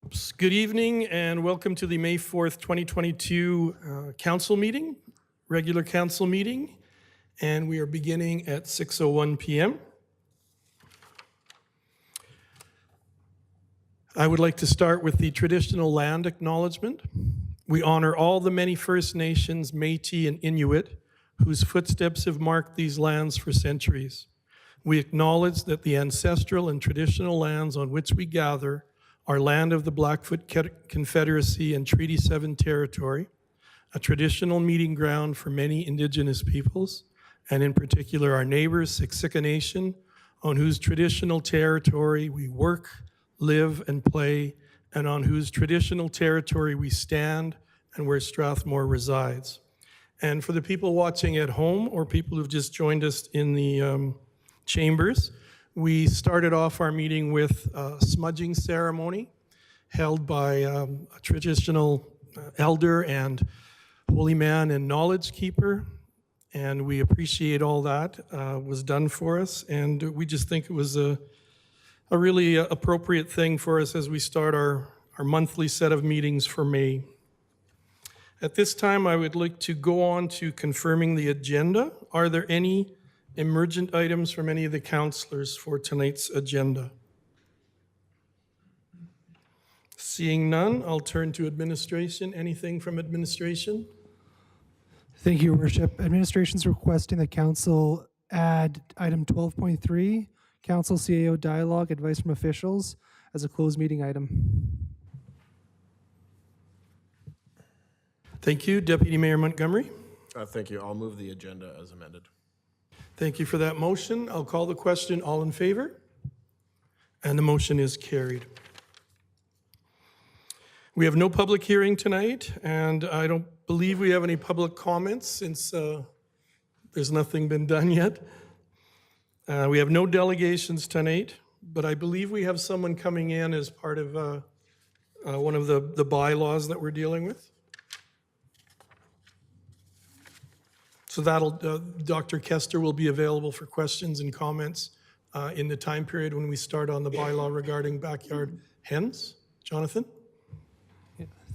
Good evening and welcome to the May 4th, 2022 council meeting, regular council meeting, and we are beginning at 6:01 p.m. I would like to start with the traditional land acknowledgement. We honor all the many First Nations, Métis, and Inuit whose footsteps have marked these lands for centuries. We acknowledge that the ancestral and traditional lands on which we gather are land of the Blackfoot Confederacy and Treaty 7 territory, a traditional meeting ground for many Indigenous peoples, and in particular our neighbors, Siksika Nation, on whose traditional territory we work, live, and play, and on whose traditional territory we stand and where Strathmore resides. And for the people watching at home or people who've just joined us in the chambers, we started off our meeting with a smudging ceremony held by a traditional elder and holy man and knowledge keeper, and we appreciate all that was done for us, and we just think it was a really appropriate thing for us as we start our monthly set of meetings for May. At this time, I would like to go on to confirming the agenda. Are there any emergent items from any of the councillors for tonight's agenda? Seeing none, I'll turn to administration. Anything from administration? Thank you, Your Worship. Administration is requesting that Council add item 12.3, Council CAO Dialogue, Advice from Officials, as a closed meeting item. Thank you. Deputy Mayor Montgomery. Thank you. I'll move the agenda as amended. Thank you for that motion. I'll call the question. All in favor? And the motion is carried. We have no public hearing tonight, and I don't believe we have any public comments since there's nothing been done yet. We have no delegations tonight, but I believe we have someone coming in as part of one of the bylaws that we're dealing with. So that'll, Dr. Kester will be available for questions and comments in the time period when we start on the bylaw regarding backyard hens. Jonathan?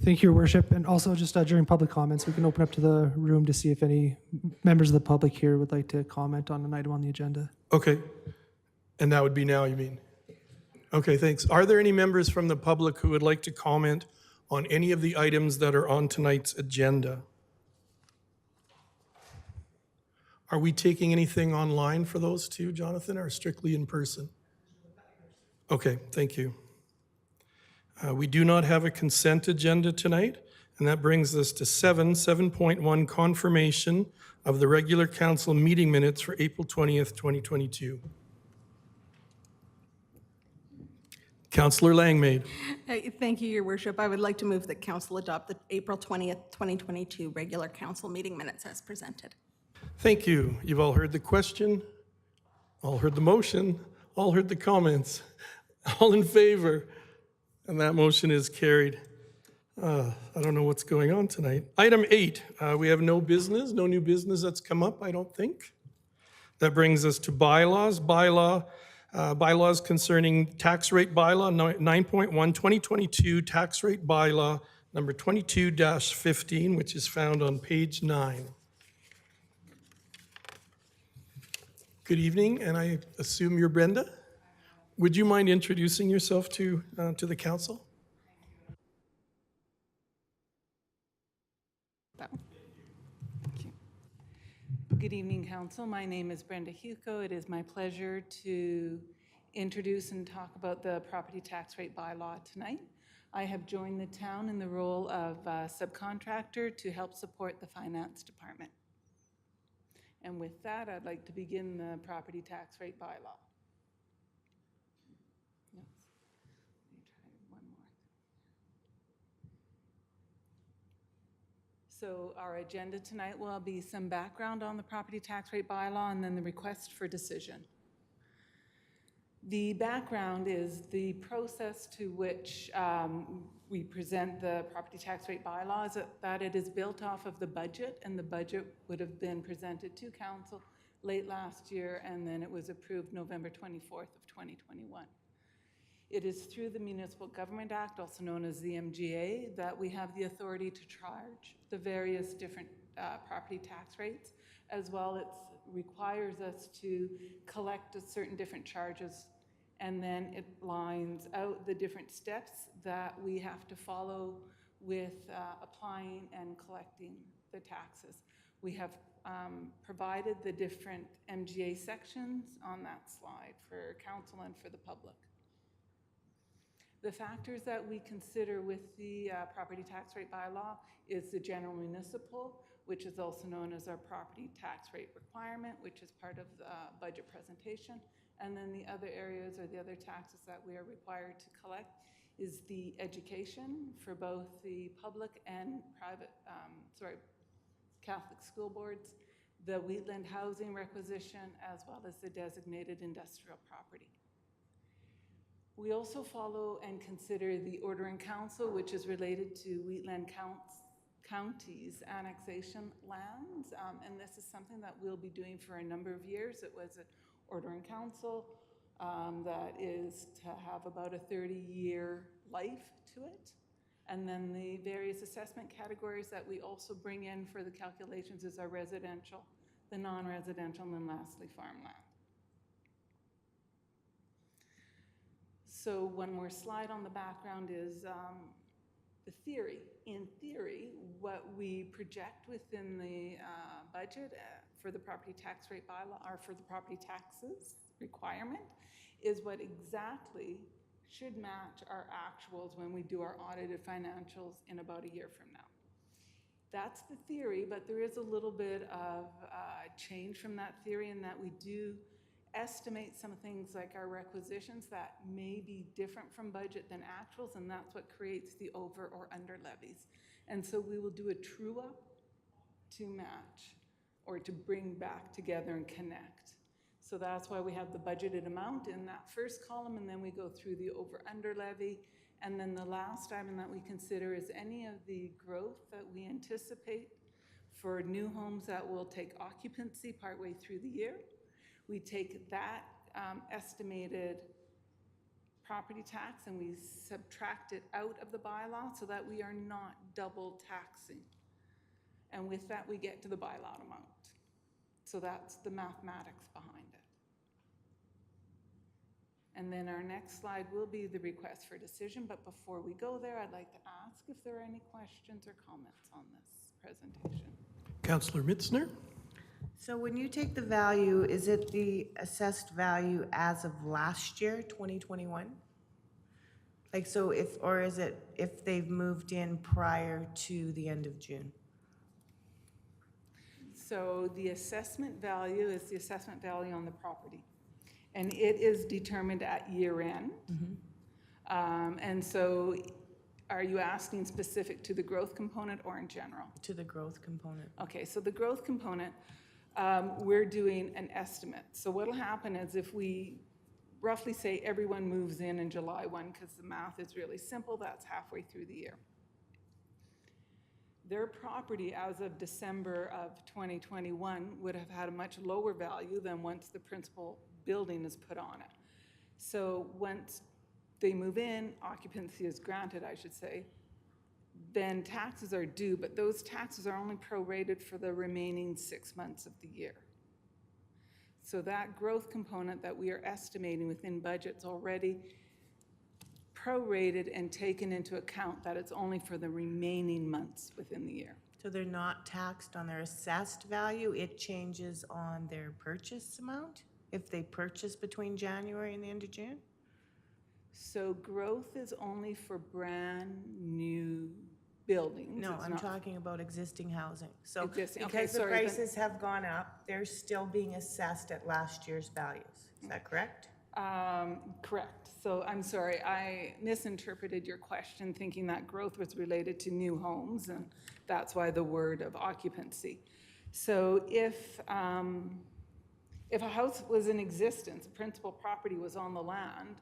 Thank you, Your Worship. And also just during public comments, we can open up to the room to see if any members of the public here would like to comment on an item on the agenda. Okay. And that would be now, you mean? Okay, thanks. Are there any members from the public who would like to comment on any of the items that are on tonight's agenda? Are we taking anything online for those two, Jonathan, or strictly in person? Okay, thank you. We do not have a consent agenda tonight, and that brings us to 7.1, confirmation of the regular council meeting minutes for April 20th, 2022. Councillor Langmaid. Thank you, Your Worship. I would like to move that council adopt the April 20th, 2022 regular council meeting minutes as presented. Thank you. You've all heard the question, all heard the motion, all heard the comments, all in favor, and that motion is carried. I don't know what's going on tonight. Item 8, we have no business, no new business that's come up, I don't think. That brings us to bylaws. Bylaws concerning tax rate bylaw 9.1, 2022 tax rate bylaw number 22-15, which is found on page 9. Good evening, and I assume you're Brenda. Would you mind introducing yourself to the council? Good evening, Council. My name is Brenda Hugo. It is my pleasure to introduce and talk about the property tax rate bylaw tonight. I have joined the town in the role of subcontractor to help support the finance department. And with that, I'd like to begin the property tax rate bylaw. Yes. Let me try one more. So our agenda tonight will be some background on the property tax rate bylaw and then the request for decision. The background is the process to which we present the property tax rate bylaws, that it is built off of the budget, and the budget would have been presented to council late last year, and then it was approved November 24th of 2021. It is through the Municipal Government Act, also known as the MGA, that we have the authority to charge the various different property tax rates. As well, it requires us to collect certain different charges, and then it lines out the different steps that we have to follow with applying and collecting the taxes. We have provided the different MGA sections on that slide for council and for the public. The factors that we consider with the property tax rate bylaw is the general municipal, which is also known as our property tax rate requirement, which is part of the budget presentation. And then the other areas or the other taxes that we are required to collect is the education for both the public and private, Catholic school boards, the wheatland housing requisition, as well as the designated industrial property. We also follow and consider the order in council, which is related to wheatland counties annexation lands, and this is something that we'll be doing for a number of years. It was an order in council that is to have about a 30-year life to it. And then the various assessment categories that we also bring in for the calculations is our residential, the non-residential, and then lastly farmland. So one more slide on the background is the theory. In theory, what we project within the budget for the property tax rate bylaw, or for the property taxes requirement, is what exactly should match our actuals when we do our audited financials in about a year from now. That's the theory, but there is a little bit of change from that theory in that we do estimate some things like our requisitions that may be different from budget than actuals, and that's what creates the over or under levies. And so we will do a true up to match or to bring back together and connect. So that's why we have the budgeted amount in that first column, and then we go through the over under levy. And then the last item that we consider is any of the growth that we anticipate for new homes that will take occupancy partway through the year. We take that estimated property tax and we subtract it out of the bylaw so that we are not double taxing. And with that, we get to the bylaw amount. So that's the mathematics behind it. And then our next slide will be the request for decision. But before we go there, I'd like to ask if there are any questions or comments on this presentation. Councillor Mitzner? So when you take the value, is it the assessed value as of last year, 2021? Like, so if, or is it if they've moved in prior to the end of June? So the assessment value is the assessment value on the property. And it is determined at year end. And so are you asking specific to the growth component or in general? To the growth component. Okay, so the growth component, we're doing an estimate. So what'll happen is if we roughly say everyone moves in July 1, because the math is really simple, that's halfway through the year. Their property as of December of 2021 would have had a much lower value than once the principal building is put on it. So once they move in, occupancy is granted, I should say, then taxes are due, but those taxes are only prorated for the remaining 6 months of the year. So that growth component that we are estimating within budget's already prorated and taken into account that it's only for the remaining months within the year. So they're not taxed on their assessed value, it changes on their purchase amount? If they purchase between January and the end of June? So growth is only for brand new buildings. No, It's I'm not- talking about existing housing. So Existing, okay, because the sorry, then- prices have gone up, they're still being assessed at last year's values. Is that correct? Correct. So I'm sorry, I misinterpreted your question thinking that growth was related to new homes, and that's why the word of occupancy. So if a house was in existence, a principal property was on the land,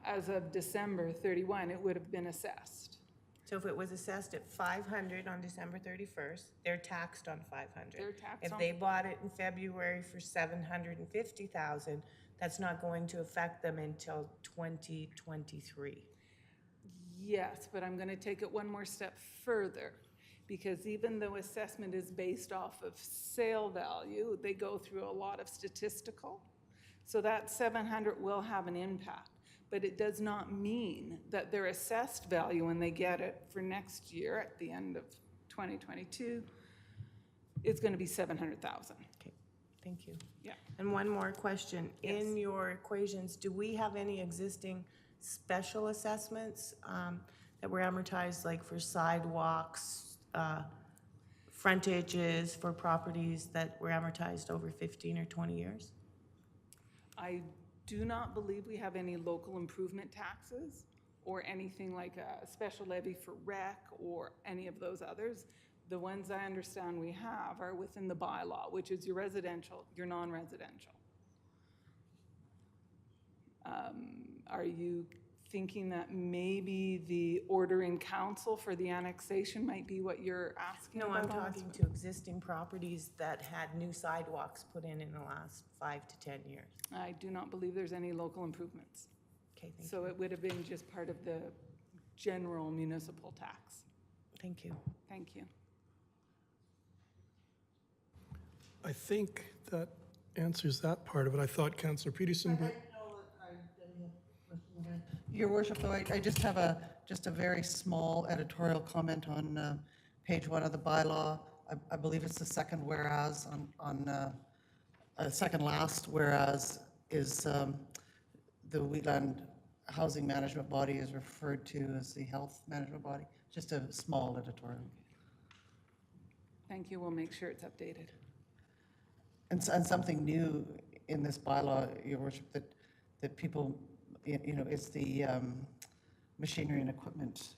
as of December 31, it would have been assessed. So if it was assessed at 500 on December 31st, they're taxed on 500. They're taxed If on- they bought it in February for 750,000, that's not going to affect them until 2023. Yes, but I'm going to take it one more step further, because even though assessment is based off of sale value, they go through a lot of statistical. So that 700 will have an impact, but it does not mean that their assessed value when they get it for next year at the end of 2022 is going to be 700,000. Okay, thank you. Yeah. And one more question. In your equations, do we have any existing special assessments that were amortized, like for sidewalks, frontages for properties that were amortized over 15 or 20 years? I do not believe we have any local improvement taxes or anything like a special levy for rec or any of those others. The ones I understand we have are within the bylaw, which is your residential, your non-residential. Are you thinking that maybe the order in council for the annexation might be what you're asking No, about? I'm talking to existing properties that had new sidewalks put in the last 5 to 10 years. I do not believe there's any local improvements. Okay, thank you. So it would have been just part of the general municipal tax. Thank you. Thank you. I think that answers that part of it. I thought Councillor Peterson. Your worship, though, I just have a very small editorial comment on page 1 of the bylaw. I believe it's the second whereas on second last whereas is the Wheatland Housing Management Body is referred to as the Health Management Body. Just a small editorial. Thank you. We'll make sure it's updated. And something new in this bylaw, your worship, that people, it's the machinery and equipment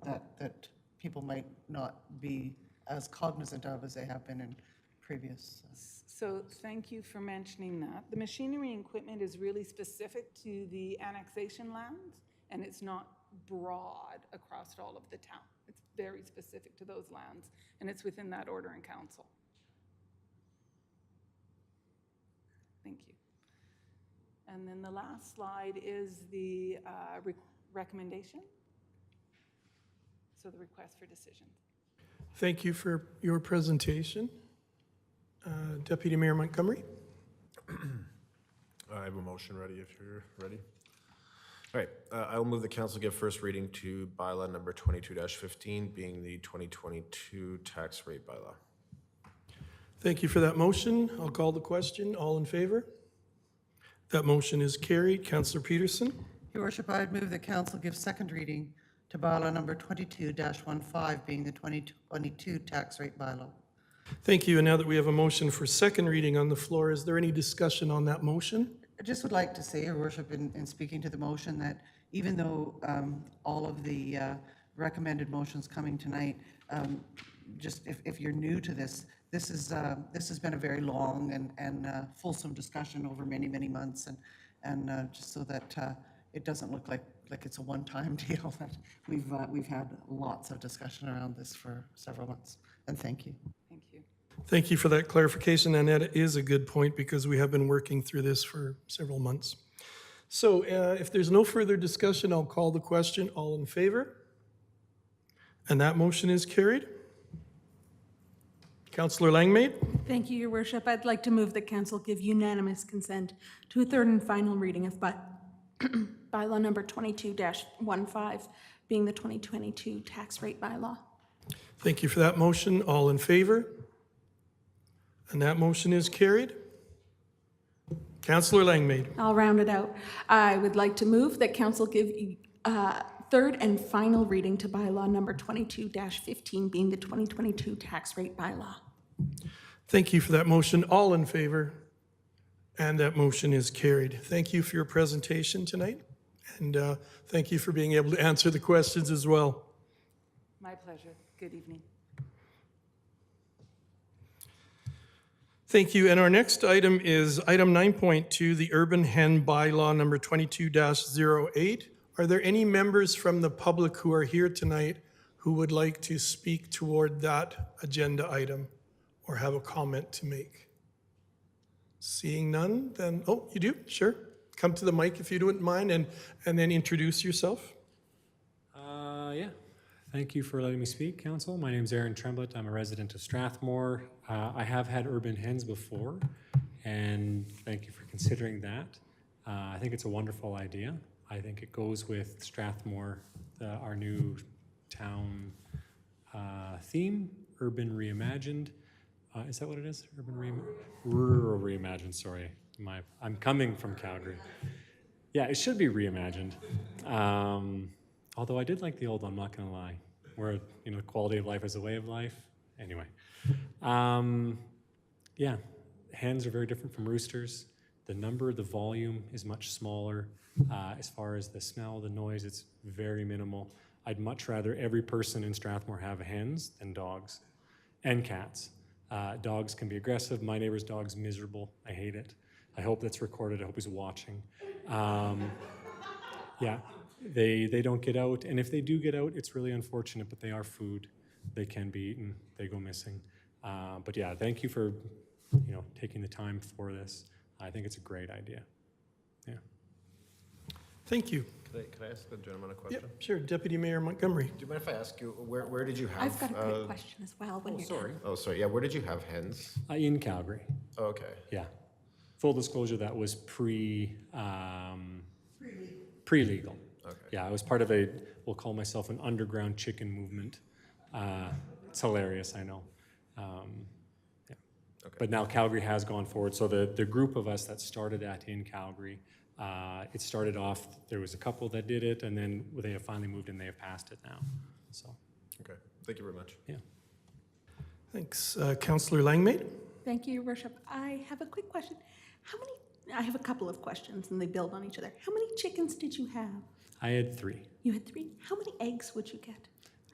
that people might not be as cognizant of as they have been in previous. So thank you for mentioning that. The machinery and equipment is really specific to the annexation lands, and it's not broad across all of the town. It's very specific to those lands, and it's within that order in council. Thank you. And then the last slide is the recommendation. So the request for decision. Thank you for your presentation. Deputy Mayor Montgomery. I have a motion ready if you're ready. All right, I will move the council give first reading to bylaw number 22-15, being the 2022 tax rate bylaw. Thank you for that motion. I'll call the question. All in favor? That motion is carried. Councillor Peterson. Your worship, I would move the council give second reading to bylaw number 22-15, being the 2022 tax rate bylaw. Thank you. And now that we have a motion for second reading on the floor, is there any discussion on that motion? I just would like to say, your worship, in speaking to the motion, that even though all of the recommended motions coming tonight, just if you're new to this has been a very long and fulsome discussion over many, many months, and just so that it doesn't look like it's a one-time deal, that we've had lots of discussion around this for several months. And thank you. Thank you. Thank you for that clarification, and that is a good point because we have been working through this for several months. So if there's no further discussion, I'll call the question. All in favor? And that motion is carried. Councillor Langmaid. Thank you, Your Worship. I'd like to move that council give unanimous consent to a third and final reading of bylaw number 22-15, being the 2022 tax rate bylaw. Thank you for that motion. All in favor? And that motion is carried. Councillor Langmaid. I'll round it out. I would like to move that council give third and final reading to bylaw number 22-15, being the 2022 tax rate bylaw. Thank you for that motion. All in favor? And that motion is carried. Thank you for your presentation tonight, and thank you for being able to answer the questions as well. My pleasure. Good evening. Thank you. And our next item is item 9.2, the Urban Hen Bylaw number 22-08. Are there any members from the public who are here tonight who would like to speak toward that agenda item or have a comment to make? Seeing none, then, oh, you do? Sure. Come to the mic if you don't mind, and then introduce yourself. Yeah. Thank you for letting me speak, Council. My name is Aaron Tremblett. I'm a resident of Strathmore. I have had urban hens before, and thank you for considering that. I think it's a wonderful idea. I think it goes with Strathmore, our new town theme, Urban Reimagined. Is that what it is? Rural Reimagined, sorry. I'm coming from Calgary. Yeah, it should be reimagined. Although I did like the old one, I'm not gonna lie, where, quality of life is a way of life. Anyway, yeah, hens are very different from roosters. The volume is much smaller. As far as the smell, the noise, it's very minimal. I'd much rather every person in Strathmore have hens than dogs and cats. Dogs can be aggressive. My neighbor's dog's miserable. I hate it. I hope that's recorded. I hope he's watching. Yeah, they don't get out, and if they do get out, it's really unfortunate, but they are food. They can be eaten. They go missing. But yeah, thank you for taking the time for this. I think it's a great idea. Yeah. Thank you. Could I ask the gentleman a question? Yep, sure. Deputy Mayor Montgomery. Do you mind if I ask you, where did you have? I've got a quick question as well when you're done. Oh, sorry. Yeah, where did you have hens? In Calgary. Oh, okay. Yeah. Full disclosure, that was pre-legal. Okay. Yeah, I was part of we'll call myself an underground chicken movement. It's hilarious, I know. Yeah. Okay. But now Calgary has gone forward. So the group of us that started that in Calgary, it started off, there was a couple that did it, and then they have finally moved and they have passed it now. So, Okay. Thank you very much. yeah. Thanks. Councillor Langmaid? Thank you, Your Worship. I have a quick question. I have a couple of questions and they build on each other. How many chickens did you have? I had 3. You had 3. How many eggs would you get?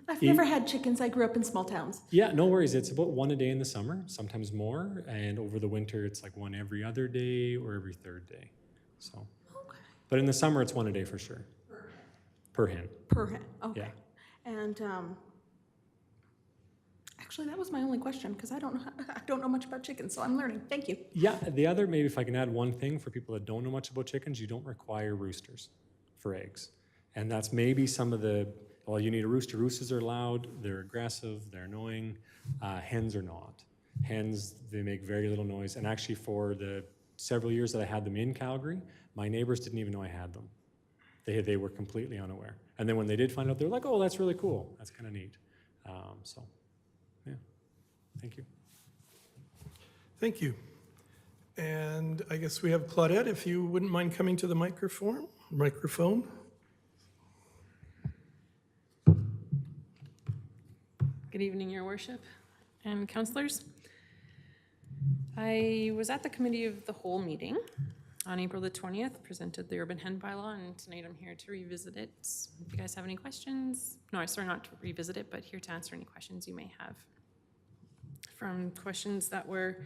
I've Eight. never had chickens. I grew up in small towns. Yeah, no worries. It's about 1 a day in the summer, sometimes more, and over the winter it's like 1 every other day or every 3rd day. So, Okay. but in the summer it's 1 a day for sure. Per hen. Per hen. Okay. Yeah. And actually, that was my only question because I don't know much about chickens, so I'm learning. Thank you. Yeah, the other, maybe if I can add one thing for people that don't know much about chickens, you don't require roosters for eggs. And that's maybe some of well, you need a rooster. Roosters are loud, they're aggressive, they're annoying. Hens are not. Hens, they make very little noise. And actually for the several years that I had them in Calgary, my neighbors didn't even know I had them. They were completely unaware. And then when they did find out, they were like, oh, that's really cool. That's kind of neat. So, yeah, thank you. Thank you. And I guess we have Claudette, if you wouldn't mind coming to the microphone. Good evening, Your Worship and councillors. I was at the Committee of the Whole meeting on April the 20th, presented the Urban Hen Bylaw, and tonight I'm here to revisit it. If you guys have any questions, no, sorry, not to revisit it, but here to answer any questions you may have. From questions that were,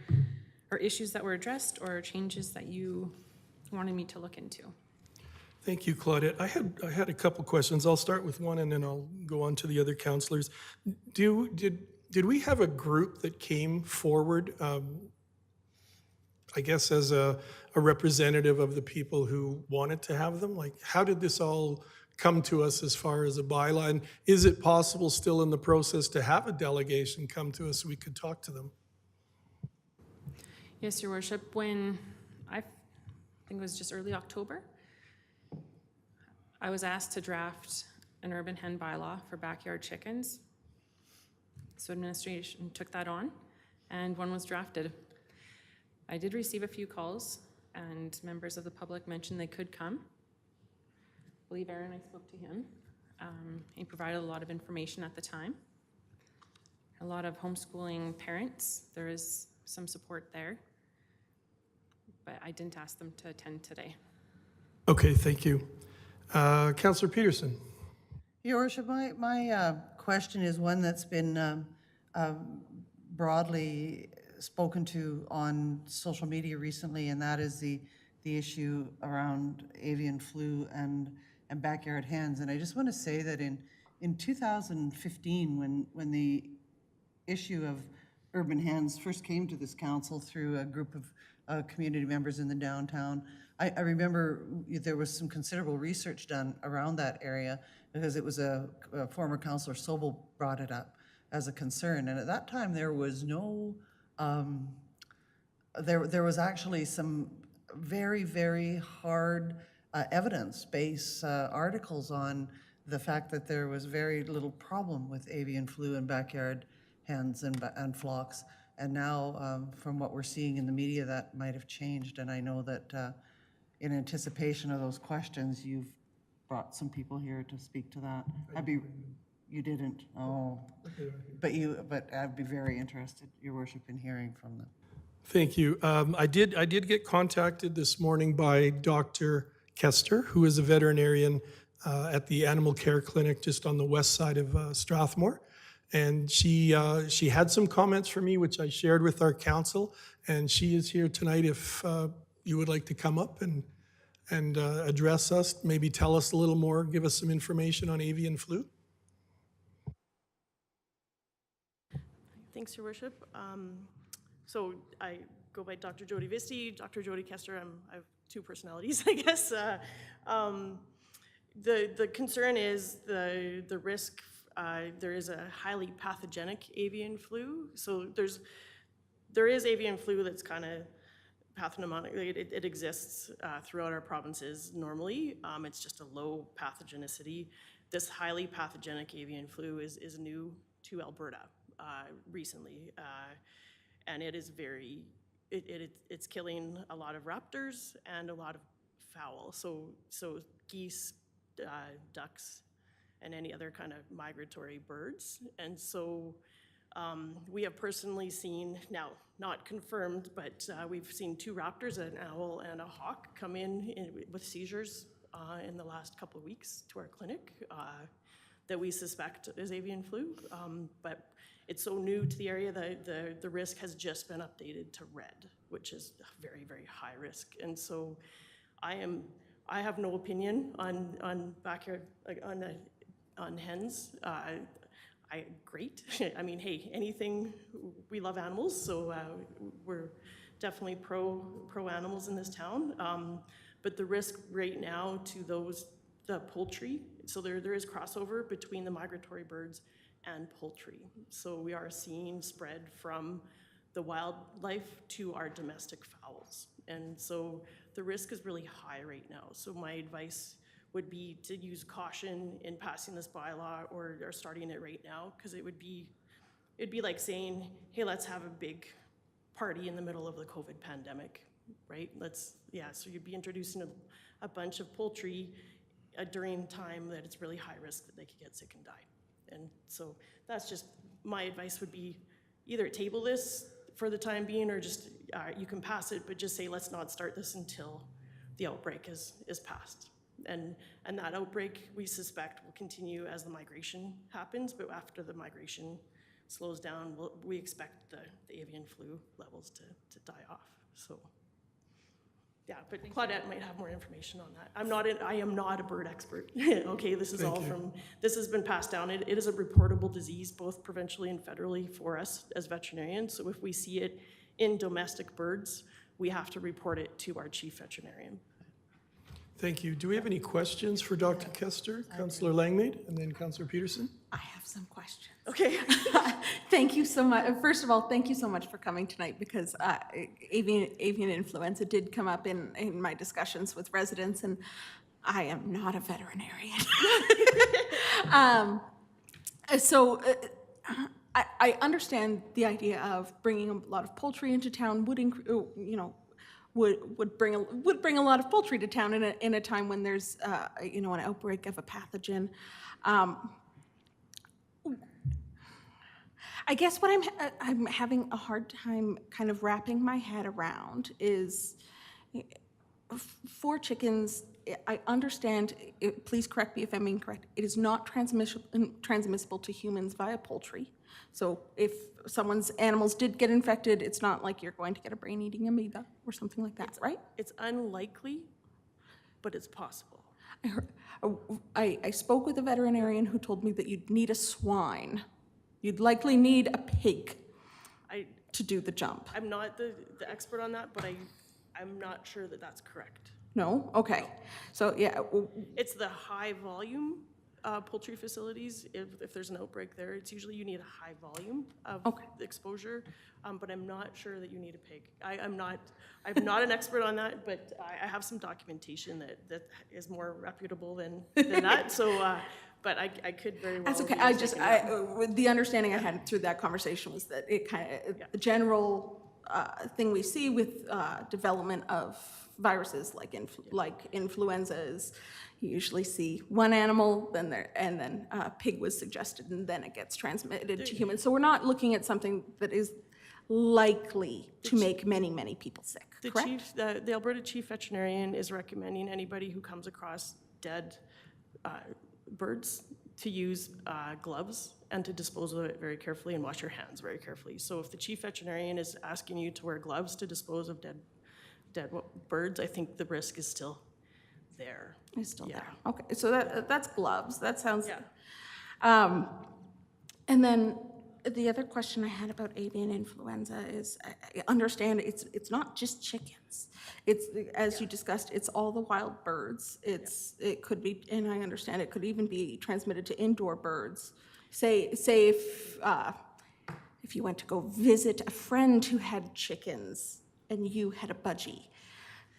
or issues that were addressed, or changes that you wanted me to look into. Thank you, Claudette. I had a couple questions. I'll start with one and then I'll go on to the other councillors. Did we have a group that came forward, I guess as a representative of the people who wanted to have them? Like, how did this all come to us as far as a bylaw? And is it possible still in the process to have a delegation come to us so we could talk to them? Yes, Your Worship, when I think it was just early October, I was asked to draft an urban hen bylaw for backyard chickens. So administration took that on and one was drafted. I did receive a few calls and members of the public mentioned they could come. I believe Aaron, I spoke to him. He provided a lot of information at the time. A lot of homeschooling parents, there is some support there, but I didn't ask them to attend today. Okay, thank you. Councillor Peterson. Your Worship, my question is one that's been broadly spoken to on social media recently, and that is the issue around avian flu and backyard hens. And I just want to say that in 2015, when the issue of Urban Hens first came to this council through a group of community members in the downtown. I remember there was some considerable research done around that area because it was a former councillor Sobel brought it up as a concern. And at that time, there was no, there was actually some very, very hard evidence-based articles on the fact that there was very little problem with avian flu in backyard hens and flocks. And now, from what we're seeing in the media, that might have changed. And I know that in anticipation of those questions, you've brought some people here to speak to that. You didn't? Oh. But I'd be very interested, Your Worship, in hearing from them. Thank you. I did get contacted this morning by Dr. Kester, who is a veterinarian at the animal care clinic just on the west side of Strathmore. And she had some comments for me, which I shared with our council. And she is here tonight if you would like to come up and address us, maybe tell us a little more, give us some information on avian flu. Thanks, Your Worship. So I go by Dr. Jody Visti, Dr. Jody Kester. I have two personalities, I guess. The concern is the risk. There is a highly pathogenic avian flu. So there is avian flu that's kind of pathognomonic. It exists throughout our provinces normally. It's just a low pathogenicity. This highly pathogenic avian flu is new to Alberta recently, and it is it's killing a lot of raptors and a lot of fowl. So geese, ducks, and any other kind of migratory birds. And so we have personally seen, now not confirmed, but we've seen 2 raptors, an owl and a hawk, come in with seizures in the last couple of weeks to our clinic that we suspect is avian flu. But it's so new to the area that the risk has just been updated to red, which is very, very high risk. And so I have no opinion on backyard, like on hens. Great. I mean, hey, anything, we love animals, so we're definitely pro animals in this town. But the risk right now to the poultry, so there is crossover between the migratory birds and poultry. So we are seeing spread from the wildlife to our domestic fowls. And so the risk is really high right now. So my advice would be to use caution in passing this bylaw or starting it right now, because it'd be like saying, hey, let's have a big party in the middle of the COVID pandemic, right? So you'd be introducing a bunch of poultry during time that it's really high risk that they could get sick and die. And so that's just, my advice would be either table this for the time being, or just, you can pass it, but just say, let's not start this until the outbreak is passed. And that outbreak, we suspect, will continue as the migration happens, but after the migration slows down, we expect the avian flu levels to die off. So, yeah, but Claudette might have more information on that. I am not a bird expert. Okay, this is this has been passed down. It is a reportable disease, both provincially and federally, for us as veterinarians. So if we see it in domestic birds, we have to report it to our chief veterinarian. Thank you. Do we have any questions for Dr. Kester, Councillor Langmaid, and then Councillor Peterson? I have some questions. Okay. Thank you so much. First of all, thank you so much for coming tonight, because avian influenza did come up in my discussions with residents, and I am not a veterinarian. I understand the idea of bringing a lot of poultry into town would bring a lot of poultry to town in a time when there's an outbreak of a pathogen. I guess what I'm having a hard time kind of wrapping my head around is, for chickens, I understand, please correct me if I'm incorrect, it is not transmissible to humans via poultry. So if someone's animals did get infected, it's not like you're going to get a brain-eating amoeba or something like that, right? It's unlikely, but it's possible. I spoke with a veterinarian who told me that you'd need a swine. You'd likely need a pig. to do the jump? I'm not the expert on that, but I'm not sure that that's correct. No? Okay. So, yeah, It's the high volume poultry facilities. If there's an outbreak there, it's usually you need a high volume of exposure, but I'm not sure that you need a pig. I'm not an expert on that, but I have some documentation that is more reputable than that. So, but I could very well. that's okay. be mistaken. With the understanding I had through that conversation was that it kind of, the general thing we see with development of viruses like influenza is you usually see one animal, and then pig was suggested, and then it gets transmitted to humans. So we're not looking at something that is likely to make many, many people sick, correct? The Alberta Chief Veterinarian is recommending anybody who comes across dead birds to use gloves and to dispose of it very carefully and wash your hands very carefully. So if the Chief Veterinarian is asking you to wear gloves to dispose of dead birds, I think the risk is still there. It's still there. Okay, so that's gloves. That sounds. Yeah. And then the other question I had about avian influenza is, I understand it's not just chickens. It's, as you discussed, it's all the wild birds. It could be, and I understand it could even be transmitted to indoor birds. Say if you went to go visit a friend who had chickens and you had a budgie,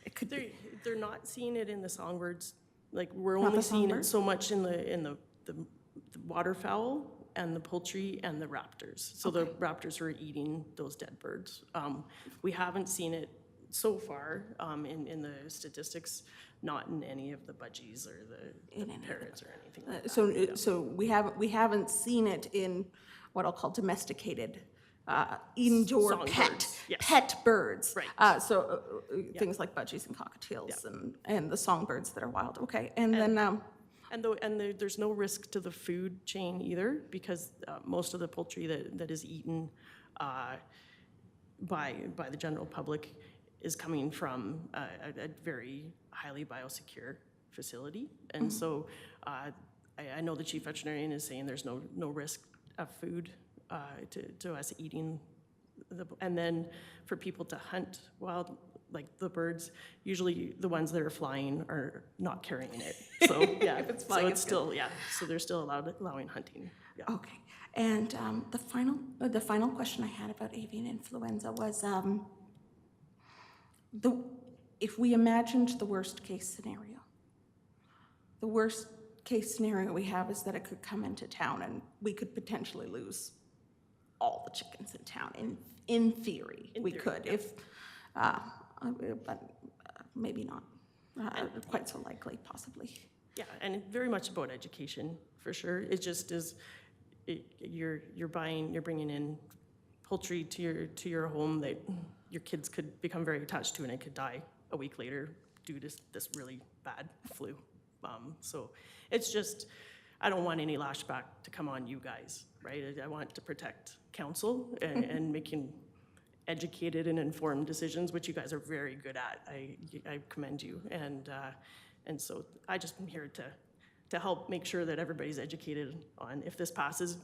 it could be. They're not seeing it in the songbirds. Like, we're Not only the seeing songbirds? it so much in the waterfowl and the poultry and the raptors. So the raptors are eating those dead birds. We haven't seen it so far in the statistics, not in any of the budgies or the parrots or anything like that. So we haven't seen it in what I'll call domesticated indoor Songbirds, yes. pet birds. Right. Things like budgies and cockatiels and the songbirds that are wild. Okay, and then. There's no risk to the food chain either, because most of the poultry that is eaten by the general public is coming from a very highly biosecure facility. And so I know the chief veterinarian is saying there's no risk of food to us eating. And then for people to hunt wild, like the birds, usually the ones that are flying are not carrying it. So yeah, it's flying, so it's still so they're still allowing hunting. Yeah. Okay, and the final question I had about avian influenza was if we imagined the worst case scenario. The worst case scenario we have is that it could come into town and we could potentially lose all the chickens in town. In theory, we could, if, but maybe not. Quite so likely, possibly. Yeah, and very much about education for sure. It just is. You're bringing in poultry to your home that your kids could become very attached to, and it could die a week later due to this really bad flu. So it's just, I don't want any lashback to come on you guys, right? I want to protect council and making educated and informed decisions, which you guys are very good at. I commend you, and so I just am here to help make sure that everybody's educated on, if this passes,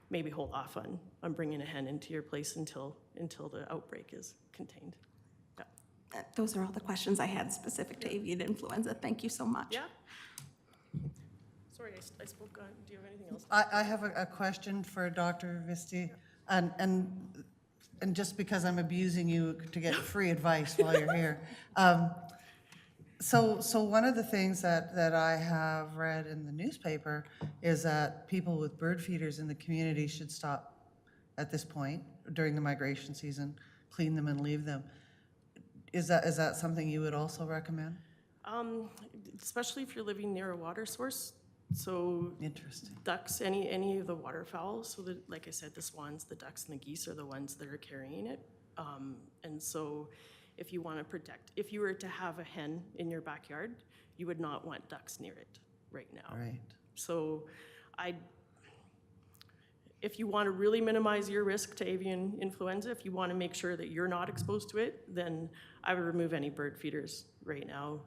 maybe hold off on bringing a hen into your place until the outbreak is contained. Yeah. Those are all the questions I had specific to avian influenza. Thank you so much. Yeah. Sorry, I spoke on. Do you have anything else? I have a question for Dr. Visti, and just because I'm abusing you to get free advice while you're here. So one of the things that I have read in the newspaper is that people with bird feeders in the community should stop at this point during the migration season, clean them and leave them. Is that something you would also recommend? Especially if you're living near a water source. So Interesting. ducks, any of the waterfowl. So that, like I said, the swans, the ducks, and the geese are the ones that are carrying it. And so if you want to protect, if you were to have a hen in your backyard, you would not want ducks near it right now. Right. So if you want to really minimize your risk to avian influenza, if you want to make sure that you're not exposed to it, then I would remove any bird feeders right now.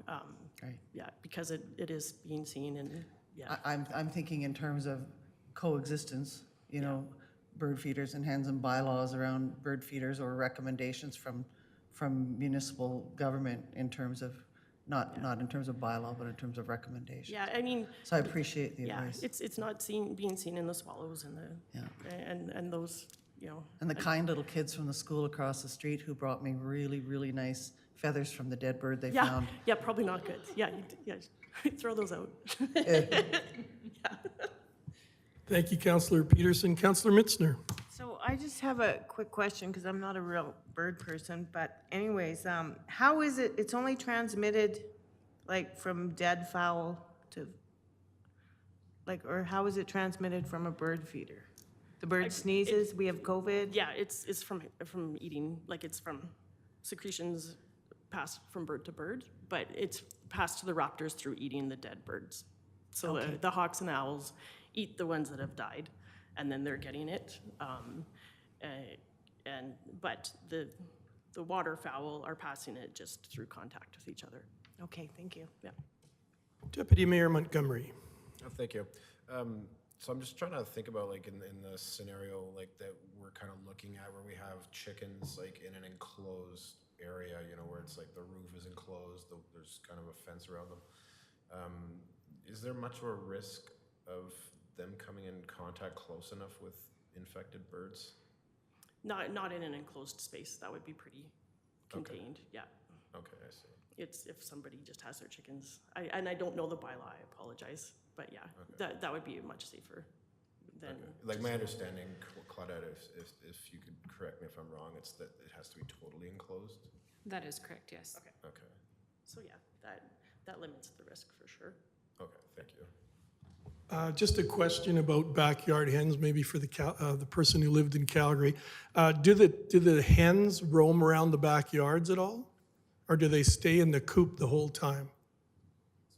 Right. Yeah, because it is being seen, and yeah. I'm thinking in terms of coexistence, you know, bird feeders and hens and bylaws around bird feeders or recommendations from municipal government in terms of, not in terms of bylaw, but in terms of recommendations. Yeah, I mean, So I appreciate the yeah, advice. it's not being seen in the swallows and and those, you know. And the kind little kids from the school across the street who brought me really, really nice feathers from the dead bird they Yeah, found. yeah, probably not good. Yeah, throw those out. Thank you, Councillor Peterson. Councillor Mitzner. So I just have a quick question, because I'm not a real bird person, but anyways, how is it, it's only transmitted like from dead fowl to, like, or how is it transmitted from a bird feeder? The bird sneezes, we have COVID? Yeah, it's from eating, like it's from secretions passed from bird to bird, but it's passed to the raptors through eating the dead birds. So the hawks and owls eat the ones that have died, and then they're getting it. But the waterfowl are passing it just through contact with each other. Okay, thank you. Yeah. Deputy Mayor Montgomery. Oh, thank you. So I'm just trying to think about like in the scenario like that we're kind of looking at where we have chickens like in an enclosed area, you know, where it's like the roof is enclosed, there's kind of a fence around them. Is there much of a risk of them coming in contact close enough with infected birds? Not in an enclosed space. That would be pretty contained. Yeah. Okay, I see. It's if somebody just has their chickens. I don't know the bylaw. I apologize, but yeah, that would be much safer than. Okay. Like my understanding, Claudette, if you could correct me if I'm wrong, it's that it has to be totally enclosed. That is correct, yes. Okay. Okay. So yeah, that limits the risk for sure. Okay. Thank you. Just a question about backyard hens, maybe for the person who lived in Calgary. Do the hens roam around the backyards at all? Or do they stay in the coop the whole time?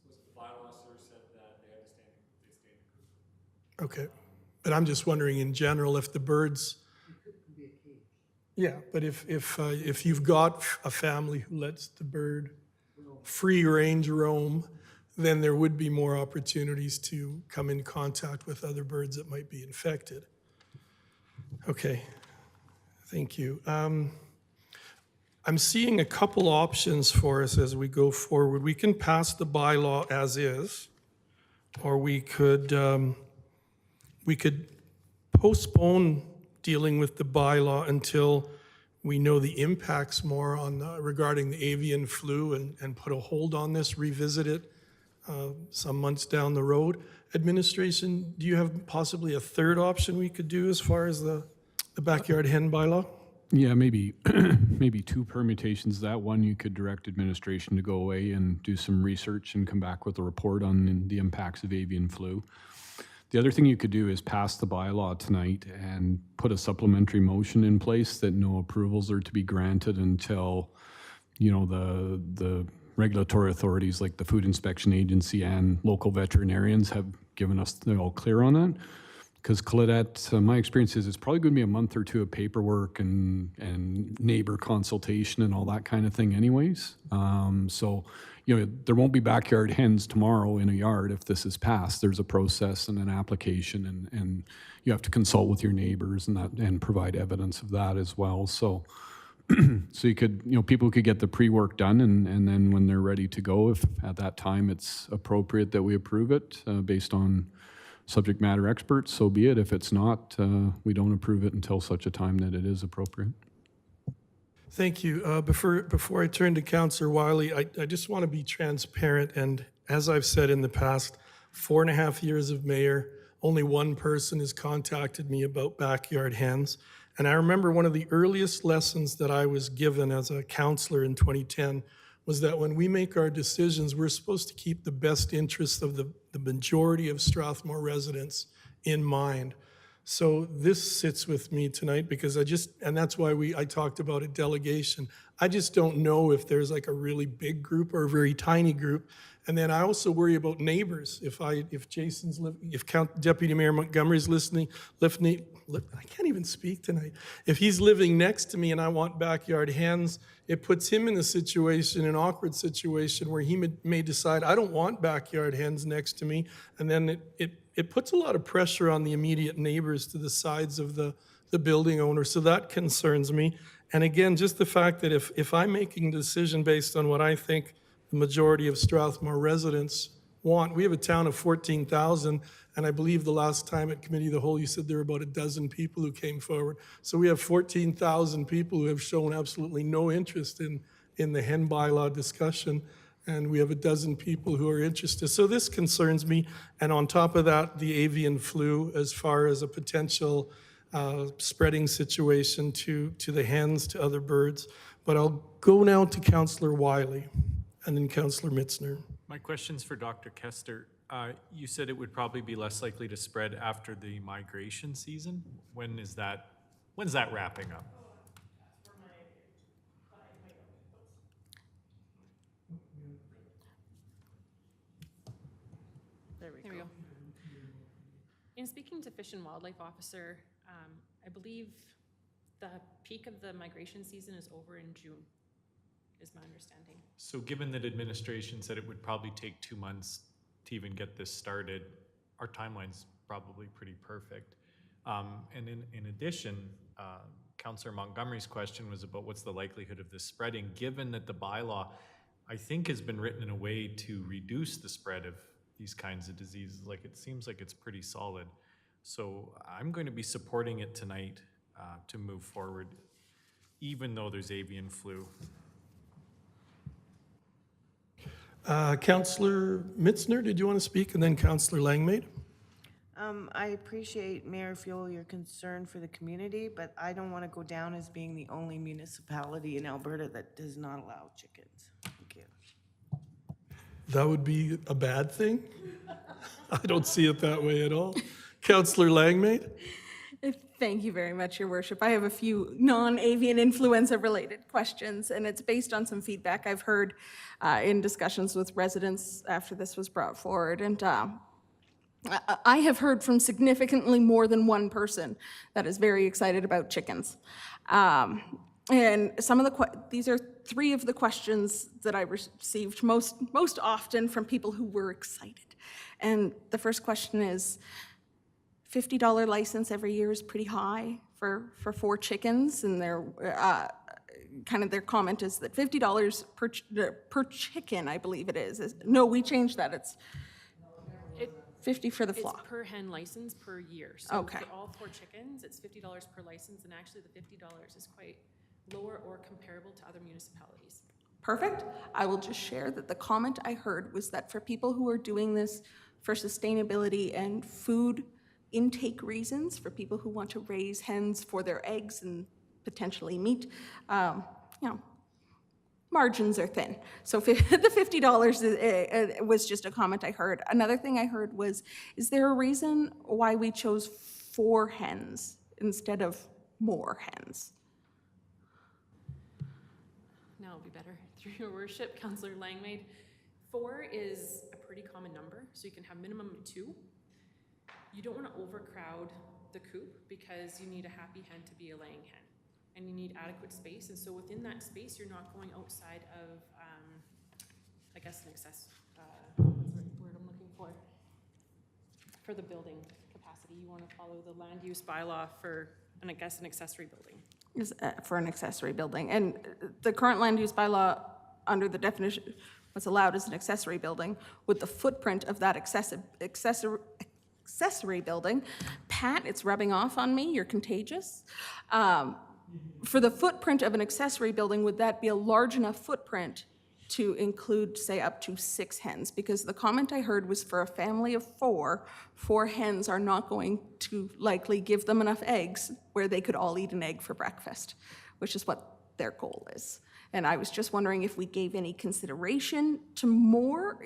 The bylaw, sir, said that they had to stay in the coop. Okay, but I'm just wondering in general if the birds. Yeah, but if you've got a family who lets the bird free range roam, then there would be more opportunities to come in contact with other birds that might be infected. Okay, thank you. I'm seeing a couple options for us as we go forward. We can pass the bylaw as is, or we could postpone dealing with the bylaw until we know the impacts more on regarding the avian flu and put a hold on this, revisit it some months down the road. Administration, do you have possibly a third option we could do as far as the backyard hen bylaw? Yeah, maybe maybe two permutations. That one, you could direct administration to go away and do some research and come back with a report on the impacts of avian flu. The other thing you could do is pass the bylaw tonight and put a supplementary motion in place that no approvals are to be granted until, you know, the regulatory authorities like the Food Inspection Agency and local veterinarians have given us the all clear on that. Because Claudette, my experience is it's probably going to be a month or two of paperwork and neighbor consultation and all that kind of thing anyways. So, you know, there won't be backyard hens tomorrow in a yard if this is passed. There's a process and an application and you have to consult with your neighbors and provide evidence of that as well. So, so you could, you know, people could get the pre-work done and then when they're ready to go, if at that time it's appropriate that we approve it based on subject matter experts, so be it. If it's not, we don't approve it until such a time that it is appropriate. Thank you. Before I turn to Councillor Wiley, I just want to be transparent. And as I've said in the past, 4.5 years of mayor, only one person has contacted me about backyard hens. And I remember one of the earliest lessons that I was given as a councillor in 2010 was that when we make our decisions, we're supposed to keep the best interests of the majority of Strathmore residents in mind. So this sits with me tonight because and that's why I talked about a delegation. I just don't know if there's like a really big group or a very tiny group. And then I also worry about neighbors. If Deputy Mayor Montgomery's listening, I can't even speak tonight. If he's living next to me and I want backyard hens, it puts him in an awkward situation where he may decide, I don't want backyard hens next to me. And then it puts a lot of pressure on the immediate neighbors to the sides of the the building owner. So that concerns me. And again, just the fact that if I'm making a decision based on what I think the majority of Strathmore residents want, we have a town of 14,000, and I believe the last time at Committee of the Whole, you said there were about a dozen people who came forward. So we have 14,000 people who have shown absolutely no interest in the hen bylaw discussion, and we have a dozen people who are interested. So this concerns me, and on top of that, the avian flu as far as a potential spreading situation to the hens, to other birds. But I'll go now to Councillor Wiley and then Councillor Mitzner. My question's for Dr. Kester. You said it would probably be less likely to spread after the migration season. When's that wrapping up? There we There we go. go. In speaking to Fish and Wildlife Officer, I believe the peak of the migration season is over in June, is my understanding. So given that administration said it would probably take 2 months to even get this started, our timeline's probably pretty perfect. And in addition, Councillor Montgomery's question was about what's the likelihood of this spreading, given that the bylaw, I think, has been written in a way to reduce the spread of these kinds of diseases. Like, it seems like it's pretty solid. So I'm going to be supporting it tonight to move forward, even though there's avian flu. Councillor Mitzner, did you want to speak? And then Councillor Langmaid? I appreciate, Mayor Fuel, your concern for the community, but I don't want to go down as being the only municipality in Alberta that does not allow chickens. Thank you. That would be a bad thing? I don't see it that way at all. Councillor Langmaid? Thank you very much, Your Worship. I have a few non-avian influenza related questions, and it's based on some feedback I've heard in discussions with residents after this was brought forward. And I have heard from significantly more than one person that is very excited about chickens. And some of these are three of the questions that I received most often from people who were excited. And the first question is, $50 license every year is pretty high for 4 chickens, and their their comment is that $50 per chicken, I believe it is. No, we changed that. It's 50 for the flock. It's per hen license per year. So Okay. for all 4 chickens, it's $50 per license, and actually the $50 is quite lower or comparable to other municipalities. Perfect. I will just share that the comment I heard was that for people who are doing this for sustainability and food intake reasons, for people who want to raise hens for their eggs and potentially meat, margins are thin. So the $50 was just a comment I heard. Another thing I heard was, is there a reason why we chose 4 hens instead of more hens? Now it'll be better. Through your worship, Councillor Langmaid, 4 is a pretty common number, so you can have minimum 2. You don't want to overcrowd the coop because you need a happy hen to be a laying hen, and you need adequate space. And so within that space, you're not going outside of, I guess, an excess, what's the word I'm looking for the building capacity. You want to follow the land use bylaw for, and I guess, an accessory building. For an accessory building. And the current land use bylaw, under the definition, what's allowed as an accessory building, with the footprint of that accessory building. Pat, it's rubbing off on me, you're contagious. For the footprint of an accessory building, would that be a large enough footprint to include, say, up to 6 hens? Because the comment I heard was for a family of 4 hens are not going to likely give them enough eggs where they could all eat an egg for breakfast, which is what their goal is. And I was just wondering if we gave any consideration to more.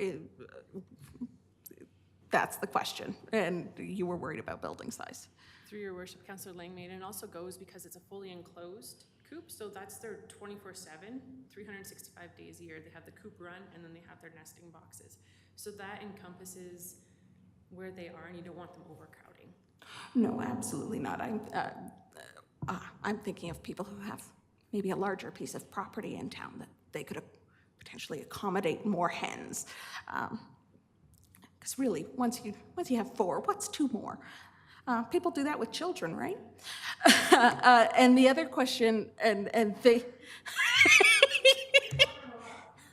That's the question. And you were worried about building size. Through your worship, Councillor Langmaid, and it also goes because it's a fully enclosed coop, so that's their 24/7, 365 days a year. They have the coop run, and then they have their nesting boxes. So that encompasses where they are, and you don't want them overcrowding. No, absolutely not. I'm thinking of people who have maybe a larger piece of property in town that they could potentially accommodate more hens. Because really, once you have 4, what's 2 more? People do that with children, right? And the other question, and they,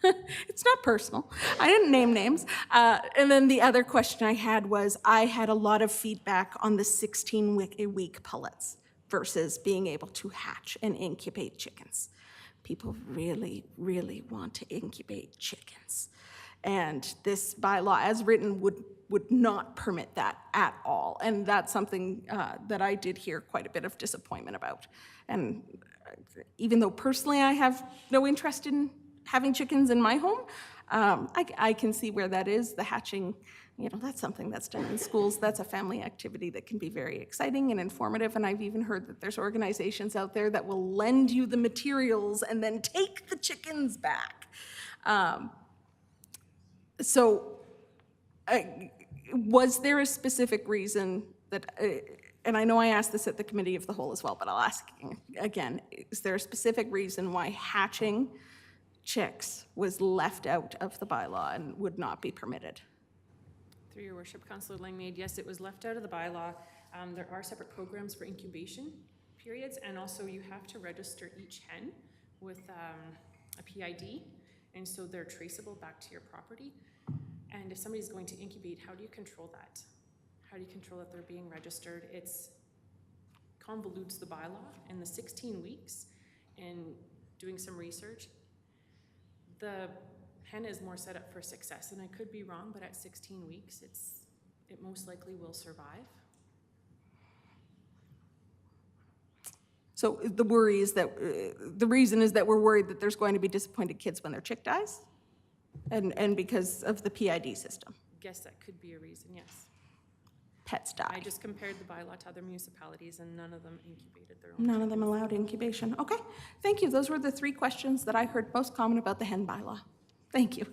it's not personal. I didn't name names. And then the other question I had was, I had a lot of feedback on the 16-week pullets versus being able to hatch and incubate chickens. People really, really want to incubate chickens. And this bylaw, as written, would not permit that at all. And that's something that I did hear quite a bit of disappointment about. And even though personally I have no interest in having chickens in my home, I can see where that is. The hatching, that's something that's done in schools. That's a family activity that can be very exciting and informative. And I've even heard that there's organizations out there that will lend you the materials and then take the chickens back. Was there a specific reason that, and I know I asked this at the committee of the whole as well, but I'll ask again, is there a specific reason why hatching chicks was left out of the bylaw and would not be permitted? Through your worship, Councillor Langmaid, yes, it was left out of the bylaw. There are separate programs for incubation periods, and also you have to register each hen with a PID, and so they're traceable back to your property. And if somebody's going to incubate, how do you control that? How do you control that they're being registered? It's convolutes the bylaw. In the 16 weeks, in doing some research, the hen is more set up for success, and I could be wrong, but at 16 weeks, it most likely will survive. So the worry is that, the reason is that we're worried that there's going to be disappointed kids when their chick dies? And because of the PID system? Guess that could be a reason, yes. Pets die. I just compared the bylaw to other municipalities, and none of them incubated their own. None of them allowed incubation. Okay, thank you. Those were the 3 questions that I heard most common about the hen bylaw. Thank you.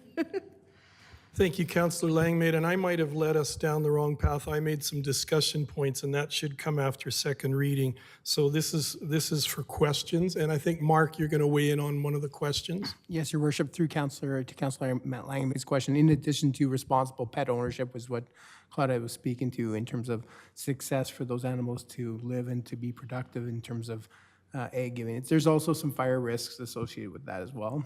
Thank you, Councillor Langmaid, and I might have led us down the wrong path. I made some discussion points, and that should come after second reading. So this is for questions, and I think, Mark, you're going to weigh in on one of the questions. Yes, Your Worship, through Councillor Langmaid's question, in addition to responsible pet ownership was what Claudia was speaking to in terms of success for those animals to live and to be productive in terms of egg giving. There's also some fire risks associated with that as well.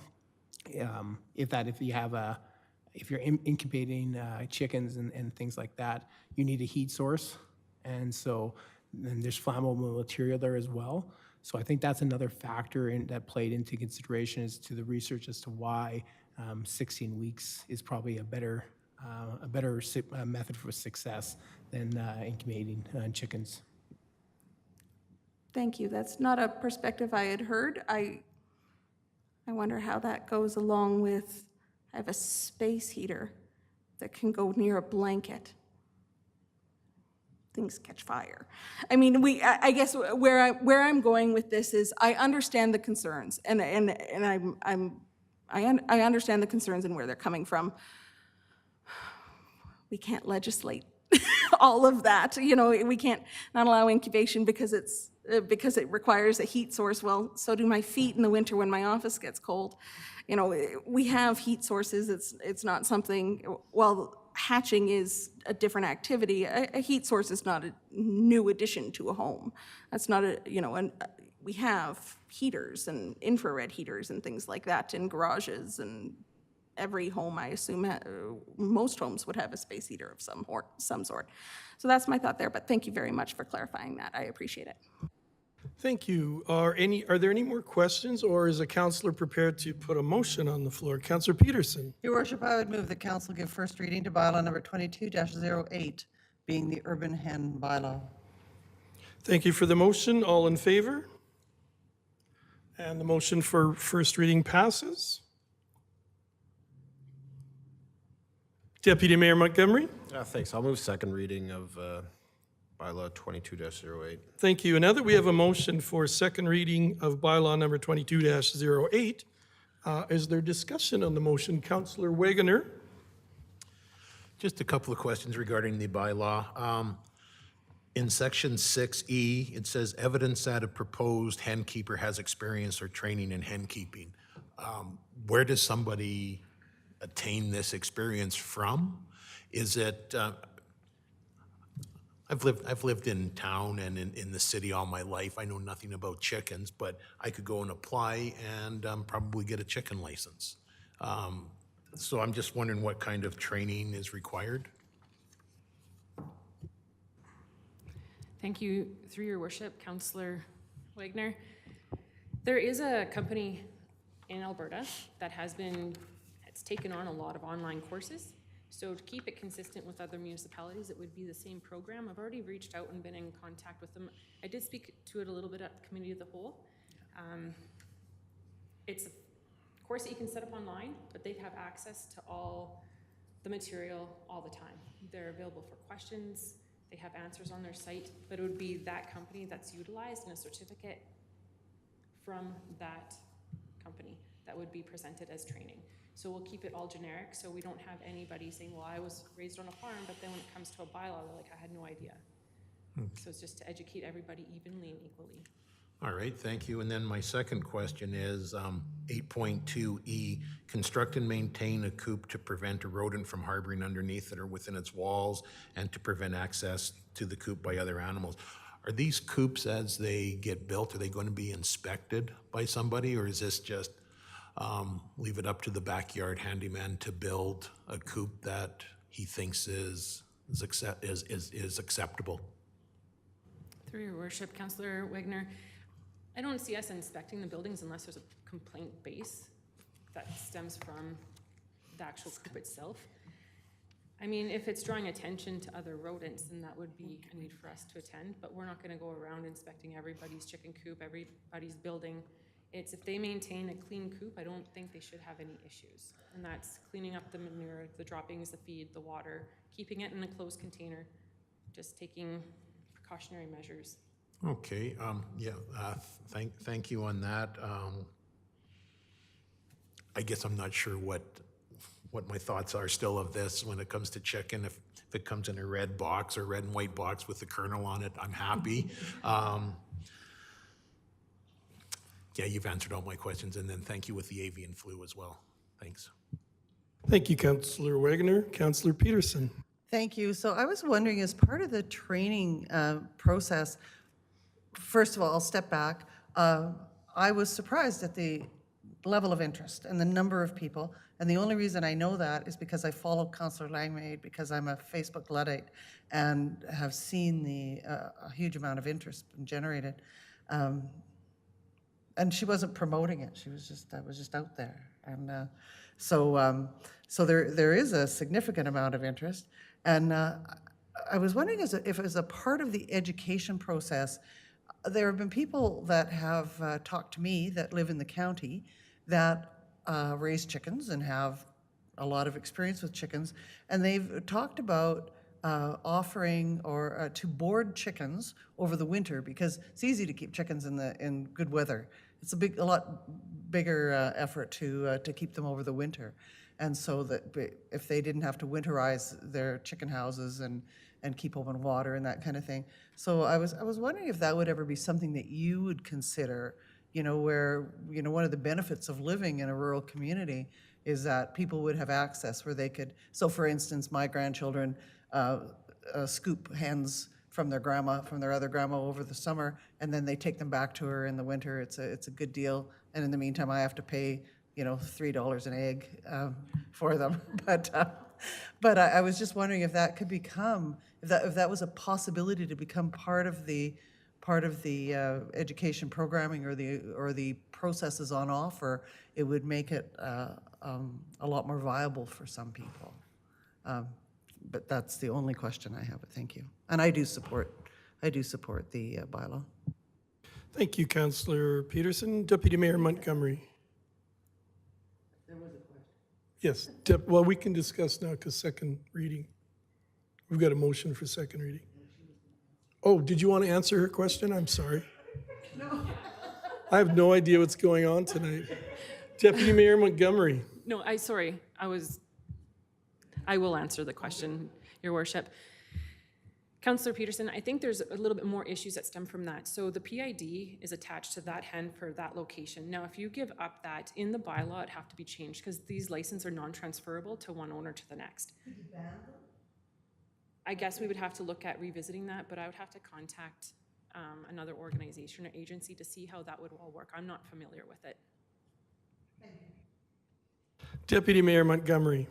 If you're incubating chickens and things like that, you need a heat source. And so then there's flammable material there as well. So I think that's another factor that played into consideration as to the research as to why 16 weeks is probably a better method for success than incubating chickens. Thank you. That's not a perspective I had heard. I wonder how that goes along with, I have a space heater that can go near a blanket. Things catch fire. I mean, I guess where I'm going with this is I understand the concerns, and I understand the concerns and where they're coming from. We can't legislate all of that. We can't not allow incubation because it requires a heat source. Well, so do my feet in the winter when my office gets cold. We have heat sources. It's not something, well, hatching is a different activity. A heat source is not a new addition to a home. That's not we have heaters and infrared heaters and things like that in garages, and every home, I assume, most homes would have a space heater of some sort. So that's my thought there, but thank you very much for clarifying that. I appreciate it. Thank you. Are there any more questions, or is a councillor prepared to put a motion on the floor? Councillor Peterson. Your Worship, I would move that council give first reading to bylaw number 22-08, being the urban hen bylaw. Thank you for the motion. All in favor? And the motion for first reading passes. Deputy Mayor Montgomery. Thanks. I'll move second reading of bylaw 22-08. Thank you. And now that we have a motion for second reading of bylaw number 22-08, is there discussion on the motion? Councillor Wegener. Just a couple of questions regarding the bylaw. In section 6E, it says evidence that a proposed hen keeper has experience or training in hen keeping. Where does somebody attain this experience from? Is it, I've lived in town and in the city all my life. I know nothing about chickens, but I could go and apply and probably get a chicken license. So I'm just wondering what kind of training is required? Thank you, through your worship, Councillor Wagner. There is a company in Alberta that it's taken on a lot of online courses. So to keep it consistent with other municipalities, it would be the same program. I've already reached out and been in contact with them. I did speak to it a little bit at the Committee of the Whole. It's a course that you can set up online, but they have access to all the material all the time. They're available for questions. They have answers on their site, but it would be that company that's utilized and a certificate from that company that would be presented as training. So we'll keep it all generic, so we don't have anybody saying, well, I was raised on a farm, but then when it comes to a bylaw, they're like, I had no idea. So it's just to educate everybody evenly and equally. All right, thank you. And then my second question is 8.2E, construct and maintain a coop to prevent a rodent from harboring underneath it or within its walls and to prevent access to the coop by other animals. Are these coops, as they get built, are they going to be inspected by somebody, or is this just leave it up to the backyard handyman to build a coop that he thinks is acceptable? Through your worship, Councillor Wagner, I don't see us inspecting the buildings unless there's a complaint base that stems from the actual coop itself. I mean, if it's drawing attention to other rodents, then that would be a need for us to attend, but we're not gonna go around inspecting everybody's chicken coop, everybody's building. It's if they maintain a clean coop, I don't think they should have any issues. And that's cleaning up the manure, the droppings, the feed, the water, keeping it in a closed container, just taking precautionary measures. Okay, thank you on that. I guess I'm not sure what my thoughts are still of this when it comes to chicken. If it comes in a red box or red and white box with the kernel on it, I'm happy. Yeah, you've answered all my questions, and then thank you with the avian flu as well. Thanks. Thank you, Councillor Wagner. Councillor Peterson. Thank you. So I was wondering, as part of the training process, first of all, I'll step back. I was surprised at the level of interest and the number of people. And the only reason I know that is because I follow Councillor Langmaid, because I'm a Facebook Luddite and have seen a huge amount of interest being generated. And she wasn't promoting it. She was just, that was just out there. And so there is a significant amount of interest. And I was wondering if as a part of the education process, there have been people that have talked to me that live in the county that raise chickens and have a lot of experience with chickens. And they've talked about offering or to board chickens over the winter, because it's easy to keep chickens in good weather. It's a lot bigger effort to keep them over the winter. And so that if they didn't have to winterize their chicken houses and keep open water and that kind of thing. So I was wondering if that would ever be something that you would consider, where, one of the benefits of living in a rural community is that people would have access where they could, so for instance, my grandchildren scoop hens from their other grandma over the summer, and then they take them back to her in the winter. It's a good deal. And in the meantime, I have to pay, $3 an egg for them. But I was just wondering if that could become, if that was a possibility to become part of the education programming or the processes on offer, it would make it a lot more viable for some people. But that's the only question I have. But thank you, and I do support the bylaw. Thank you, Councillor Peterson. Deputy Mayor Montgomery. There was a question. Yes, well, we can discuss now because second reading. We've got a motion for second reading. Oh, did you want to answer her question? I'm sorry. No. I have no idea what's going on tonight. Deputy Mayor Montgomery. No, I will answer the question, Your Worship. Councillor Peterson, I think there's a little bit more issues that stem from that. So the PID is attached to that hen for that location. Now, if you give up that, in the bylaw, it'd have to be changed because these licenses are non-transferable to one owner to the next. I guess we would have to look at revisiting that, but I would have to contact another organization or agency to see how that would all work. I'm not familiar with it. Deputy Mayor Montgomery.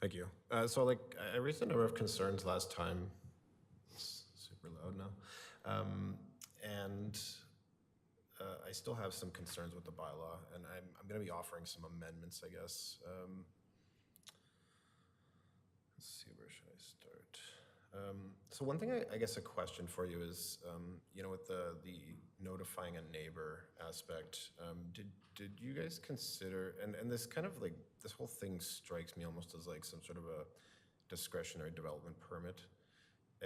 Thank you. So like, I raised a number of concerns last time. It's super loud now. And I still have some concerns with the bylaw, and I'm going to be offering some amendments, I guess. Let's see, where should I start? So one thing, I guess a question for you is, you know, with the notifying a neighbor aspect, did you guys consider, and this kind of like, this whole thing strikes me almost as like some sort of a discretionary development permit.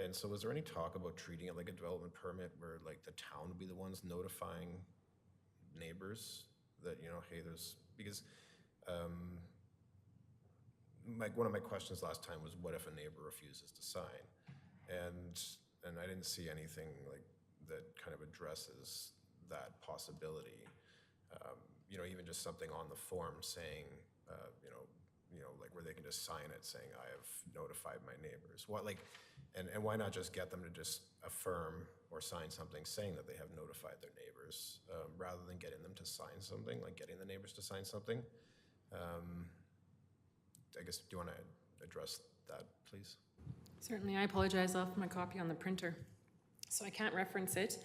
And so was there any talk about treating it like a development permit where like the town would be the ones notifying neighbors that, you know, hey, because one of my questions last time was, what if a neighbor refuses to sign? And I didn't see anything like that kind of addresses that possibility. You know, even just something on the form saying, you know, like where they can just sign it saying, I have notified my neighbors. What, like, and why not just get them to just affirm or sign something saying that they have notified their neighbors, rather than getting them to sign something, like getting the neighbors to sign something? I guess, do you want to address that, please? Certainly, I apologize. I left my copy on the printer, so I can't reference it.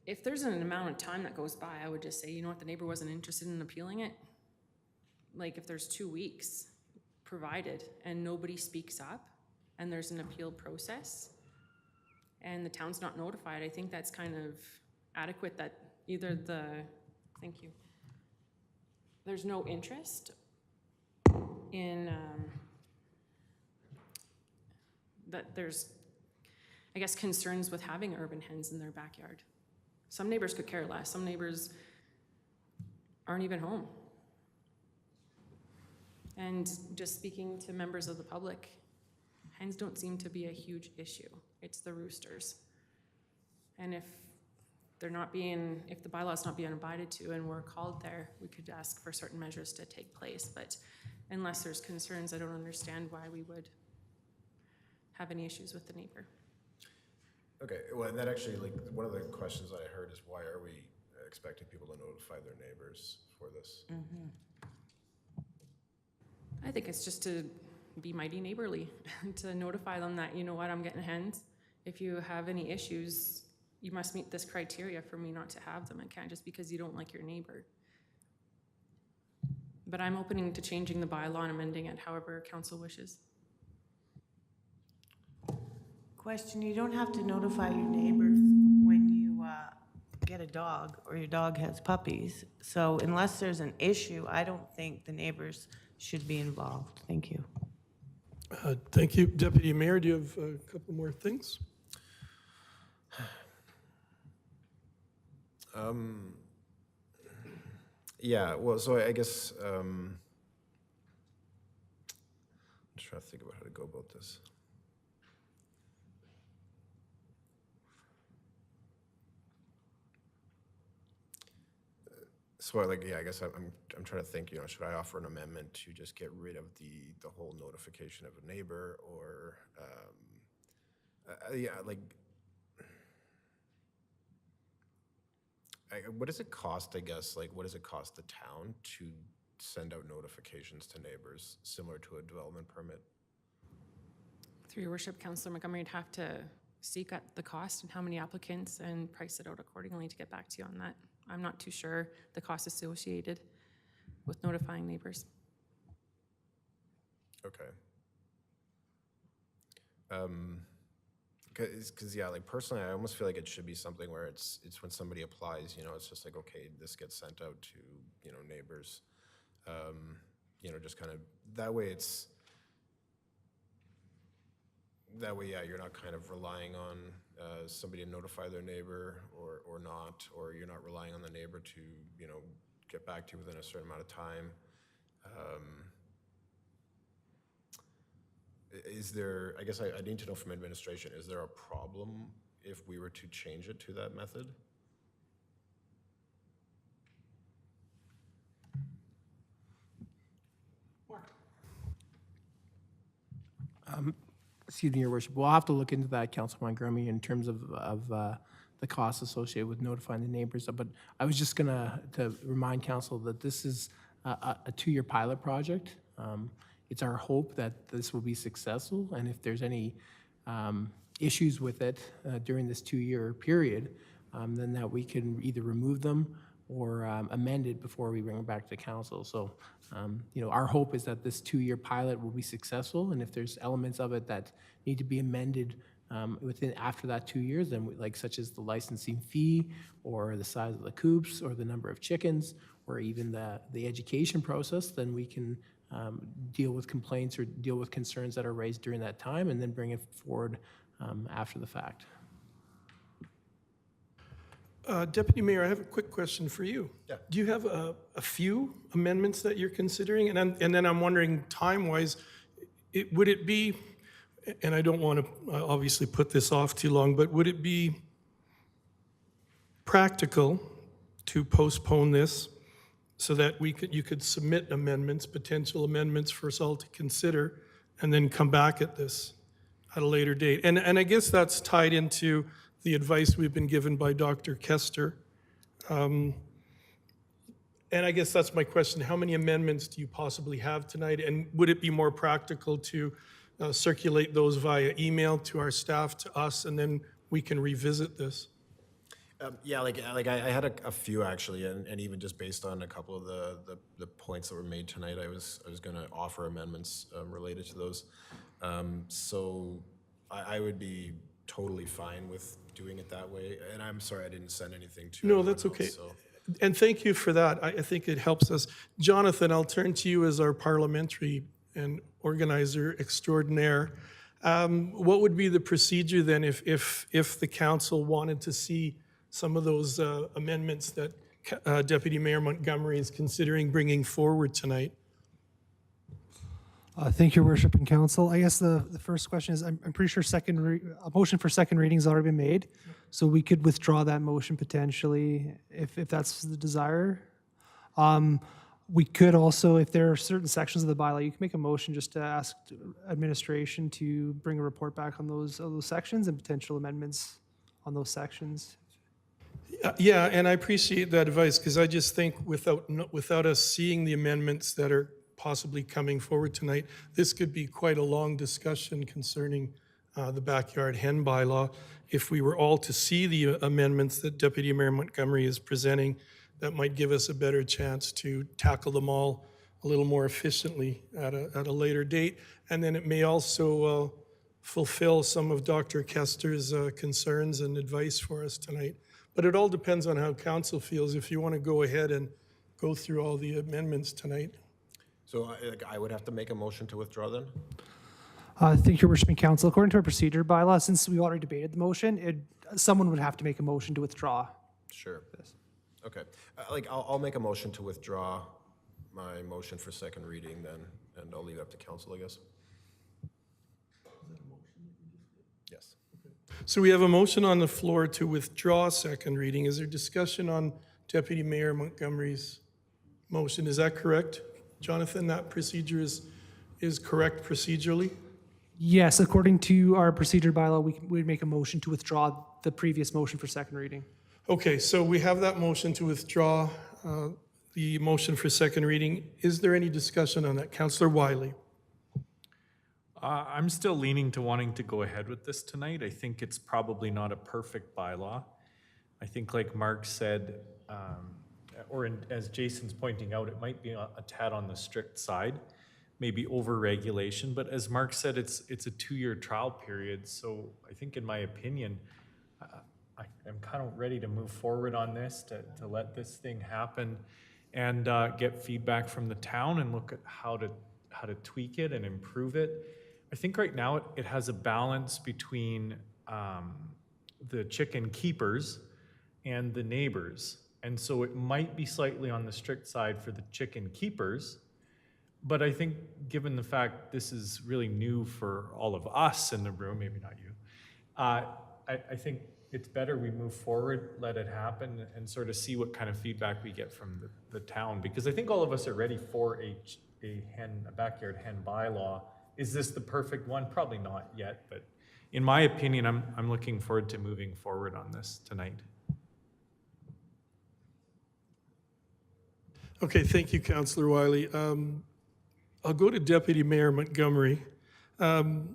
If there's an amount of time that goes by, I would just say, you know what, the neighbor wasn't interested in appealing it. Like if there's 2 weeks provided and nobody speaks up and there's an appeal process and the town's not notified, I think that's kind of adequate that either thank you, there's no interest in, that there's, I guess, concerns with having urban hens in their backyard. Some neighbors could care less. Some neighbors aren't even home. And just speaking to members of the public, hens don't seem to be a huge issue. It's the roosters. And if the bylaw's not being abided to and we're called there, we could ask for certain measures to take place. But unless there's concerns, I don't understand why we would have any issues with the neighbor. Okay, well, and that actually, like, one of the questions that I heard is, why are we expecting people to notify their neighbors for this? I think it's just to be mighty neighborly, to notify them that, you know what, I'm getting hens. If you have any issues, you must meet this criteria for me not to have them. It can't just because you don't like your neighbor. But I'm opening to changing the bylaw and amending it however council wishes. Question, you don't have to notify your neighbors when you get a dog or your dog has puppies. So unless there's an issue, I don't think the neighbors should be involved. Thank you. Thank you. Deputy Mayor, do you have a couple more things? Yeah, well, so I guess, I'm just trying to think about how to go about this. So like, yeah, I guess I'm trying to think, you know, should I offer an amendment to just get rid of the whole notification of a neighbor, or, yeah, like, what does it cost, I guess, like, what does it cost the town to send out notifications to neighbors similar to a development permit? Through your worship, Councillor Montgomery, you'd have to seek out the cost and how many applicants and price it out accordingly to get back to you on that. I'm not too sure the cost associated with notifying neighbors. Okay. Because yeah, like personally, I almost feel like it should be something where it's when somebody applies, you know, it's just like, okay, this gets sent out to, you know, neighbors. You know, just kind of, that way, yeah, you're not kind of relying on somebody to notify their neighbor or not, or you're not relying on the neighbor to, you know, get back to you within a certain amount of time. Is there, I guess I need to know from administration, is there a problem if we were to change it to that method? Excuse me, Your Worship, we'll have to look into that, Councilor Montgomery, in terms of the costs associated with notifying the neighbors. But I was just gonna to remind council that this is a two-year pilot project. It's our hope that this will be successful, and if there's any issues with it during this two-year period, then that we can either remove them or amend it before we bring it back to council. So, you know, our hope is that this two-year pilot will be successful, and if there's elements of it that need to be amended after that 2 years, then like such as the licensing fee, or the size of the coops, or the number of chickens, or even the education process, then we can deal with complaints or deal with concerns that are raised during that time, and then bring it forward after the fact. Deputy Mayor, I have a quick question for you. Yeah. Do you have a few amendments that you're considering? And then I'm wondering, time-wise, would it be, and I don't want to obviously put this off too long, but would it be practical to postpone this so that you could submit amendments, potential amendments for us all to consider, and then come back at this at a later date? And I guess that's tied into the advice we've been given by Dr. Kester. And I guess that's my question. How many amendments do you possibly have tonight? And would it be more practical to circulate those via email to our staff, to us, and then we can revisit this? Yeah, I had a few actually, and even just based on a couple of the points that were made tonight, I was going to offer amendments related to those. So I would be totally fine with doing it that way. And I'm sorry I didn't send anything to No, everyone that's else, okay. so. And thank you for that. I think it helps us. Jonathan, I'll turn to you as our parliamentary and organizer extraordinaire. What would be the procedure then if the council wanted to see some of those amendments that Deputy Mayor Montgomery is considering bringing forward tonight? Thank you, Your Worship and Council. I guess the first question is, I'm pretty sure a motion for second reading has already been made, so we could withdraw that motion potentially if that's the desire. We could also, if there are certain sections of the bylaw, you can make a motion just to ask administration to bring a report back on those sections and potential amendments on those sections. Yeah, and I appreciate that advice, because I just think without us seeing the amendments that are possibly coming forward tonight, this could be quite a long discussion concerning the backyard hen bylaw. If we were all to see the amendments that Deputy Mayor Montgomery is presenting, that might give us a better chance to tackle them all a little more efficiently at a later date. And then it may also fulfill some of Dr. Kester's concerns and advice for us tonight. But it all depends on how council feels. If you want to go ahead and go through all the amendments tonight. So I would have to make a motion to withdraw then? Thank you, Your Worship and Council. According to our procedure bylaw, since we already debated the motion, someone would have to make a motion to withdraw. Sure. Okay. I'll make a motion to withdraw my motion for second reading then, and I'll leave it up to council, I guess. Yes. So we have a motion on the floor to withdraw second reading. Is there discussion on Deputy Mayor Montgomery's motion? Is that correct, Jonathan? That procedure is correct procedurally? Yes, according to our procedure bylaw, we would make a motion to withdraw the previous motion for second reading. Okay, so we have that motion to withdraw the motion for second reading. Is there any discussion on that? Councillor Wiley. I'm still leaning to wanting to go ahead with this tonight. I think it's probably not a perfect bylaw. I think like Mark said, as Jason's pointing out, it might be a tad on the strict side, maybe over-regulation, but as Mark said, it's a 2-year trial period, so I think in my opinion, I'm kind of ready to move forward on this, to let this thing happen and get feedback from the town and look at how to tweak it and improve it. I think right now it has a balance between the chicken keepers and the neighbors. And so it might be slightly on the strict side for the chicken keepers, but I think given the fact this is really new for all of us in the room, maybe not you, I think it's better we move forward, let it happen, and sort of see what kind of feedback we get from the town. Because I think all of us are ready for a backyard hen bylaw Is this the perfect one? Probably not yet, but in my opinion, I'm looking forward to moving forward on this tonight. Okay, thank you, Councillor Wiley. I'll go to Deputy Mayor Montgomery. Well,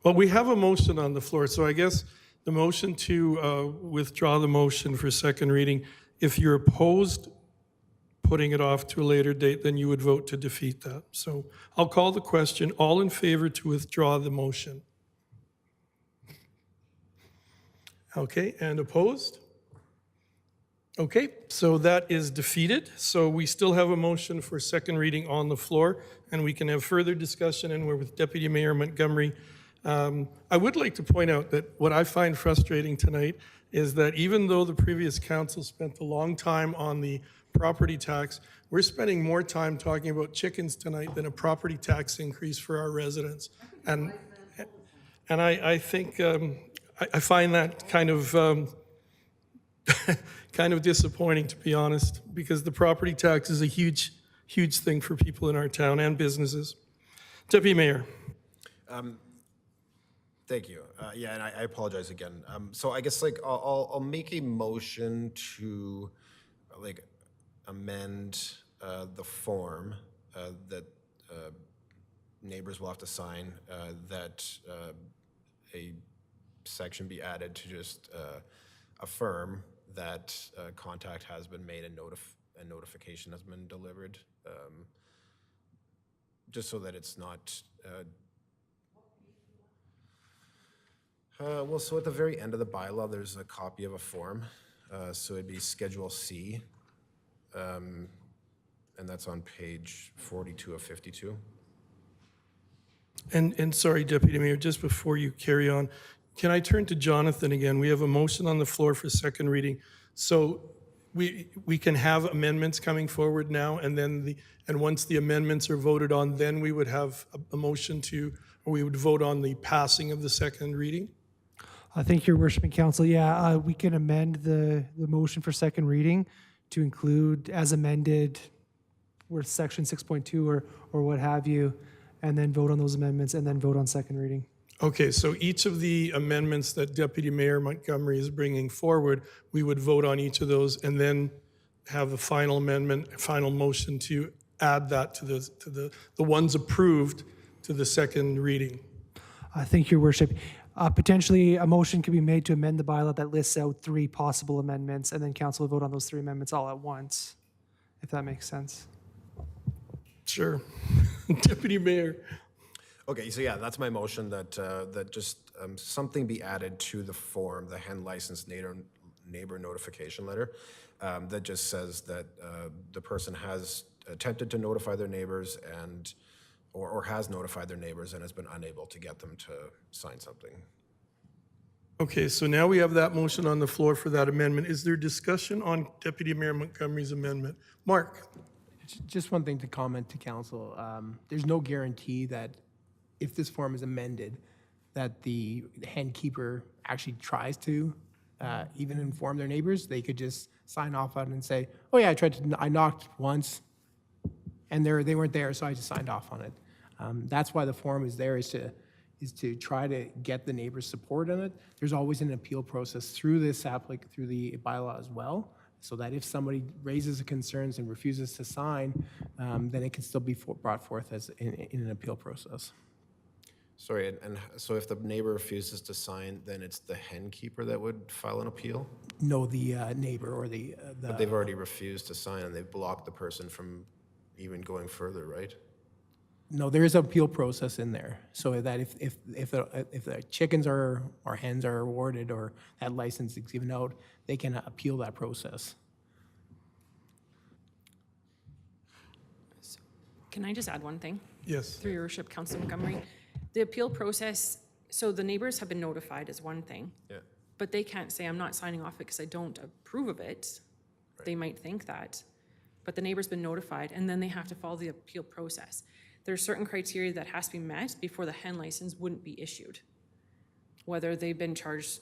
we have a motion on the floor, so I guess the motion to withdraw the motion for second reading, if you're opposed putting it off to a later date, then you would vote to defeat that. So I'll call the question. All in favor to withdraw the motion? Okay, and opposed? Okay, so that is defeated. So we still have a motion for second reading on the floor, and we can have further discussion, and we're with Deputy Mayor Montgomery. I would like to point out that what I find frustrating tonight is that even though the previous council spent a long time on the property tax, we're spending more time talking about chickens tonight than a property tax increase for our residents. And I think, I find that kind of kind of disappointing, to be honest, because the property tax is a huge, huge thing for people in our town and businesses. Deputy Mayor. Thank you. Yeah, and I apologize again. So I guess like I'll make a motion to like amend the form that neighbors will have to sign, that a section be added to just affirm that contact has been made and notification has been delivered, just so that it's not. Well, so at the very end of the bylaw, there's a copy of a form. So it'd be Schedule C, and that's on page 42 of 52. And sorry, Deputy Mayor, just before you carry on, can I turn to Jonathan again? We have a motion on the floor for second reading. So we can have amendments coming forward now, and then once the amendments are voted on, then we would have a motion to, or we would vote on the passing of the second reading? Thank you, Your Worship and Council. Yeah, we can amend the motion for second reading to include as amended with section 6.2 or what have you, and then vote on those amendments and then vote on second reading. Okay, so each of the amendments that Deputy Mayor Montgomery is bringing forward, we would vote on each of those and then have a final amendment, final motion to add that to the ones approved to the second reading. Thank you, Your Worship. Potentially, a motion could be made to amend the bylaw that lists out 3 possible amendments, and then council will vote on those 3 amendments all at once, if that makes sense. Sure. Deputy Mayor. Okay, so yeah, that's my motion that that just something be added to the form, the hen license neighbor notification letter, that just says that the person has attempted to notify their neighbors and or has notified their neighbors and has been unable to get them to sign something. Okay, so now we have that motion on the floor for that amendment. Is there discussion on Deputy Mayor Montgomery's amendment? Mark? Just one thing to comment to council. There's no guarantee that if this form is amended, that the hen keeper actually tries to even inform their neighbors. They could just sign off on it and say, oh yeah, I knocked once and they weren't there, so I just signed off on it. That's why the form is there, is to try to get the neighbors' support on it. There's always an appeal process through this through the bylaw as well, so that if somebody raises concerns and refuses to sign, then it can still be brought forth as in an appeal process. Sorry, and so if the neighbor refuses to sign, then it's the hen keeper that would file an appeal? No, the neighbor or But they've already refused to sign and they've blocked the person from even going further, right? No, there is an appeal process in there, so that if the chickens or hens are awarded or that license is given out, they can appeal that process. Can I just add one thing? Yes. Through your worship, Councilor Montgomery. The appeal process, so the neighbors have been notified is one thing. Yeah. But they can't say, I'm not signing off because I don't approve of it. Right. They might think that. But the neighbor's been notified, and then they have to follow the appeal process. There's certain criteria that has to be met before the hen license wouldn't be issued. Whether they've been charged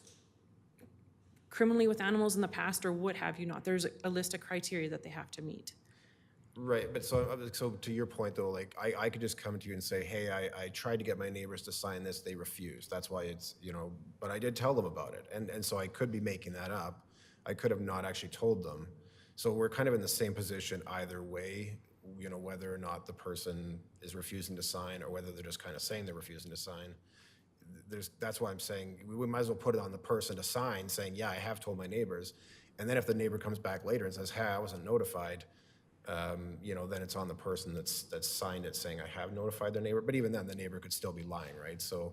criminally with animals in the past or what have you not. There's a list of criteria that they have to meet. Right, but so to your point though, like I could just come to you and say, hey, I tried to get my neighbors to sign this, they refused. That's why it's, but I did tell them about it. And so I could be making that up. I could have not actually told them. So we're kind of in the same position either way, whether or not the person is refusing to sign or whether they're just kind of saying they're refusing to sign. That's why I'm saying we might as well put it on the person to sign saying, yeah, I have told my neighbors. And then if the neighbor comes back later and says, hey, I wasn't notified, then it's on the person that's signed it saying I have notified their neighbor. But even then, the neighbor could still be lying, right? So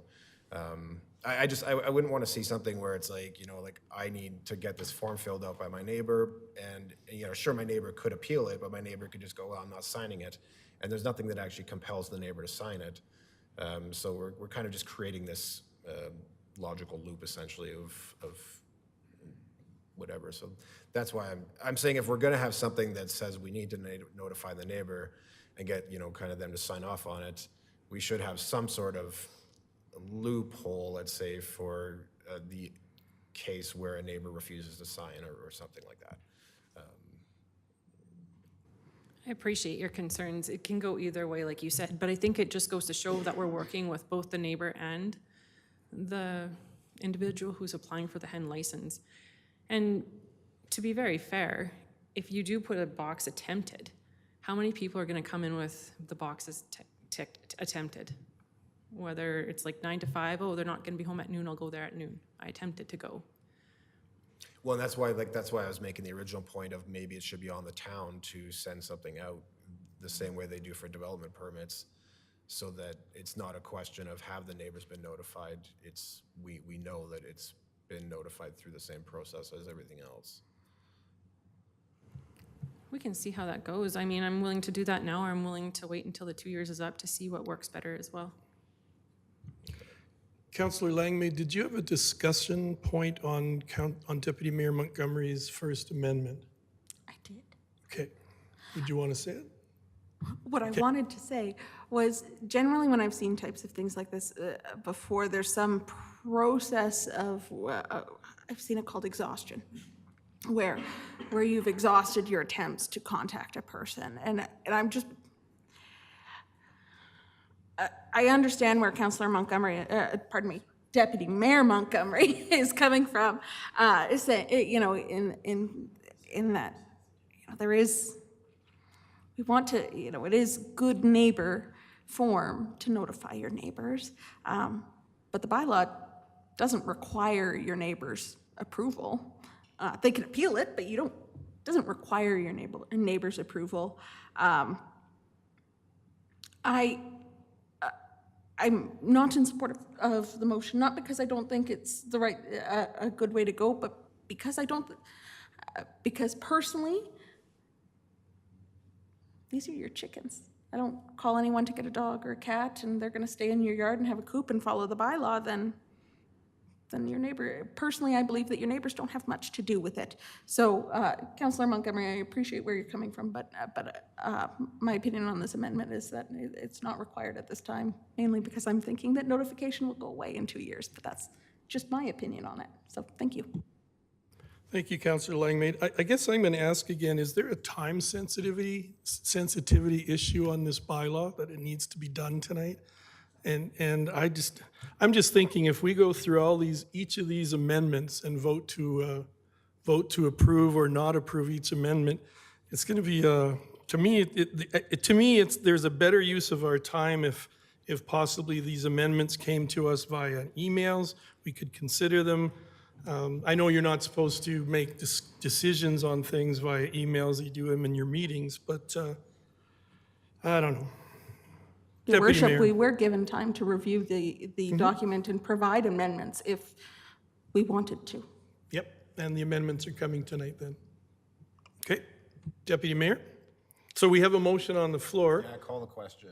I wouldn't want to see something where it's like, like I need to get this form filled out by my neighbor, and sure, my neighbor could appeal it, but my neighbor could just go, well, I'm not signing it, and there's nothing that actually compels the neighbor to sign it. So we're kind of just creating this logical loop essentially of whatever. So that's why I'm saying if we're going to have something that says we need to notify the neighbor and get, kind of them to sign off on it, we should have some sort of loophole, let's say, for the case where a neighbor refuses to sign or something like that. I appreciate your concerns. It can go either way, like you said, but I think it just goes to show that we're working with both the neighbor and the individual who's applying for the hen license. And to be very fair, if you do put a box attempted, how many people are going to come in with the boxes ticked attempted? Whether it's like 9 to 5, oh, they're not going to be home at noon, I'll go there at noon. I attempted to go. Well, and that's why I was making the original point of maybe it should be on the town to send something out the same way they do for development permits, so that it's not a question of have the neighbors been notified. It's we know that it's been notified through the same process as everything else. We can see how that goes. I mean, I'm willing to do that now, or I'm willing to wait until the 2 years is up to see what works better as well. Councillor Langmaid, did you have a discussion point on Deputy Mayor Montgomery's First Amendment? I did. Okay. Did you want to say it? What I wanted to say was, generally when I've seen types of things like this before, there's some process of, I've seen it called exhaustion, where you've exhausted your attempts to contact a person. And I'm just, I understand where Councillor Montgomery, Deputy Mayor Montgomery is coming from, is that, in that, there is, we want to, it is good neighbor form to notify your neighbors, but the bylaw doesn't require your neighbor's approval. They can appeal it, but doesn't require your neighbor's approval. I'm not in support of the motion, not because I don't think it's the right, a good way to go, but because because personally, these are your chickens. I don't call anyone to get a dog or a cat and they're gonna stay in your yard and have a coop and follow the bylaw, then your neighbor, personally, I believe that your neighbors don't have much to do with it. So, Councillor Montgomery, I appreciate where you're coming from, but my opinion on this amendment is that it's not required at this time, mainly because I'm thinking that notification will go away in 2 years, but that's just my opinion on it. So, thank you. Thank you, Councillor Langmaid. I guess I'm going to ask again, is there a time sensitivity issue on this bylaw that it needs to be done tonight? And I'm just thinking, if we go through each of these amendments and vote to approve or not approve each amendment, it's going to be to me there's a better use of our time if possibly these amendments came to us via emails. We could consider them. I know you're not supposed to make decisions on things via emails. You do them in your meetings, but I don't know. Your Deputy Worship, Mayor. we were given time to review the document and provide amendments if we wanted to. Yep, and the amendments are coming tonight then. Okay, Deputy Mayor? So we have a motion on the floor. Yeah, call the question.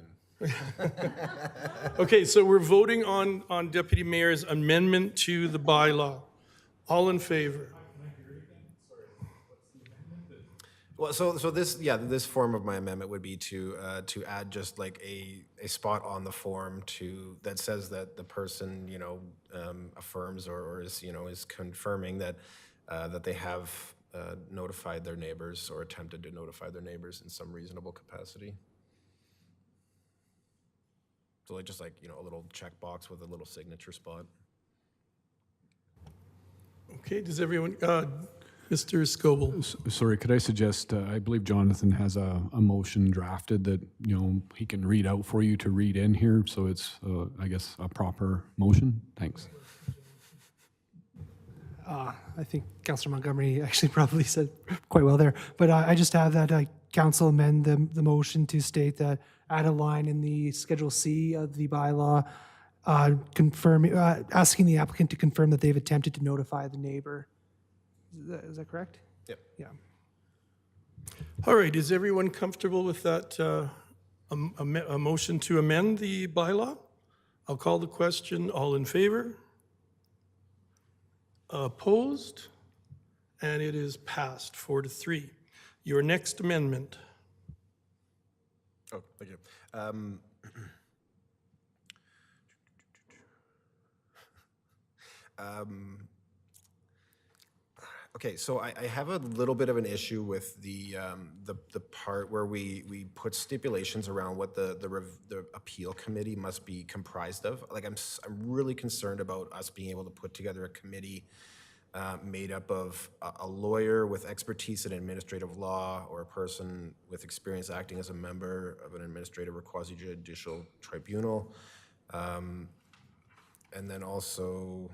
Okay, so we're voting on Deputy Mayor's amendment to the bylaw. All in favor? Well, so this form of my amendment would be to add just like a spot on the form that says that the person affirms or is confirming that that they have notified their neighbors or attempted to notify their neighbors in some reasonable capacity. So like just like, you know, a little checkbox with a little signature spot. Okay, does everyone, Mr. Scoble? Sorry, could I suggest, I believe Jonathan has a motion drafted that, you know, he can read out for you to read in here, so it's, I guess, a proper motion? Thanks. I think Councillor Montgomery actually probably said quite well there, but I just have that council amend the motion to state that add a line in the Schedule C of the bylaw confirming, asking the applicant to confirm that they've attempted to notify the neighbor. Is that correct? Yep. Yeah. All right, is everyone comfortable with that, a motion to amend the bylaw? I'll call the question. All in favor? Opposed? And it is passed 4-3. Your next amendment. Oh, thank you. Okay, so I have a little bit of an issue with the part where we put stipulations around what the appeal committee must be comprised of. Like I'm really concerned about us being able to put together a committee made up of a lawyer with expertise in administrative law or a person with experience acting as a member of an administrative or quasi-judicial tribunal, and then also.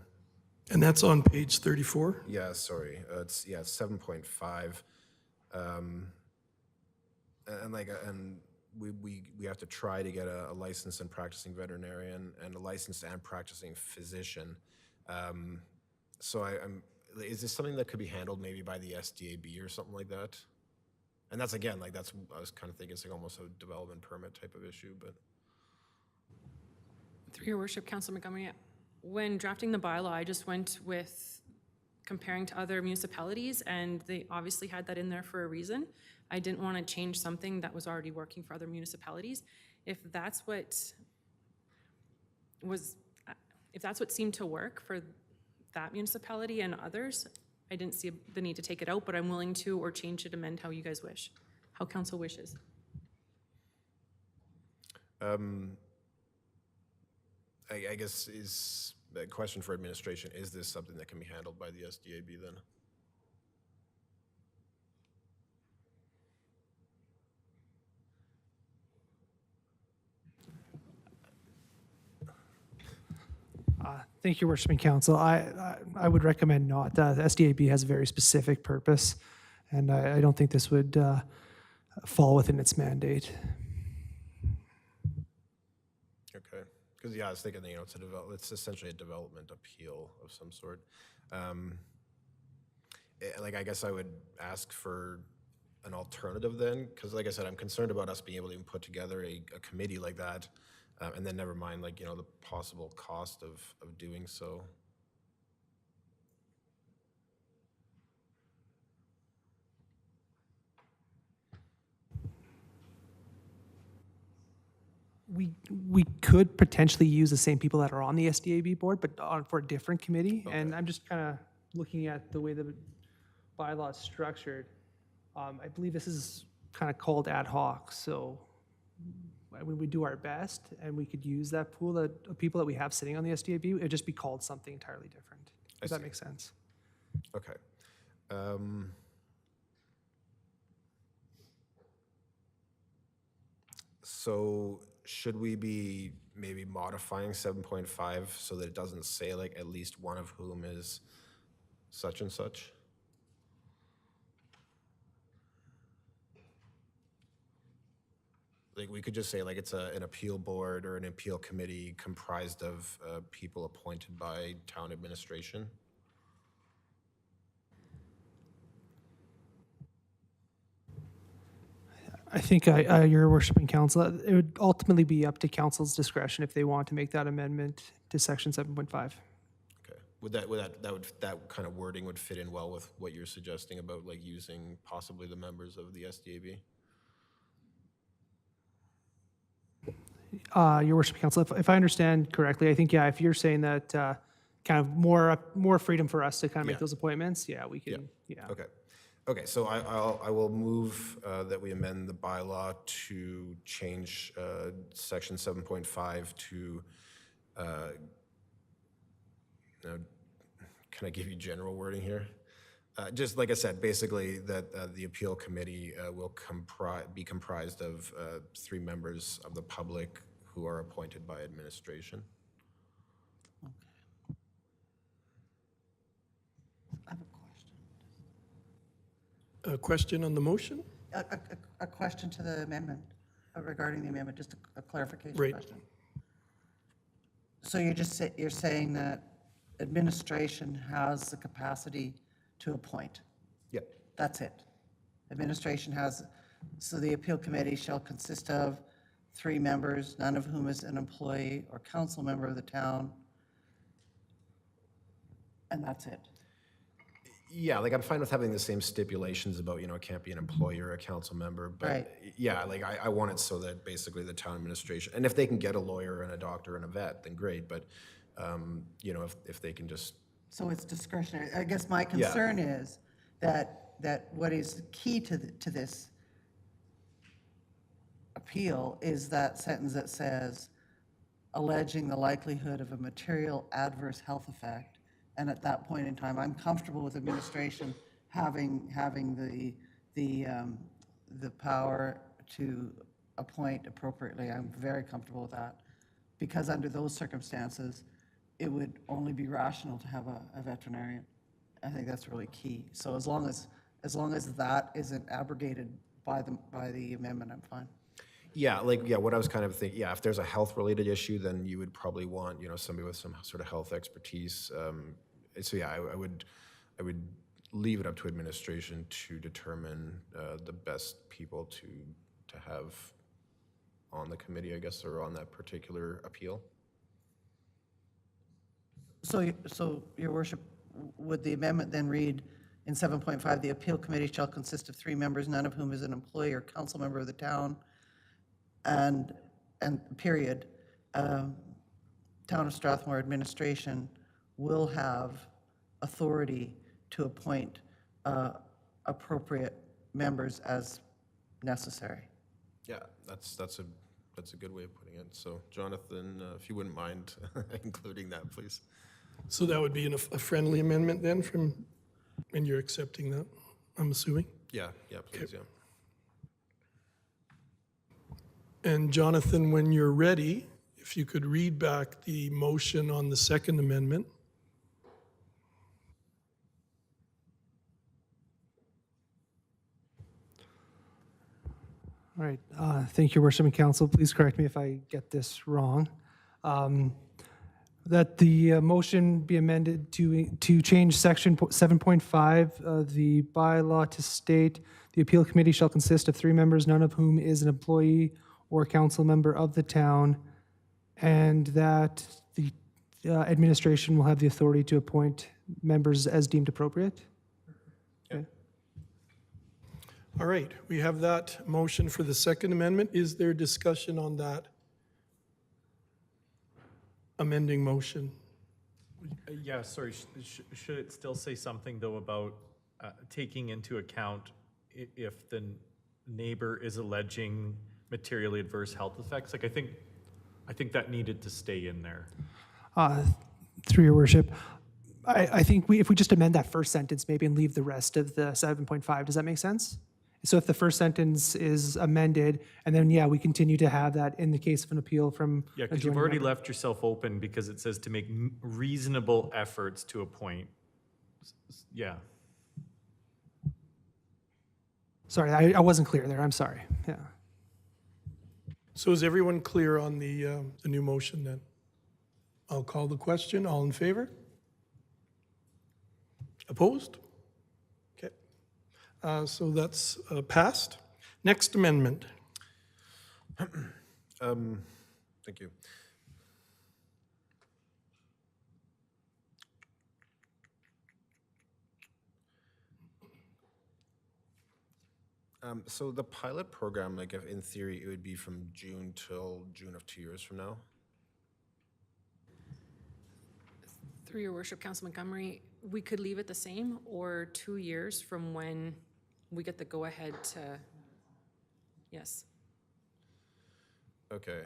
And that's on page 34? Yeah, sorry. It's 7.5. And we have to try to get a licensed and practicing veterinarian and a licensed and practicing physician. So is this something that could be handled maybe by the SDAB or something like that? And that's again, like I was kind of thinking it's like almost a development permit type of issue, but. Through your worship, Councillor Montgomery, when drafting the bylaw, I just went with comparing to other municipalities, and they obviously had that in there for a reason. I didn't want to change something that was already working for other municipalities. If that's what seemed to work for that municipality and others, I didn't see the need to take it out, but I'm willing to or change it, amend how you guys wish, how council wishes. I guess is a question for administration, is this something that can be handled by the SDAB then? Thank you, Worshiping Council. I would recommend not. The SDAB has a very specific purpose, and I don't think this would fall within its mandate. Okay, because yeah, I was thinking that, you know, it's essentially a development appeal of some sort. Like I guess I would ask for an alternative then, because like I said, I'm concerned about us being able to even put together a committee like that. And then never mind, like, you know, the possible cost of doing so. We could potentially use the same people that are on the SDAB board, but for a different committee. Okay. And I'm just kind of looking at the way the bylaw is structured. I believe this is kind of called ad hoc, so when we do our best and we could use that pool of people that we have sitting on the SDAB, it'd just be called something entirely different. Does that make sense? Okay. So should we be maybe modifying 7.5 so that it doesn't say like at least one of whom is such and such? Like we could just say like it's an appeal board or an appeal committee comprised of people appointed by town administration. I think your worshiping council, it would ultimately be up to council's discretion if they want to make that amendment to section 7.5. Okay. That kind of wording would fit in well with what you're suggesting about like using possibly the members of the SDAB? Your worship council, if I understand correctly, I think, yeah, if you're saying that kind of more freedom for us to kind of make those appointments, yeah, we can, yeah. Okay. Okay, so I will move that we amend the bylaw to change section 7.5 to, now, can I give you general wording here? Just like I said, basically that the appeal committee will be comprised of 3 members of the public who are appointed by administration. I have a question. A question on the motion? A question to the amendment, regarding the amendment, just a clarification Right. question. So you're saying that administration has the capacity to appoint? Yeah. That's it? Administration has, so the appeal committee shall consist of 3 members, none of whom is an employee or council member of the town, and that's it? Yeah, like I'm fine with having the same stipulations about, it can't be an employee or a council member, but Right. yeah, like I want it so that basically the town administration, and if they can get a lawyer and a doctor and a vet, then great, but, if they can just, So it's discretionary. I guess my concern is that what is key to this appeal is that sentence that says, alleging the likelihood of a material adverse health effect. And at that point in time, I'm comfortable with administration having the power to appoint appropriately. I'm very comfortable with that. Because under those circumstances, it would only be rational to have a veterinarian. I think that's really key. So as long as that isn't abrogated by the amendment, I'm fine. yeah, what I was kind of thinking, if there's a health-related issue, then you would probably want, somebody with some sort of health expertise. So yeah, I would leave it up to administration to determine the best people to have on the committee, I guess, or on that particular appeal. So Your Worship, would the amendment then read in 7.5, the appeal committee shall consist of 3 members, none of whom is an employee or council member of the town, and period, Town of Strathmore administration will have authority to appoint appropriate members as necessary. Yeah, that's a good way of putting it. So Jonathan, if you wouldn't mind including that, please. So that would be a friendly amendment then and you're accepting that, I'm assuming? Yeah, please, yeah. And Jonathan, when you're ready, if you could read back the motion on the second amendment. All right, thank you, Worship and Council. Please correct me if I get this wrong. That the motion be amended to change section 7.5 of the bylaw to state the appeal committee shall consist of 3 members, none of whom is an employee or council member of the town, and that the administration will have the authority to appoint members as deemed appropriate. Okay. All right, we have that motion for the second amendment. Is there discussion on that amending motion? Yeah, sorry, should it still say something, though, about taking into account if the neighbor is alleging materially adverse health effects? Like, I think that needed to stay in there. Through your worship, I think if we just amend that first sentence maybe and leave the rest of the 7.5, does that make sense? So if the first sentence is amended, and then, we continue to have that in the case of an appeal from Yeah, a because you've joining already member. left yourself open because it says to make reasonable efforts to appoint. Yeah. Sorry, I wasn't clear there, I'm sorry, yeah. So is everyone clear on the new motion then? I'll call the question. All in favor? Opposed? Okay. So that's passed. Next amendment. Thank you. So the pilot program, like if in theory, it would be from June till June of 2 years from now? Through your worship, Council Montgomery, we could leave it the same, or 2 years from when we get the go-ahead to, yes. Okay.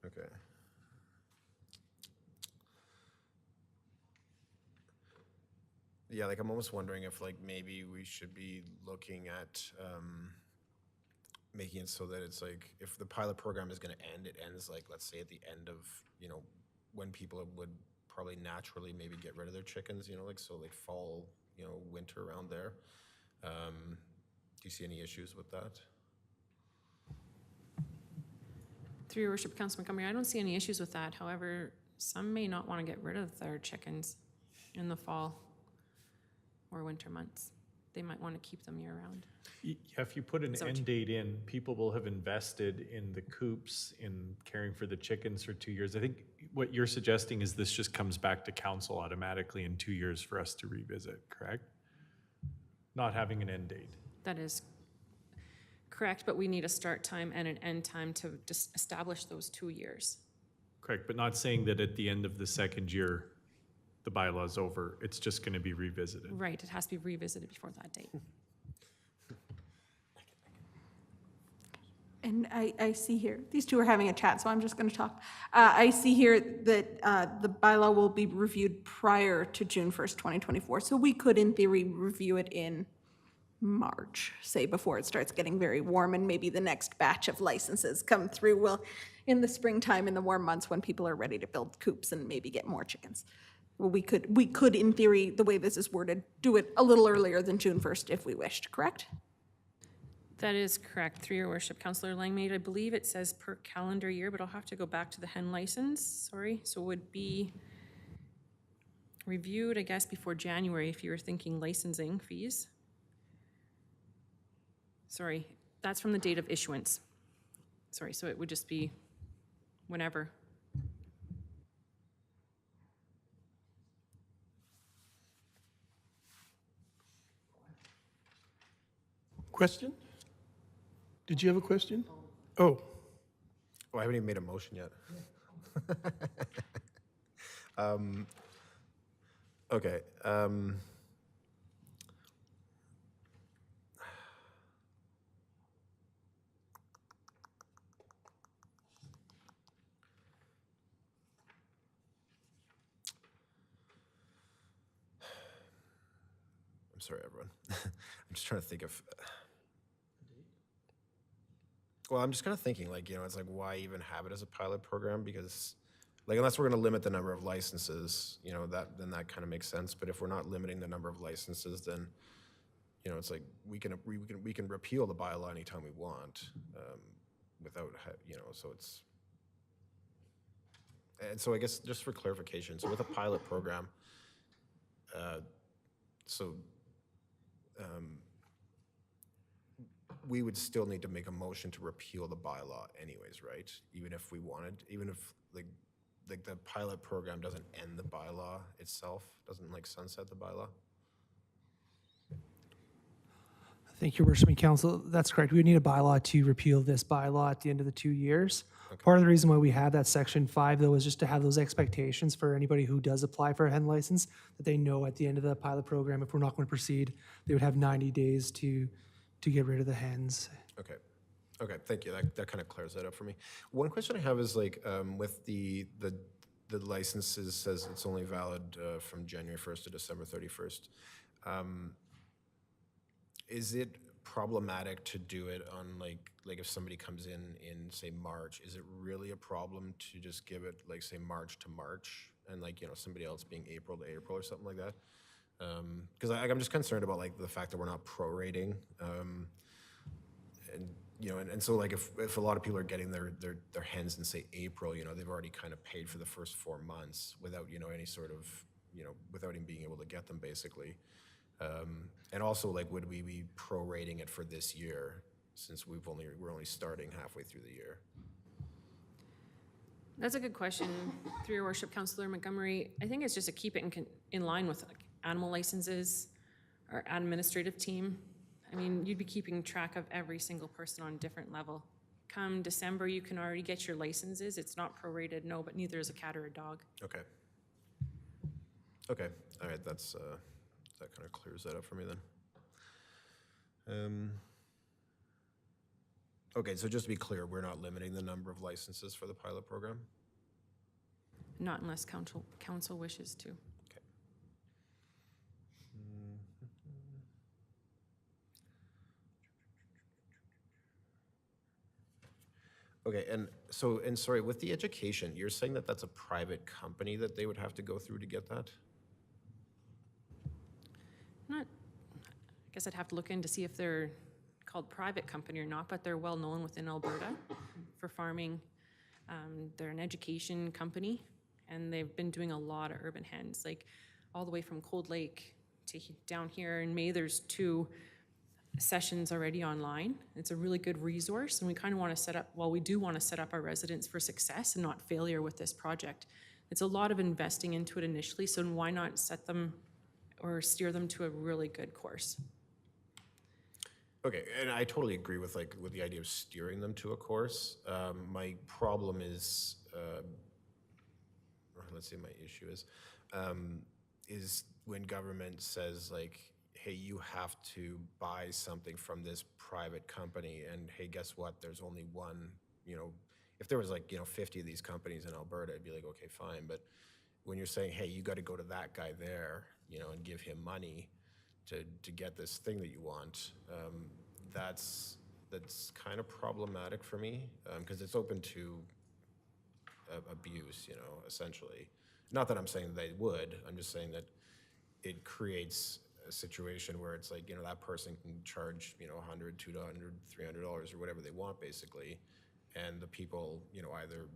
Okay. Yeah, like I'm almost wondering if like maybe we should be looking at making it so that it's like if the pilot program is going to end, it ends like let's say at the end of when people would probably naturally maybe get rid of their chickens, like so like fall, winter around there. Do you see any issues with that? Through your worship, Councilor Montgomery, I don't see any issues with that. However, some may not want to get rid of their chickens in the fall or winter months. They might want to keep them year-round. Yeah, if you put an Is that what end date in, people will have invested in the coops, in caring for the chickens for 2 years. I think what you're suggesting is this just comes back to council automatically in 2 years for us to revisit, correct? Not having an end date. That is correct, but we need a start time and an end time to just establish those 2 years. Correct, but not saying that at the end of the second year, the bylaw is over. It's just going to be revisited. Right, it has to be revisited before that date. And I see here, these two are having a chat, so I'm just going to talk. I see here that the bylaw will be reviewed prior to June 1st, 2024. So we could, in theory, review it in March, say before it starts getting very warm, and maybe the next batch of licenses come through will in the springtime, in the warm months when people are ready to build coops and maybe get more chickens. Well, we could, in theory, the way this is worded, do it a little earlier than June 1st if we wished, correct? That is correct, through your worship. Councillor Langmaid, I believe it says per calendar year, but I'll have to go back to the hen license, sorry. So it would be reviewed, I guess, before January if you were thinking licensing fees. Sorry, that's from the date of issuance. Sorry, so it would just be whenever. Question? Did you have a question? Oh, Oh, I haven't even made a motion yet. Okay. I'm sorry, everyone. I'm just trying to think of. Well, I'm just kind of thinking, like, it's like, why even have it as a pilot program? Because, like, unless we're going to limit the number of licenses, then that kind of makes sense. But if we're not limiting the number of licenses, then, it's like we can repeal the bylaw anytime we want, without, so it's. And so I guess just for clarification, so with a pilot program, we would still need to make a motion to repeal the bylaw anyways, right? Even if we wanted, even if like the pilot program doesn't end the bylaw itself, doesn't like sunset the bylaw? Thank you, Worship and Council. That's correct. We would need a bylaw to repeal this bylaw at the end of the 2 years. Okay. Part of the reason why we have that section 5, though, is just to have those expectations for anybody who does apply for a hen license, that they know at the end of the pilot program, if we're not going to proceed, they would have 90 days to get rid of the hens. Okay. Okay, thank you. That kind of clears that up for me. One question I have is like with the licenses says it's only valid from January 1st to December 31st. Is it problematic to do it on like if somebody comes in say March, is it really a problem to just give it like say March to March and like somebody else being April to April or something like that? Because I'm just concerned about like the fact that we're not prorating, and so like if a lot of people are getting their hens in say April, they've already kind of paid for the first 4 months without any sort of without even being able to get them basically, and also like would we be prorating it for this year since we're only starting halfway through the year? That's a good question, through your worship, Councillor Montgomery. I think it's just to keep it in line with like animal licenses, our administrative team. I mean, you'd be keeping track of every single person on a different level. Come December, you can already get your licenses. It's not prorated, no, but neither is a cat or a dog. Okay. Okay, all right, that's, that kind of clears that up for me then. Okay, so just to be clear, we're not limiting the number of licenses for the pilot program? Not unless council wishes to. Okay. Okay, and so, and sorry, with the education, you're saying that that's a private company that they would have to go through to get that? Not, I guess I'd have to look in to see if they're called private company or not, but they're well known within Alberta for farming. They're an education company, and they've been doing a lot of urban hens, like all the way from Cold Lake to down here. In May, there's 2 sessions already online. It's a really good resource, and we kind of want to set up, well, we do want to set up our residents for success and not failure with this project. It's a lot of investing into it initially, so why not set them or steer them to a really good course? Okay, and I totally agree with with the idea of steering them to a course. My problem is, or let's say my issue is when government says like, hey, you have to buy something from this private company, and hey, guess what? There's only one, if there was 50 of these companies in Alberta, I'd be like, okay, fine. But when you're saying, hey, you got to go to that guy there, and give him money to get this thing that you want, that's kind of problematic for me, because it's open to abuse, essentially. Not that I'm saying they would, I'm just saying that it creates a situation where it's like, that person can charge, $100, $200, $300 or whatever they want, basically, and the people, either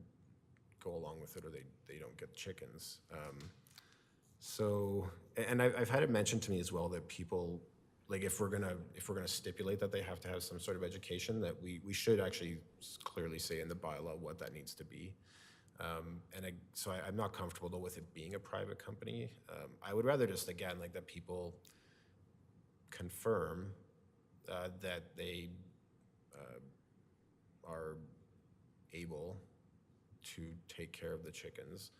go along with it or they don't get chickens. So, and I've had it mentioned to me as well that people, like if we're gonna stipulate that they have to have some sort of education, that we should actually clearly say in the bylaw what that needs to be. So I'm not comfortable though with it being a private company. I would rather just, again, like that people confirm that they are able to take care of the chickens.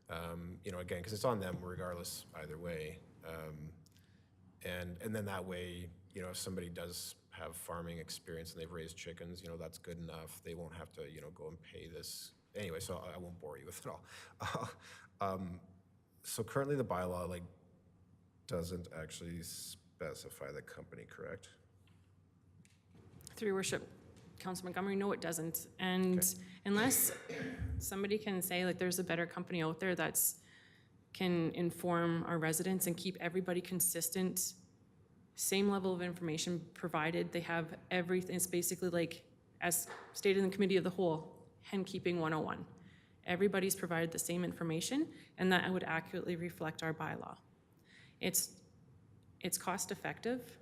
Again, because it's on them regardless either way. And then that way, if somebody does have farming experience and they've raised chickens, that's good enough. They won't have to, go and pay this. Anyway, so I won't bore you with it all. So currently the bylaw doesn't actually specify the company, correct? Through your worship, Councilor Montgomery, no, it doesn't. And unless somebody can say there's a better company out there that's can inform our residents and keep everybody consistent, same level of information provided, they have everything. It's basically as stated in the committee of the whole, hen keeping 101. Everybody's provided the same information, and that would accurately reflect our bylaw. It's cost effective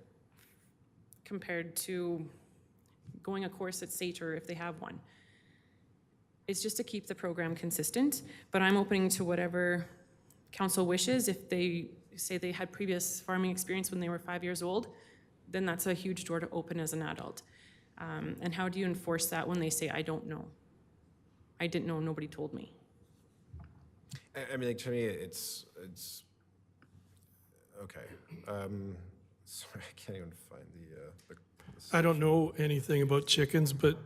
compared to going a course at SATER if they have one. It's just to keep the program consistent, but I'm open to whatever council wishes. If they say they had previous farming experience when they were 5 years old, then that's a huge door to open as an adult. And how do you enforce that when they say, I don't know? I didn't know, nobody told me. I mean, to me, it's okay. Sorry, I can't even find the I don't know anything about chickens, but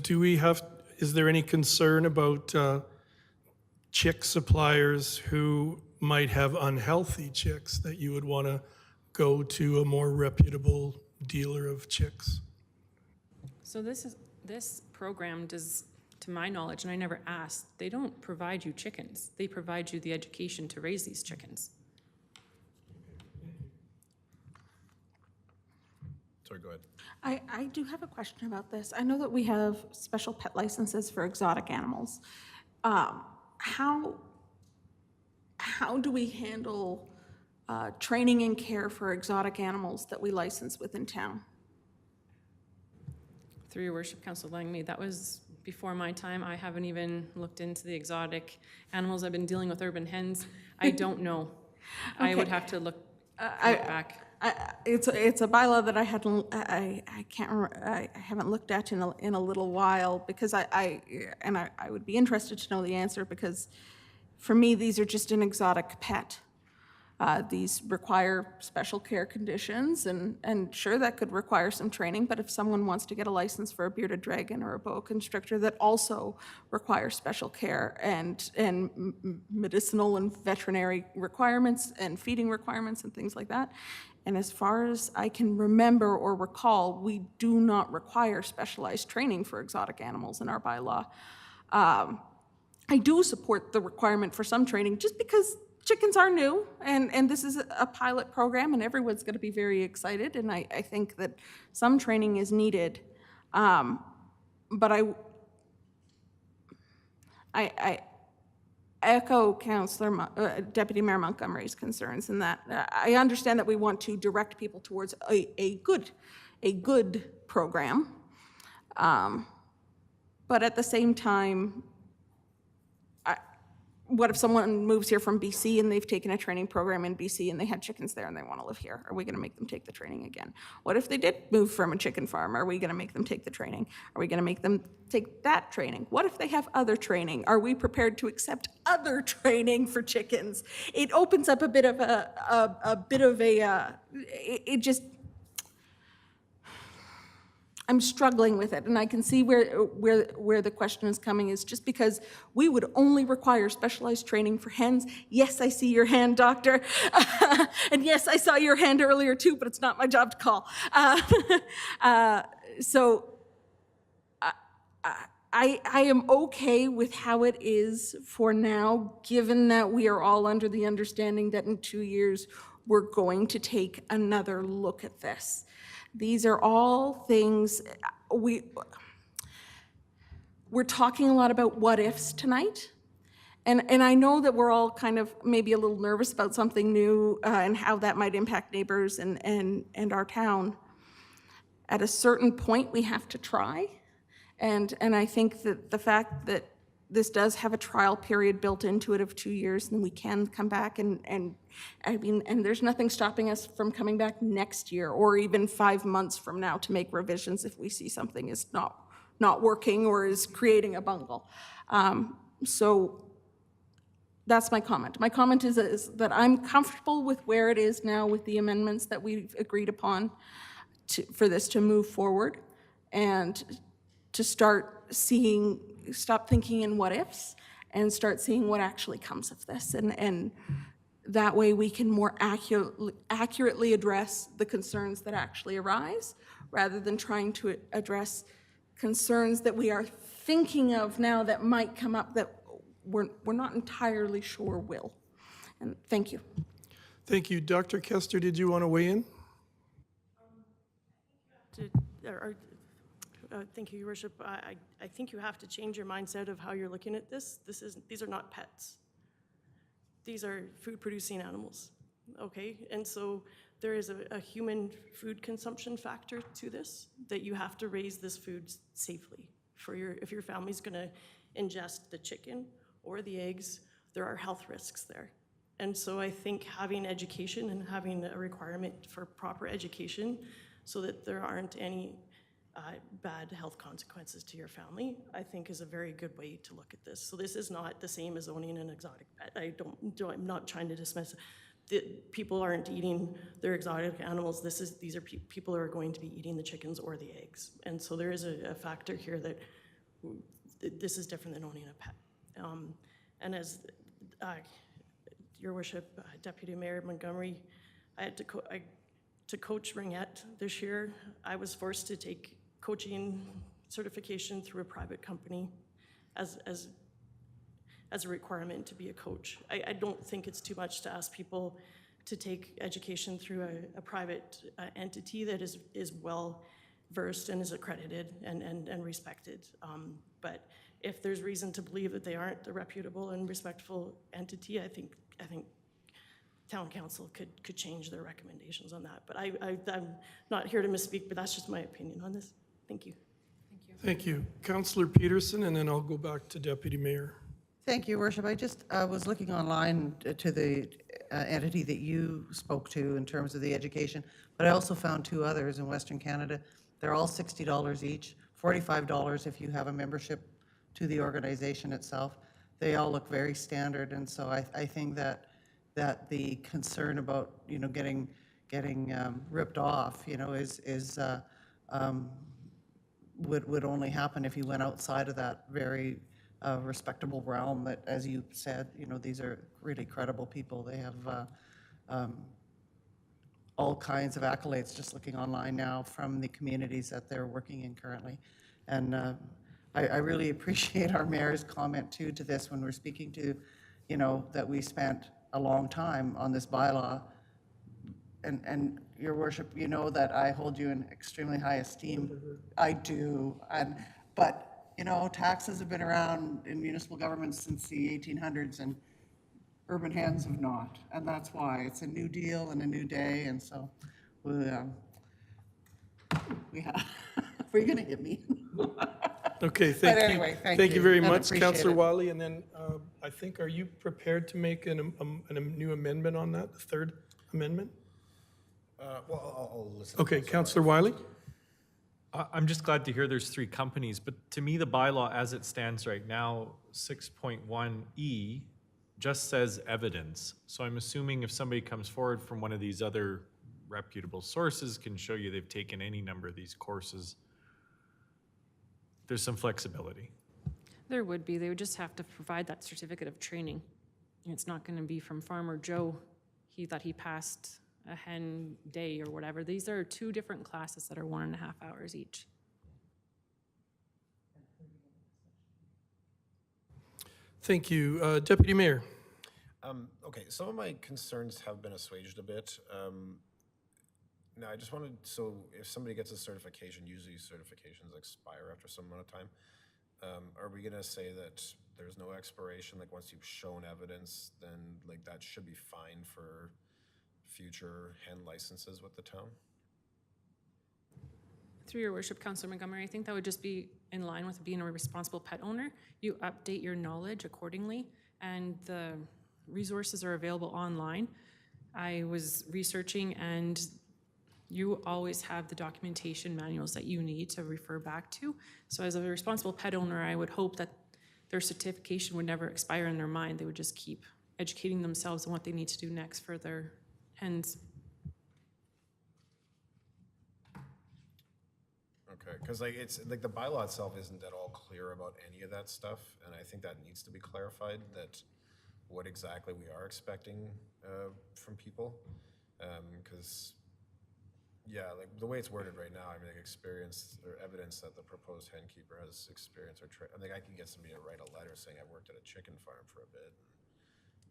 do we have, is there any concern about chick suppliers who might have unhealthy chicks that you would want to go to a more reputable dealer of chicks? So this program does, to my knowledge, and I never asked, they don't provide you chickens. They provide you the education to raise these chickens. Sorry, go ahead. I do have a question about this. I know that we have special pet licenses for exotic animals. How do we handle training and care for exotic animals that we license within town? Through your worship, Councilor Langley, that was before my time. I haven't even looked into the exotic animals. I've been dealing with urban hens. I don't know. I would have to look back. It's a bylaw that I haven't looked at in a little while, because I would be interested to know the answer, because For me, these are just an exotic pet. These require special care conditions, and sure, that could require some training, but if someone wants to get a license for a bearded dragon or a boa constrictor that also requires special care and medicinal and veterinary requirements and feeding requirements and things like that, and as far as I can remember or recall, we do not require specialized training for exotic animals in our bylaw. I do support the requirement for some training just because chickens are new, and this is a pilot program, and everyone's going to be very excited, and I think that some training is needed. But I echo Deputy Mayor Montgomery's concerns in that I understand that we want to direct people towards a good program, but at the same time, what if someone moves here from BC and they've taken a training program in BC and they had chickens there and they want to live here? Are we going to make them take the training again? What if they did move from a chicken farm? Are we going to make them take the training? Are we going to make them take that training? What if they have other training? Are we prepared to accept other training for chickens? It opens up a bit of it just, I'm struggling with it, and I can see where the question is coming is just because we would only require specialized training for hens. Yes, I see your hand, doctor. And yes, I saw your hand earlier too, but it's not my job to call. So I am okay with how it is for now, given that we are all under the understanding that in 2 years, we're going to take another look at this. These are all things, we're talking a lot about what ifs tonight. And I know that we're all kind of maybe a little nervous about something new and how that might impact neighbors and our town. At a certain point, we have to try. And I think that the fact that this does have a trial period built into it of 2 years, and we can come back and there's nothing stopping us from coming back next year or even 5 months from now to make revisions if we see something is not working or is creating a bungle. So that's my comment. My comment is that I'm comfortable with where it is now with the amendments that we've agreed upon for this to move forward and to start stop thinking in what ifs and start seeing what actually comes of this. And that way we can more accurately address the concerns that actually arise rather than trying to address concerns that we are thinking of now that might come up that we're not entirely sure will. And thank you. Thank you. Dr. Kester, did you want to weigh in? Thank you, Your Worship. I think you have to change your mindset of how you're looking at this. These are not pets. These are food-producing animals, okay? And so there is a human food consumption factor to this, that you have to raise this food safely. If your family's gonna ingest the chicken or the eggs, there are health risks there. And so I think having education and having a requirement for proper education so that there aren't any bad health consequences to your family, I think is a very good way to look at this. So this is not the same as owning an exotic pet. I'm not trying to dismiss it. People aren't eating their exotic animals. These are people who are going to be eating the chickens or the eggs. And so there is a factor here that this is different than owning a pet. And as Your Worship, Deputy Mayor Montgomery, I had to coach ringette this year. I was forced to take coaching certification through a private company as a requirement to be a coach. I don't think it's too much to ask people to take education through a private entity that is well versed and is accredited and respected. But if there's reason to believe that they aren't a reputable and respectful entity, I think town council could change their recommendations on that. But I'm not here to misspeak, but that's just my opinion on this. Thank you. Thank you. Councillor Peterson, and then I'll go back to Deputy Mayor. Thank you, Your Worship. I just was looking online to the entity that you spoke to in terms of the education, but I also found two others in Western Canada. They're all $60 each, $45 if you have a membership to the organization itself. they all look very standard, and so I think that the concern about, getting ripped off, would only happen if you went outside of that very respectable realm that, as you said, these are really credible people. They have all kinds of accolades, just looking online now, from the communities that they're working in currently. And I really appreciate our mayor's comment too to this when we're speaking to, that we spent a long time on this bylaw. And your worship, that I hold you in extremely high esteem. I do. But taxes have been around in municipal government since the 1800s, and urban hens have not. And that's why it's a new deal and a new day. And so we have, were you going to hit me? Okay, thank you. anyway, thank Thank you you, very and much, appreciate Councillor it. Wiley. And then I think, are you prepared to make a new amendment on that, the third amendment? Well, I'll listen. to Okay, Councillor Councillor Wiley? I'm just glad to hear there's 3 companies, but to me, the bylaw as it stands right now, 6.1E, just says evidence. So I'm assuming if somebody comes forward from one of these other reputable sources, can show you they've taken any number of these courses, there's some flexibility. There would be. They would just have to provide that certificate of training. And it's not going to be from Farmer Joe, that he passed a hen day or whatever. These are 2 different classes that are 1.5 hours each. Thank you. Deputy Mayor? Okay, some of my concerns have been assuaged a bit. Now, I just wanted, so if somebody gets a certification, usually certifications expire after some amount of time. Are we gonna say that there's no expiration, like once you've shown evidence, then like that should be fine for future hen licenses with the town? Through your worship, Councillor Montgomery, I think that would just be in line with being a responsible pet owner. You update your knowledge accordingly, and the resources are available online. I was researching, and you always have the documentation manuals that you need to refer back to. So as a responsible pet owner, I would hope that their certification would never expire in their mind. They would just keep educating themselves on what they need to do next for their hens. Okay, because like it's like the bylaw itself isn't at all clear about any of that stuff, and I think that needs to be clarified, that what exactly we are expecting from people, because yeah, like the way it's worded right now, I mean, like experience or evidence that the proposed hen keeper has experience or I think I can get somebody to write a letter saying I worked at a chicken farm for a bit.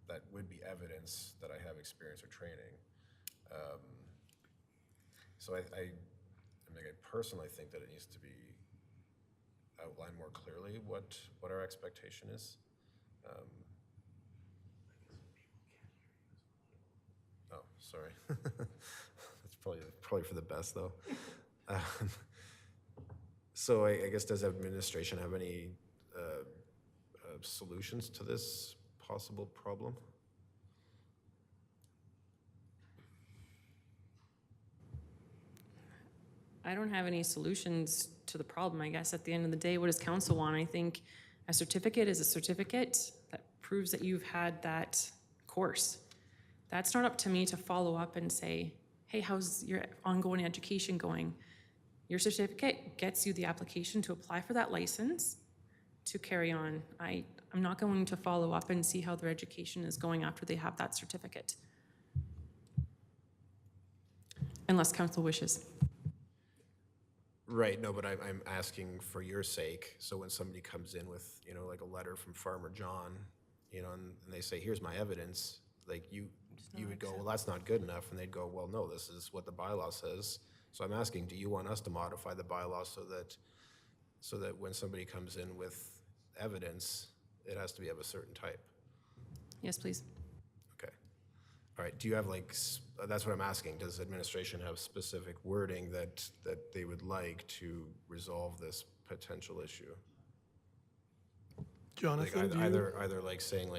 That would be evidence that I have experience or training. So I personally think that it needs to be outlined more clearly what our expectation is. Oh, sorry. That's probably for the best though. So I guess, does administration have any solutions to this possible problem? I don't have any solutions to the problem. I guess at the end of the day, what does council want? I think a certificate is a certificate that proves that you've had that course. That's not up to me to follow up and say, hey, how's your ongoing education going? Your certificate gets you the application to apply for that license to carry on. I'm not going to follow up and see how their education is going after they have that certificate. Unless council wishes. Right, no, but I'm asking for your sake, so when somebody comes in with, like a letter from Farmer John, and they say, here's my evidence, like you would go, well, that's not good enough, and they'd go, well, no, this is what the bylaw says. So I'm asking, do you want us to modify the bylaw so that when somebody comes in with evidence, it has to be of a certain type? Yes, please. Okay. All right, do you have that's what I'm asking, does administration have specific wording that they would like to resolve this potential issue? Jonathan, do you? Either like saying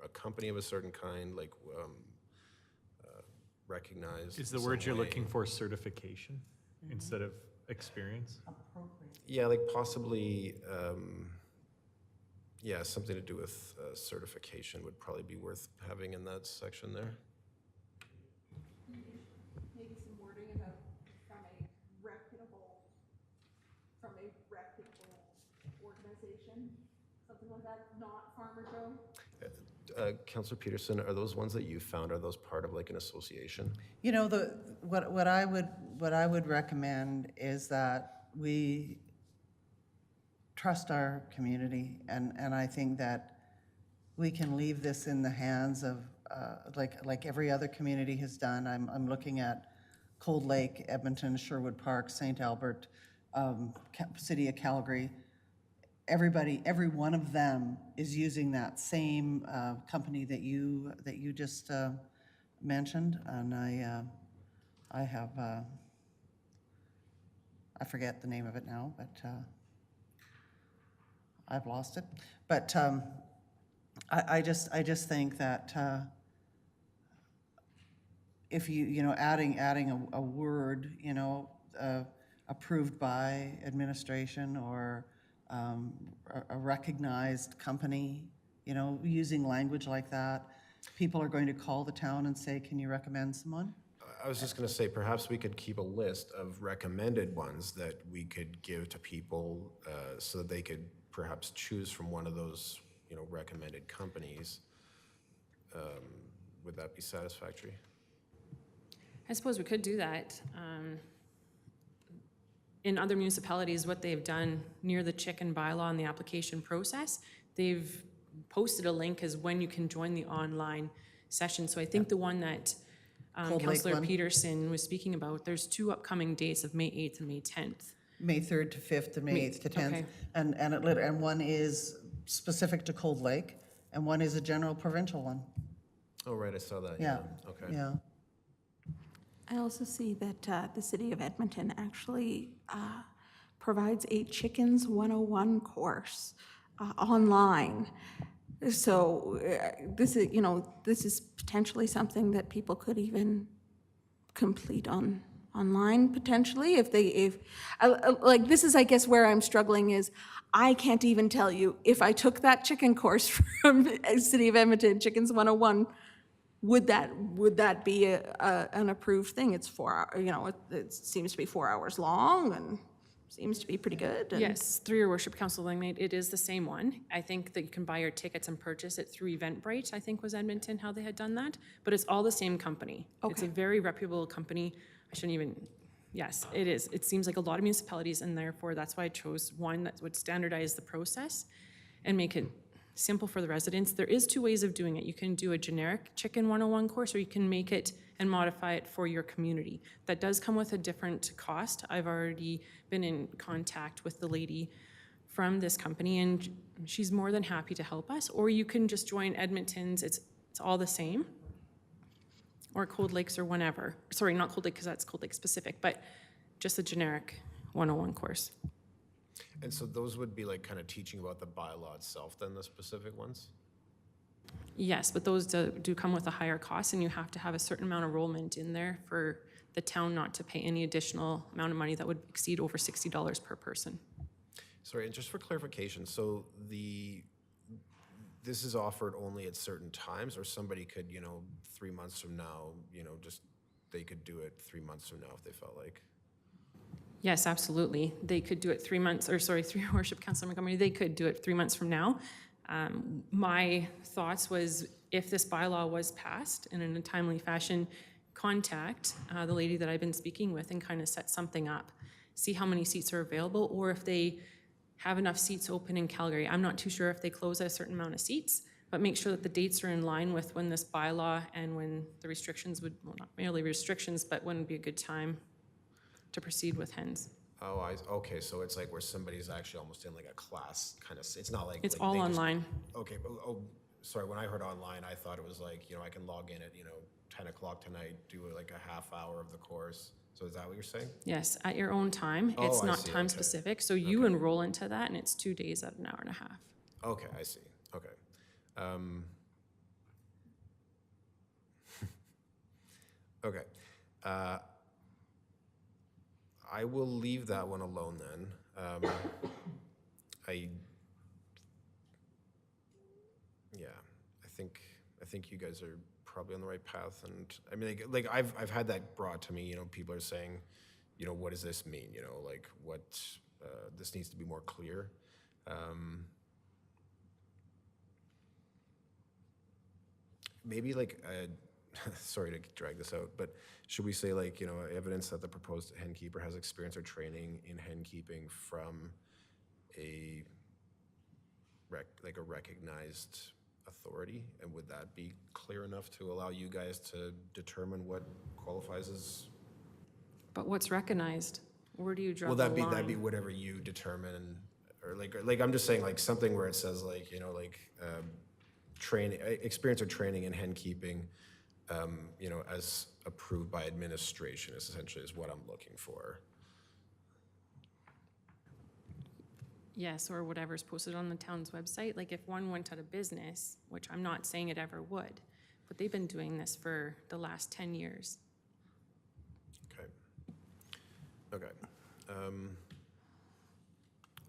a company of a certain kind, recognized. Is the word you're looking for certification instead of experience? Yeah, like possibly Yeah, something to do with certification would probably be worth having in that section there. Maybe some wording about from a reputable organization, something like that, not Farmer Joe. Councillor Peterson, are those ones that you found, are those part of like an association? You know, what I would recommend is that we trust our community, and I think that we can leave this in the hands of, like every other community has done. I'm looking at Cold Lake, Edmonton, Sherwood Park, St. Albert, City of Calgary. Every one of them is using that same company that you just mentioned, and I have I forget the name of it now, but I've lost it. But I just think that if you know, adding a word, you know, approved by administration or a recognized company, you know, using language like that, people are going to call the town and say, can you recommend someone? I was just going to say, perhaps we could keep a list of recommended ones that we could give to people so that they could perhaps choose from one of those, you know, recommended companies. Would that be satisfactory? I suppose we could do that. In other municipalities, what they've done near the chicken bylaw and the application process, they've posted a link as when you can join the online session. So I think the one that Cold Lake Councillor one. Peterson was speaking about, there's 2 upcoming dates of May 8th and May 10th. May 3rd to 5th and May 8th to 10th. okay. And one is specific to Cold Lake, and one is a general provincial one. Oh, right, I saw that. Yeah, Okay. yeah. I also see that the city of Edmonton actually provides a Chickens 101 course online. So this is, you know, this is potentially something that people could even complete online potentially if like, this is, I guess, where I'm struggling is I can't even tell you if I took that chicken course from City of Edmonton, Chickens 101, would that be an approved thing? It's 4 hours, you know, it seems to be 4 hours long and seems to be pretty good. And Yes, through your worship, Councillor Langmaid, it is the same one. I think that you can buy your tickets and purchase it through Eventbrite, I think was Edmonton, how they had done that. But it's all the same company. It's a Okay. very reputable company. I shouldn't even, yes, it is. It seems like a lot of municipalities, and therefore that's why I chose one that would standardize the process and make it simple for the residents. There is 2 ways of doing it. You can do a generic Chicken 101 course, or you can make it and modify it for your community. That does come with a different cost. I've already been in contact with the lady from this company, and she's more than happy to help us. Or you can just join Edmonton's, it's all the same, or Cold Lakes or whenever. Sorry, not Cold Lake, because that's Cold Lake specific, but just a generic 101 course. And so those would be like kind of teaching about the bylaw itself, then, the specific ones? Yes, but those do come with a higher cost, and you have to have a certain amount of enrollment in there for the town not to pay any additional amount of money that would exceed over $60 per person. Sorry, and just for clarification, so this is offered only at certain times, or somebody could, you know, 3 months from now, you know, just, they could do it 3 months from now if they felt like? Yes, absolutely. They could do it 3 months, or sorry, through your worship, Councilor Montgomery, they could do it 3 months from now. My thoughts was, if this bylaw was passed and in a timely fashion, contact the lady that I've been speaking with and kind of set something up, see how many seats are available, or if they have enough seats open in Calgary. I'm not too sure if they close at a certain amount of seats, but make sure that the dates are in line with when this bylaw and when the restrictions would, well, not merely restrictions, but when would be a good time to proceed with hens. Oh, okay, so it's like where somebody's actually almost in like a class kind of, it's not like. It's like all they just- online. Okay, but, sorry, when I heard online, I thought it was like, you know, I can log in at, you know, 10 o'clock tonight, do like a half hour of the course. So is that what you're saying? Yes, at your own time. Oh, It's I not see, time okay. specific, so you enroll into that, and it's 2 days at an hour and a half. Okay, I see, okay. Okay. I will leave that one alone then. think you guys are probably on the right path. And I mean, like I've had that brought to me, you know, people are saying, you know, what does this mean? You know, like what, this needs to be more clear. Maybe like, sorry to drag this out, but should we say like, you know, evidence that the proposed hen keeper has experience or training in hen keeping from a recognized authority? And would that be clear enough to allow you guys to determine what qualifies as? But what's recognized? Where do you draw Well, the that'd be line? whatever you determine, or like I'm just saying like something where it says like, you know, like training, experience or training in hen keeping, you know, as approved by administration is essentially is what I'm looking for. Yes, or whatever's posted on the town's website. Like if one went out of business, which I'm not saying it ever would, but they've been doing this for the last 10 years. Okay. Okay.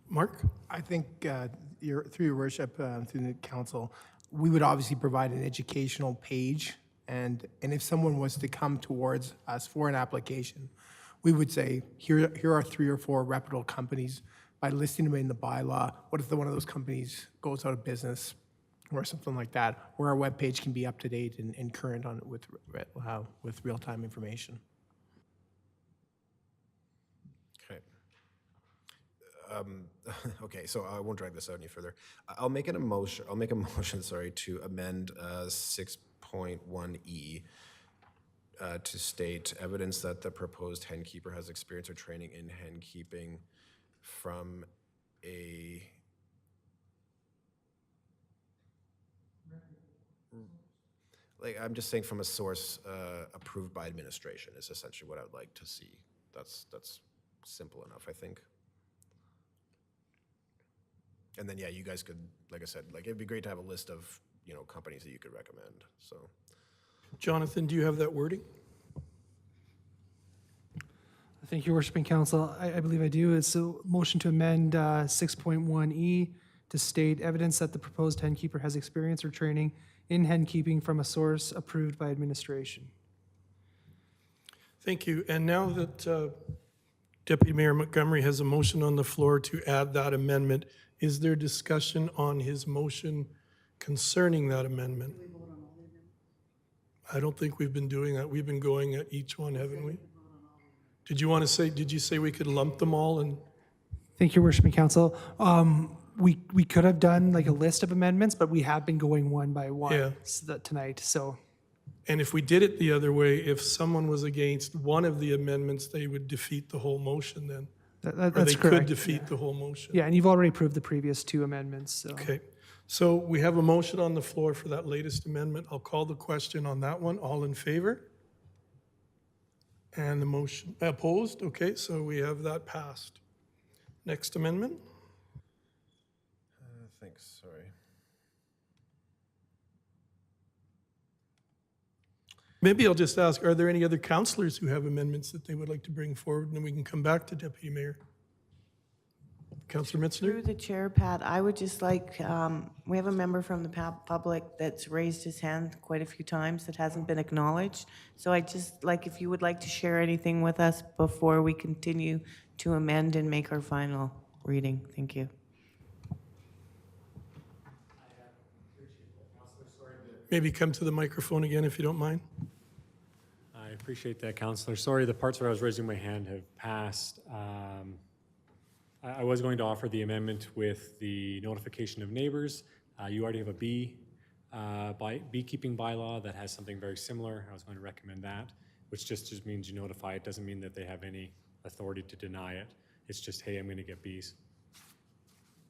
Mark? I think through your worship, through the council, we would obviously provide an educational page. And if someone was to come towards us for an application, we would say, here are 3 or 4 reputable companies. By listing them in the bylaw, what if one of those companies goes out of business or something like that, where our webpage can be up to date and current on with real-time information. Okay. Okay, so I won't drag this out any further. I'll make a motion, sorry, to amend 6.1E to state evidence that the proposed hen keeper has experience or training in hen keeping from a I'm just saying from a source approved by administration is essentially what I would like to see. That's simple enough, I think. And then, yeah, you guys could, like I said, like it'd be great to have a list of, you know, companies that you could recommend, so. Jonathan, do you have that wording? Thank you, Worshiping Council. I believe I do. It's a motion to amend 6.1E to state evidence that the proposed hen keeper has experience or training in hen keeping from a source approved by administration. Thank you. And now that Deputy Mayor Montgomery has a motion on the floor to add that amendment, is there discussion on his motion concerning that amendment? I don't think we've been doing that. We've been going at each one, haven't we? Did you say we could lump them all and? Thank you, Worshiping Council. We could have done like a list of amendments, but we have been going one by one tonight, so. And if we did it the other way, if someone was against one of the amendments, they would defeat the whole motion then? Or That's they could correct. defeat the whole motion? Yeah, and you've already approved the previous 2 amendments, so. Okay. So we have a motion on the floor for that latest amendment. I'll call the question on that one. All in favor? And the motion opposed? Okay, so we have that passed. Next amendment? Thanks, sorry. Maybe I'll just ask, are there any other councillors who have amendments that they would like to bring forward? And then we can come back to Deputy Mayor. Councillor Through Mitzner? the chair, Pat, I would just like, we have a member from the public that's raised his hand quite a few times that hasn't been acknowledged. So I just like, if you would like to share anything with us before we continue to amend and make our final reading. Thank you. Maybe come to the microphone again if you don't mind. I appreciate that, Councillor. Sorry, the parts where I was raising my hand have passed. I was going to offer the amendment with the notification of neighbors. You already have a beekeeping bylaw that has something very similar. I was going to recommend that, which just means you notify. It doesn't mean that they have any authority to deny it. It's just, hey, I'm going to get bees.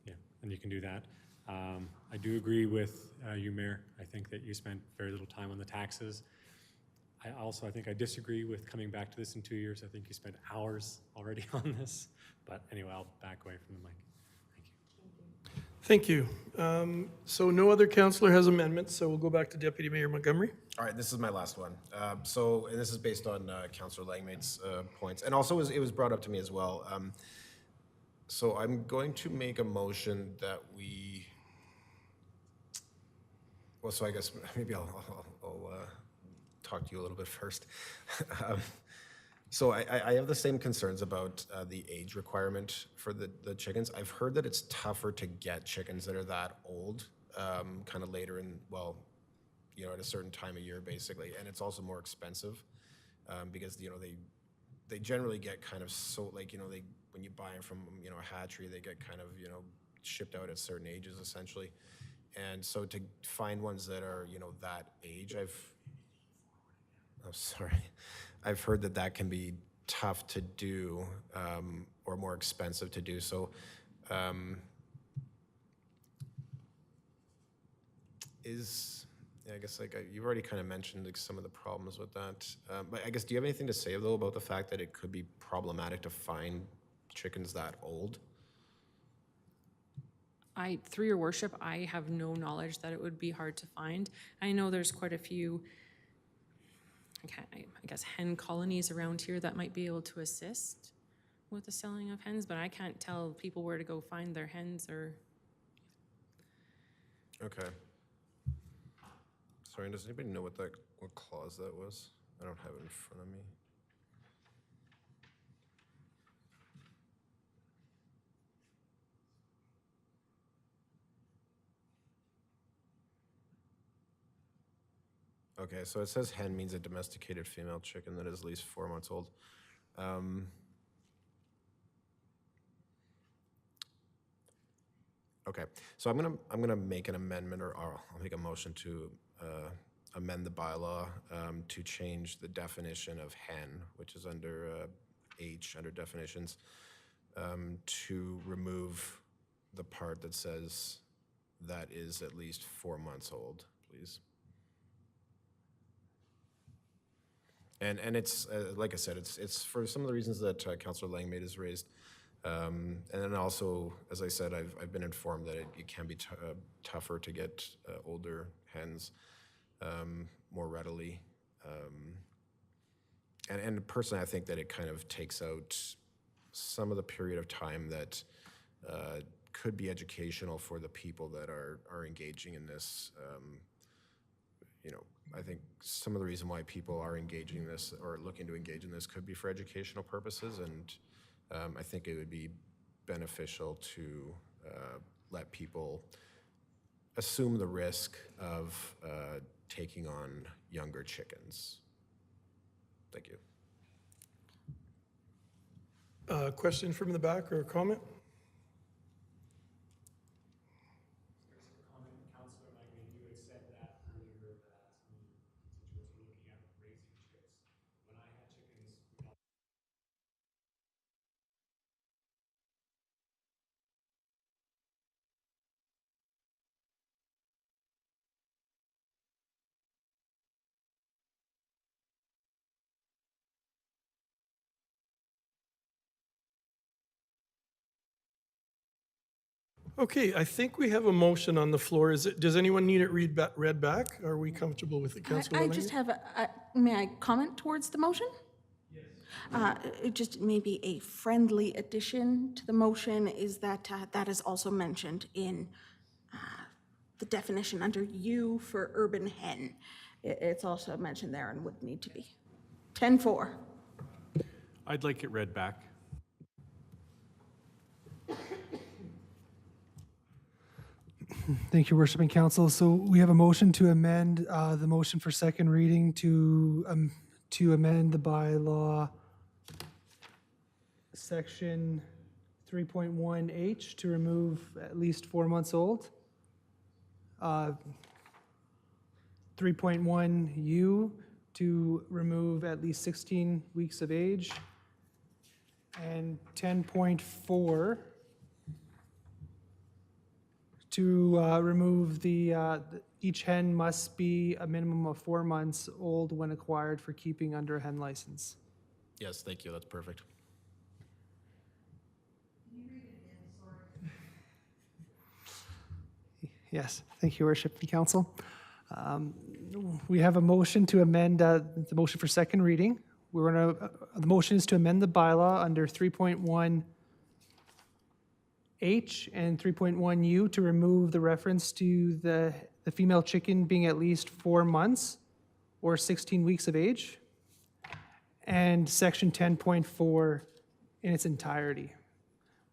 Yeah, and you can do that. I do agree with you, Mayor. I think that you spent very little time on the taxes. I think I disagree with coming back to this in 2 years. I think you spent hours already on this. But anyway, I'll back away from the mic. Thank you. Thank you. So no other councillor has amendments, so we'll go back to Deputy Mayor Montgomery. All right, this is my last one. And this is based on Councillor Langmaid's points, and also it was brought up to me as well. So I'm going to make a motion that we Well, so I guess maybe I'll talk to you a little bit first. So I have the same concerns about the age requirement for the chickens. I've heard that it's tougher to get chickens that are that old, kind of later in, well, you know, at a certain time of year, basically. And it's also more expensive because, you know, they generally get kind of so, like, you know, when you buy them from, you know, a hatchery, they get kind of, you know, shipped out at certain ages, essentially. And so to find ones that are, you know, that age, I've heard that can be tough to do or more expensive to do. So I guess like you've already kind of mentioned like some of the problems with that. But I guess, do you have anything to say though about the fact that it could be problematic to find chickens that old? Through your worship, I have no knowledge that it would be hard to find. I know there's quite a few, I guess, hen colonies around here that might be able to assist with the selling of hens, but I can't tell people where to go find their hens or. Okay. Sorry, does anybody know what clause that was? I don't have it in front of me. Okay, so it says hen means a domesticated female chicken that is at least 4 months old. Okay, so I'm gonna make an amendment, or I'll make a motion to amend the bylaw to change the definition of hen, which is under H, under definitions, to remove the part that says that is at least 4 months old, please. And it's, like I said, it's for some of the reasons that Councillor Langmaid has raised. And then also, as I said, I've been informed that it can be tougher to get older hens more readily. And personally, I think that it kind of takes out some of the period of time that could be educational for the people that are engaging in this. You know, I think some of the reason why people are engaging in this or looking to engage in this could be for educational purposes, and I think it would be beneficial to let people assume the risk of taking on younger chickens. Thank you. Question from the back or a comment? Okay, I think we have a motion on the floor. Does anyone need it read back? Are we comfortable with it, Councillor I just have may I comment towards the motion? Yes. Just maybe a friendly addition to the motion is that that is also mentioned in the definition under U for urban hen. It's also mentioned there and would need to be 10-4. I'd like it read back. Thank you, Worship and Council. So we have a motion to amend the motion for second reading to amend the bylaw section 3.1H to remove at least 4 months old. 3.1U to remove at least 16 weeks of age. And 10.4 to remove each hen must be a minimum of 4 months old when acquired for keeping under a hen license. Yes, thank you. That's perfect. Yes, thank you, Worship and Council. We have a motion to amend the motion for second reading. The motion is to amend the bylaw under 3.1 H and 3.1U to remove the reference to the female chicken being at least 4 months or 16 weeks of age, and section 10.4 in its entirety,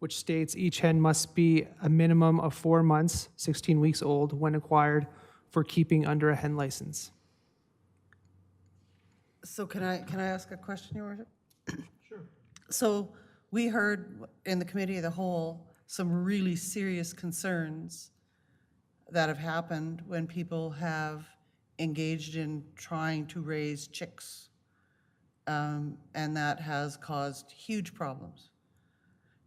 which states each hen must be a minimum of 4 months, 16 weeks old when acquired for keeping under a hen license. So can I ask a question, Your Worship? Sure. So we heard in the committee of the whole some really serious concerns that have happened when people have engaged in trying to raise chicks. And that has caused huge problems.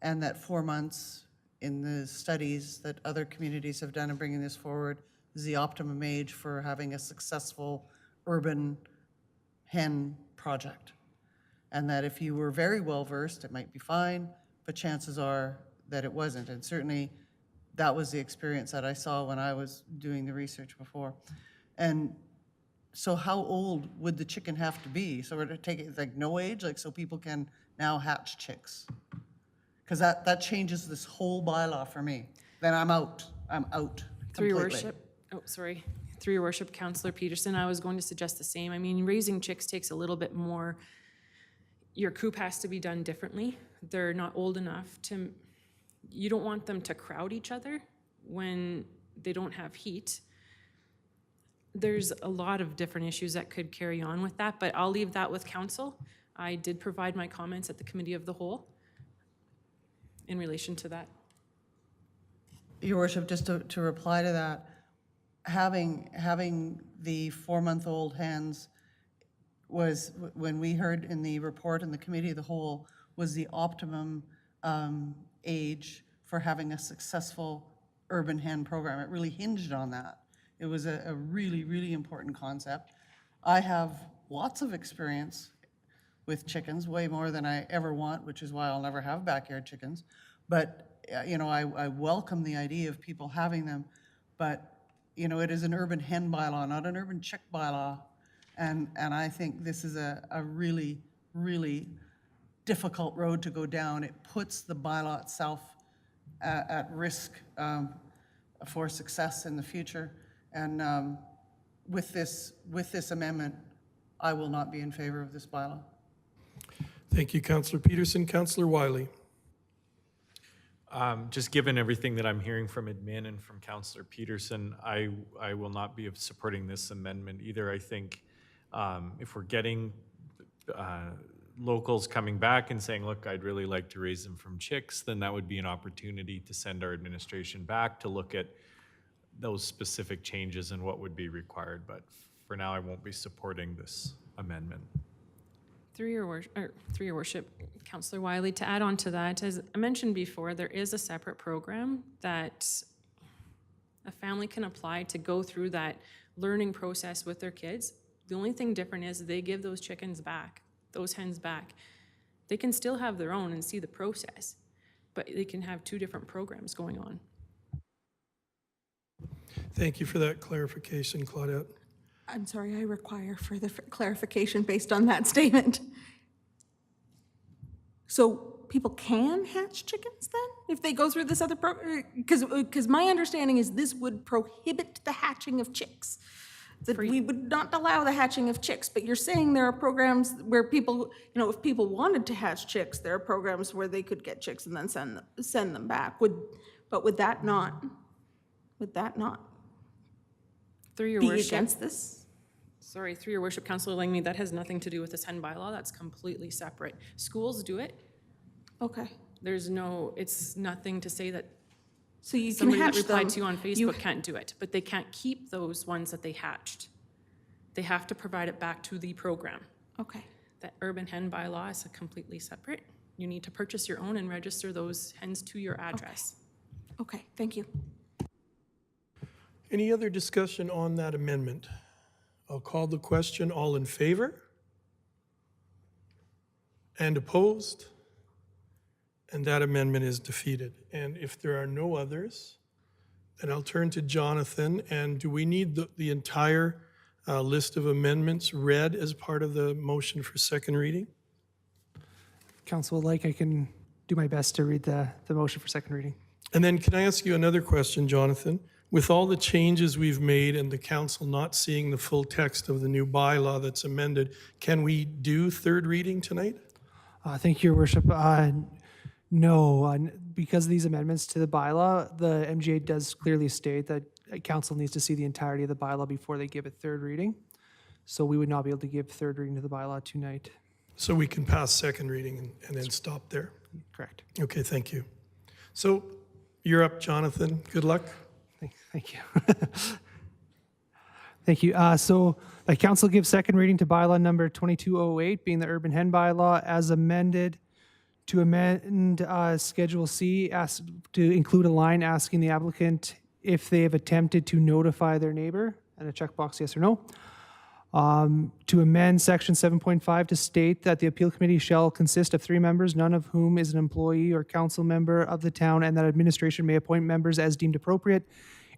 And that 4 months in the studies that other communities have done in bringing this forward is the optimum age for having a successful urban hen project. And that if you were very well versed, it might be fine, but chances are that it wasn't. And certainly that was the experience that I saw when I was doing the research before. And so how old would the chicken have to be? So we're to take it like no age, like so people can now hatch chicks? Because that changes this whole bylaw for me. Then I'm out Through your completely. worship, oh, sorry. Through your worship, Councillor Peterson, I was going to suggest the same. I mean, raising chicks takes a little bit more, your coop has to be done differently. They're not old enough to, you don't want them to crowd each other when they don't have heat. There's a lot of different issues that could carry on with that, but I'll leave that with council. I did provide my comments at the committee of the whole in relation to that. Your Worship, just to reply to that, having the 4-month-old hens was, when we heard in the report in the committee of the whole, was the optimum age for having a successful urban hen program. It really hinged on that. It was a really, really important concept. I have lots of experience with chickens, way more than I ever want, which is why I'll never have backyard chickens. But, you know, I welcome the idea of people having them, but, you know, it is an urban hen bylaw, not an urban chick bylaw. And I think this is a really, really difficult road to go down. It puts the bylaw itself at risk for success in the future. And with this amendment, I will not be in favor of this bylaw. Thank you, Councillor Peterson. Councillor Wiley. Just given everything that I'm hearing from admin and from Councillor Peterson, I will not be supporting this amendment either. I think if we're getting locals coming back and saying, look, I'd really like to raise them from chicks, then that would be an opportunity to send our administration back to look at those specific changes and what would be required. But for now, I won't be supporting this amendment. Through your worship, Councillor Wiley, to add on to that, as I mentioned before, there is a separate program that a family can apply to go through that learning process with their kids. The only thing different is they give those chickens back, those hens back. They can still have their own and see the process, but they can have two different programs going on. Thank you for that clarification, Claudette. I'm sorry, I require further clarification based on that statement. So people can hatch chickens then, if they go through this other program? Because my understanding is this would prohibit the hatching of chicks. That we would not allow the hatching of chicks, but you're saying there are programs where people, you know, if people wanted to hatch chicks, there are programs where they could get chicks and then send them back. But would that not Through your be worship, against this? sorry, through your worship, Councillor Langley, that has nothing to do with this hen bylaw. That's completely separate. Schools do it. Okay. There's no, it's nothing to say that So you can somebody that hatch replied them. to you on Facebook can't do it, but they can't keep those ones that they hatched. They have to provide it back to the program. Okay. That urban hen bylaw is completely separate. You need to purchase your own and register those hens to your address. Okay, thank you. Any other discussion on that amendment? I'll call the question. All in favor? And opposed? And that amendment is defeated. And if there are no others, then I'll turn to Jonathan. And do we need the entire list of amendments read as part of the motion for second reading? Council would like, I can do my best to read the motion for second reading. And then can I ask you another question, Jonathan? With all the changes we've made and the council not seeing the full text of the new bylaw that's amended, can we do third reading tonight? Thank you, Your Worship. No, because of these amendments to the bylaw, the MGA does clearly state that council needs to see the entirety of the bylaw before they give it third reading. So we would not be able to give third reading to the bylaw tonight. So we can pass second reading and then stop there? Correct. Okay, thank you. So you're up, Jonathan. Good luck. Thank you. Thank you. So the council gives second reading to bylaw number 2208, being the urban hen bylaw as amended to amend Schedule C to include a line asking the applicant if they have attempted to notify their neighbor, and a checkbox yes or no. To amend Section 7.5 to state that the appeal committee shall consist of 3 members, none of whom is an employee or council member of the town, and that administration may appoint members as deemed appropriate.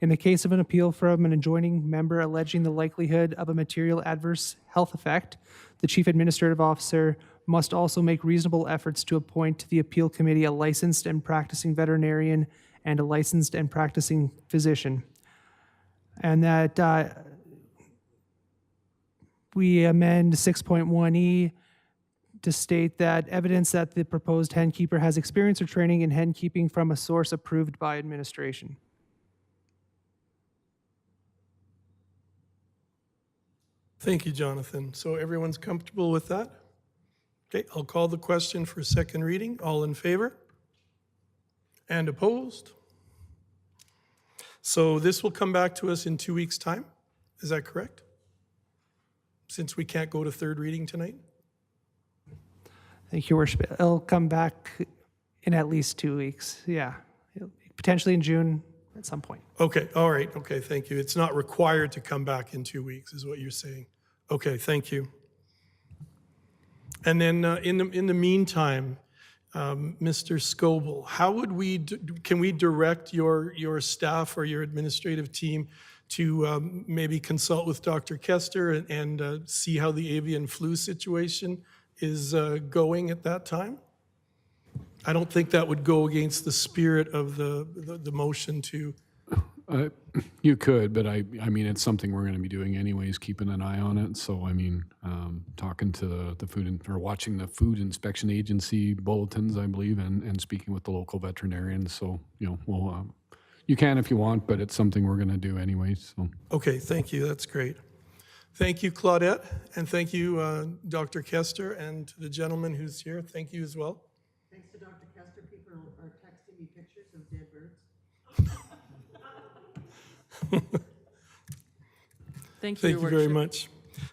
In the case of an appeal from an adjoining member alleging the likelihood of a material adverse health effect, the chief administrative officer must also make reasonable efforts to appoint to the appeal committee a licensed and practicing veterinarian and a licensed and practicing physician. And that we amend 6.1E to state that evidence that the proposed hen keeper has experience or training in hen keeping from a source approved by administration. Thank you, Jonathan. So everyone's comfortable with that? Okay, I'll call the question for second reading. All in favor? And opposed? So this will come back to us in 2 weeks' time. Is that correct? Since we can't go to third reading tonight? Thank you, Your Worship. It'll come back in at least 2 weeks. Yeah, potentially in June at some point. Okay, all right. Okay, thank you. It's not required to come back in 2 weeks, is what you're saying. Okay, thank you. And then in the meantime, Mr. Scoble, how would we, can we direct your staff or your administrative team to maybe consult with Dr. Kester and see how the avian flu situation is going at that time? I don't think that would go against the spirit of the motion to. You could, but I mean, it's something we're going to be doing anyways, keeping an eye on it. So, I mean, talking to the food or watching the food inspection agency bulletins, I believe, and speaking with the local veterinarians. So, you know, we'll, you can if you want, but it's something we're going to do anyways. So. Okay, thank you. That's great. Thank you, Claudette, and thank you, Dr. Kester, and to the gentleman who's here. Thank you as well. Thanks to Dr. Kester, people are texting me pictures of dead birds. Thank you very much.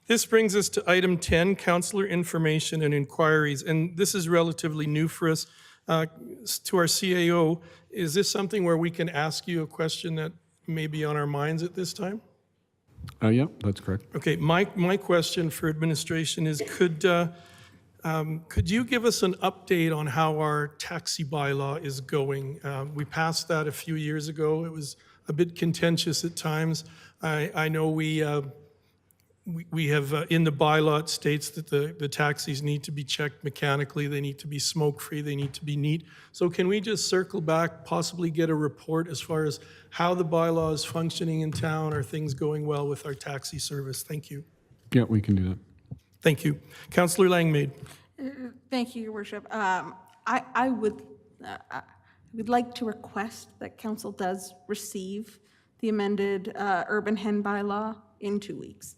This brings us to item 10, councillor information and inquiries. And this is relatively new for us. To our CAO, is this something where we can ask you a question that may be on our minds at this time? Yeah, that's correct. Okay, my question for administration is could you give us an update on how our taxi bylaw is going? We passed that a few years ago. It was a bit contentious at times. I know we have, in the bylaw, it states that the taxis need to be checked mechanically, they need to be smoke-free, they need to be neat. So can we just circle back, possibly get a report as far as how the bylaw is functioning in town? Are things going well with our taxi service? Thank you. Yeah, we can do that. Thank you. Councillor Langmaid. Thank you, Your Worship. I would like to request that council does receive the amended urban hen bylaw in 2 weeks,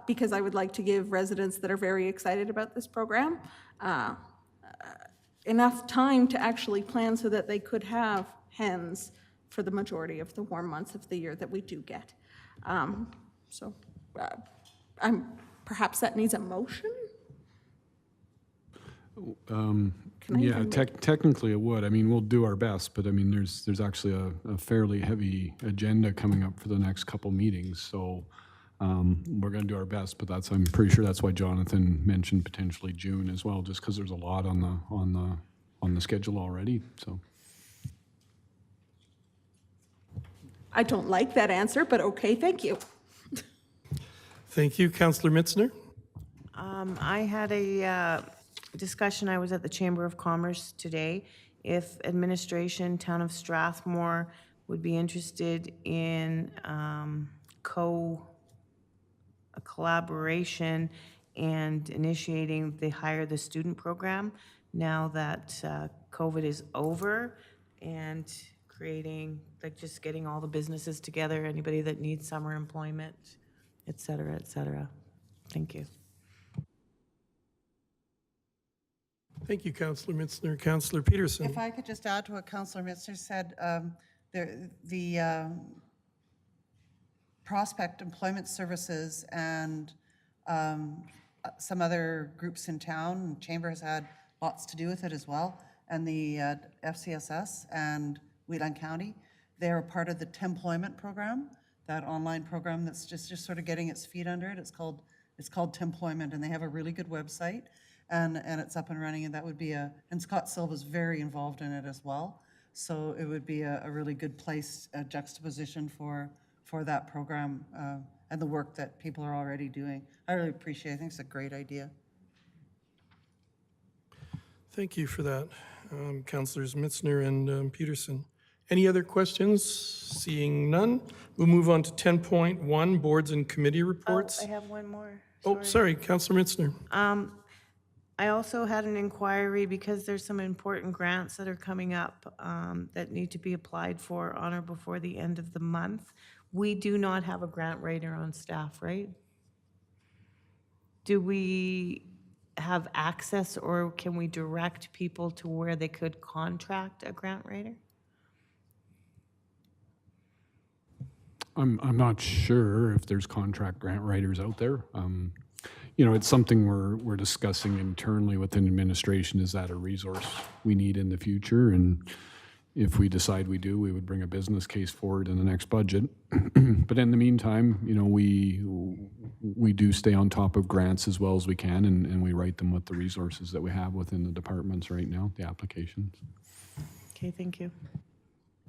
because I would like to give residents that are very excited about this program enough time to actually plan so that they could have hens for the majority of the warm months of the year that we do get. Perhaps that needs a motion? Yeah, technically it would. I mean, we'll do our best, but I mean, there's actually a fairly heavy agenda coming up for the next couple meetings. So we're going to do our best, but I'm pretty sure that's why Jonathan mentioned potentially June as well, just because there's a lot on the schedule already. So. I don't like that answer, but okay, thank you. Thank you. Councillor Mitzner. I had a discussion, I was at the Chamber of Commerce today, if administration, Town of Strathmore would be interested in a collaboration and initiating the Hire the Student program now that COVID is over, and creating, like, just getting all the businesses together, anybody that needs summer employment, et cetera, et cetera. Thank you. Thank you, Councillor Mitzner. Councillor Peterson. If I could just add to what Councillor Mitzner said, the Prospect Employment Services and some other groups in town, Chamber has had lots to do with it as well, and the FCSS and Wheatland County, they're a part of the Temployment program, that online program that's just sort of getting its feet under it. It's called Temployment, and they have a really good website, and it's up and running, and that would be and Scott Silva's very involved in it as well. So it would be a really good place, a juxtaposition for that program and the work that people are already doing. I really appreciate it. I think it's a great idea. Thank you for that, Councillors Mitzner and Peterson. Any other questions? Seeing none, we'll move on to 10.1, boards and committee reports. I have one more. Oh, sorry, Councillor Mitzner. I also had an inquiry because there's some important grants that are coming up that need to be applied for on or before the end of the month. We do not have a grant writer on staff, right? Do we have access, or can we direct people to where they could contract a grant writer? I'm not sure if there's contract grant writers out there. You know, it's something we're discussing internally within administration. Is that a resource we need in the future? And if we decide we do, we would bring a business case forward in the next budget. But in the meantime, you know, we do stay on top of grants as well as we can, and we write them with the resources that we have within the departments right now, the applications. Okay, thank you.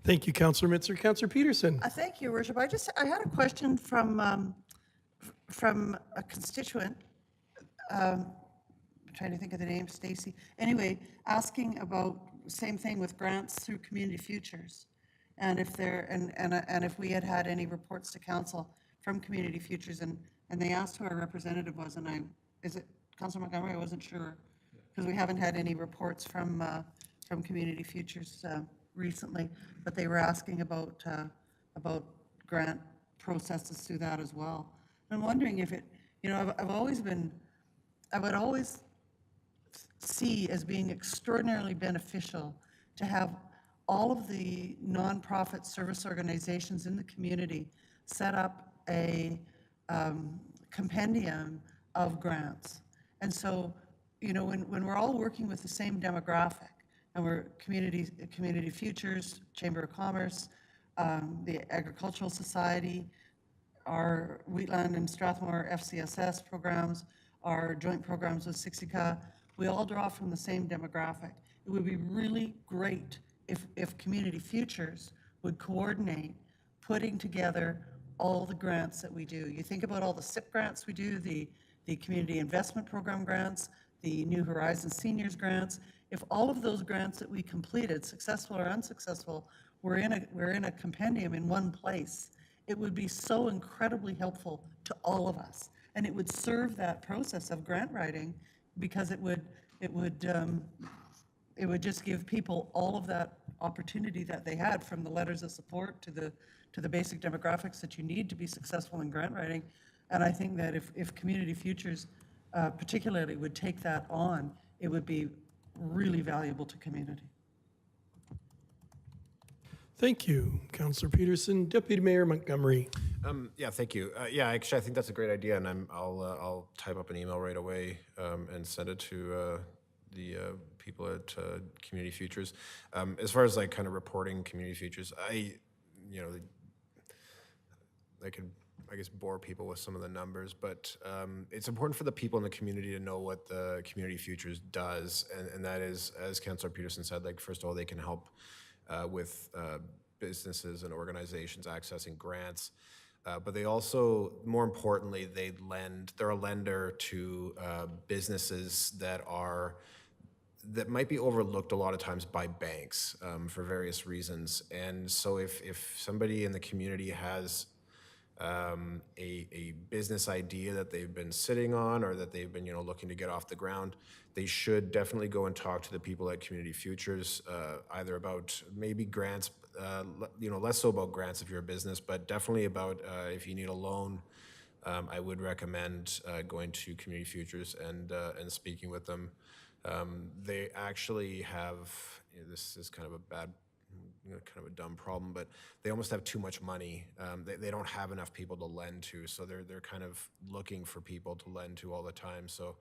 Thank you, Councillor Mitzner. Councillor Peterson. Thank you, Your Worship. I had a question from a constituent. I'm trying to think of the name, Stacy. Anyway, asking about same thing with grants through Community Futures, and if there and if we had any reports to council from Community Futures, and they asked who our representative was, and is it Councillor Montgomery? I wasn't sure because we haven't had any reports from Community Futures recently, but they were asking about grant processes through that as well. And I'm wondering if it, you know, I would always see as being extraordinarily beneficial to have all of the nonprofit service organizations in the community set up a compendium of grants. And so, you know, when we're all working with the same demographic, and we're Community Futures, Chamber of Commerce, the Agricultural Society, our Wheatland and Strathmore FCSS programs, our joint programs with Siksika, we all draw from the same demographic. It would be really great if Community Futures would coordinate putting together all the grants that we do. You think about all the SIP grants we do, the Community Investment Program grants, the New Horizons Seniors grants. If all of those grants that we completed, successful or unsuccessful, were in a compendium in one place, it would be so incredibly helpful to all of us. And it would serve that process of grant writing, because it would just give people all of that opportunity that they had, from the letters of support to the basic demographics that you need to be successful in grant writing. And I think that if Community Futures particularly would take that on, it would be really valuable to community. Thank you, Councillor Peterson. Deputy Mayor Montgomery. Yeah, thank you. Yeah, actually, I think that's a great idea, and I'll type up an email right away and send it to the people at Community Futures. As far as like kind of reporting Community Futures, I could, I guess, bore people with some of the numbers, but it's important for the people in the community to know what the Community Futures does, and that is, as Councillor Peterson said, like, first of all, they can help with businesses and organizations accessing grants, but they also, more importantly, they're a lender to businesses that are that might be overlooked a lot of times by banks for various reasons. And so if somebody in the community has a business idea that they've been sitting on or that they've been, looking to get off the ground, they should definitely go and talk to the people at Community Futures, either about maybe grants, less so about grants if you're a business, but definitely about if you need a loan. I would recommend going to Community Futures and speaking with them. They actually have, this is kind of a bad, kind of a dumb problem, but they almost have too much money. They don't have enough people to lend to, so they're kind of looking for people to lend to all the time. So,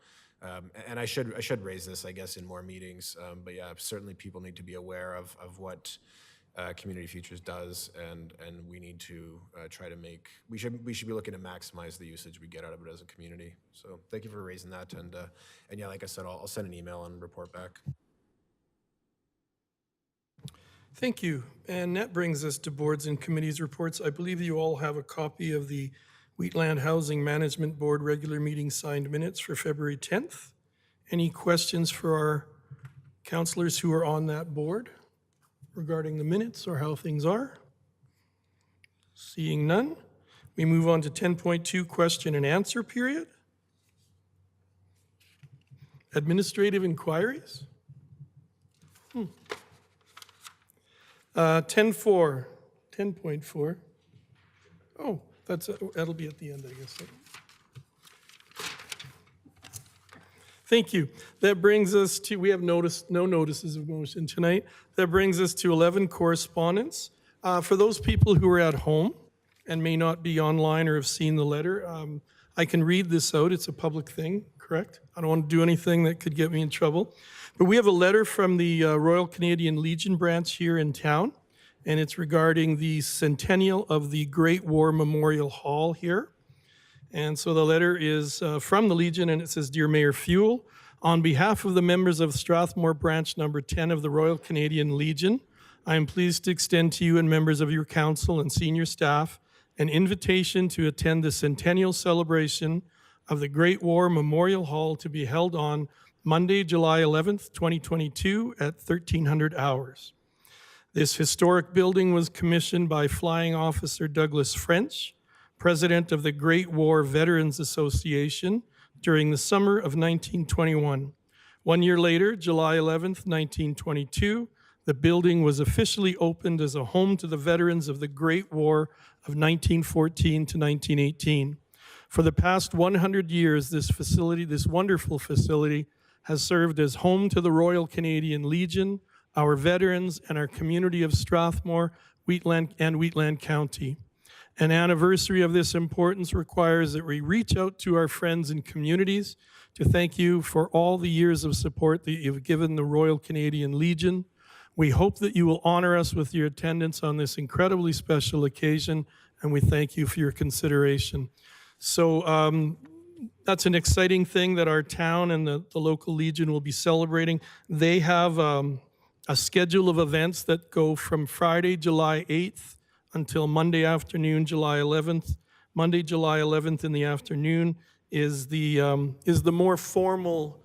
and I should raise this, I guess, in more meetings. But yeah, certainly people need to be aware of what Community Futures does, and we need to try to we should be looking to maximize the usage we get out of it as a community. So thank you for raising that, and yeah, like I said, I'll send an email and report back. Thank you. And that brings us to boards and committees reports. I believe you all have a copy of the Wheatland Housing Management Board regular meeting signed minutes for February 10th. Any questions for our councillors who are on that board regarding the minutes or how things are? Seeing none, we move on to 10.2 question and answer period. Administrative inquiries. 10.4. Oh, that'll be at the end, I guess. Thank you. That brings us to, we have no notices of motion tonight. That brings us to 11 correspondence. For those people who are at home and may not be online or have seen the letter, I can read this out. It's a public thing, correct? I don't want to do anything that could get me in trouble. But we have a letter from the Royal Canadian Legion branch here in town, and it's regarding the centennial of the Great War Memorial Hall here. And so the letter is from the Legion, and it says, Dear Mayor Fuel, on behalf of the members of Strathmore Branch number 10 of the Royal Canadian Legion, I am pleased to extend to you and members of your council and senior staff an invitation to attend the centennial celebration of the Great War Memorial Hall to be held on Monday, July 11th, 2022 at 1300 hours. This historic building was commissioned by Flying Officer Douglas French, President of the Great War Veterans Association, during the summer of 1921. 1 year later, July 11th, 1922, the building was officially opened as a home to the veterans of the Great War of 1914 to 1918. For the past 100 years, this wonderful facility, has served as home to the Royal Canadian Legion, our veterans, and our community of Strathmore, Wheatland, and Wheatland County. An anniversary of this importance requires that we reach out to our friends and communities to thank you for all the years of support that you've given the Royal Canadian Legion. We hope that you will honor us with your attendance on this incredibly special occasion, and we thank you for your consideration. So that's an exciting thing that our town and the local Legion will be celebrating. They have a schedule of events that go from Friday, July 8th until Monday afternoon, July 11th. Monday, July 11th in the afternoon is the more formal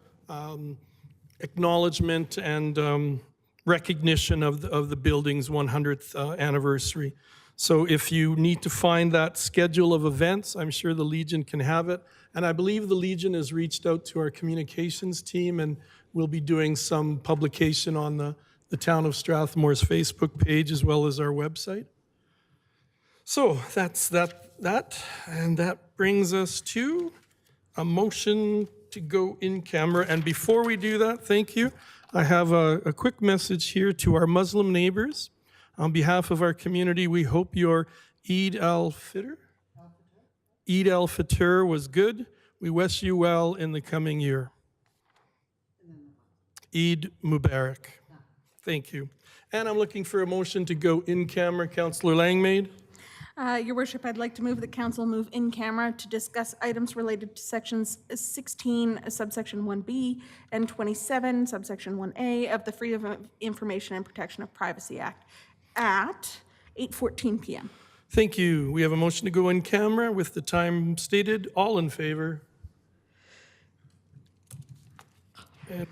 acknowledgement and recognition of the building's 100th anniversary. So if you need to find that schedule of events, I'm sure the Legion can have it. And I believe the Legion has reached out to our communications team, and we'll be doing some publication on the Town of Strathmore's Facebook page as well as our website. So that's that, and that brings us to a motion to go in camera. And before we do that, thank you, I have a quick message here to our Muslim neighbors. On behalf of our community, we hope your Eid al-Fitr was good. We wish you well in the coming year. Eid Mubarak. Thank you. And I'm looking for a motion to go in camera. Councillor Langmaid. Your Worship, I'd like to move the council move in camera to discuss items related to sections 16, subsection 1B, and 27, subsection 1A of the Freedom of Information and Protection of Privacy Act at 8:14 p.m. Thank you. We have a motion to go in camera with the time stated. All in favor? And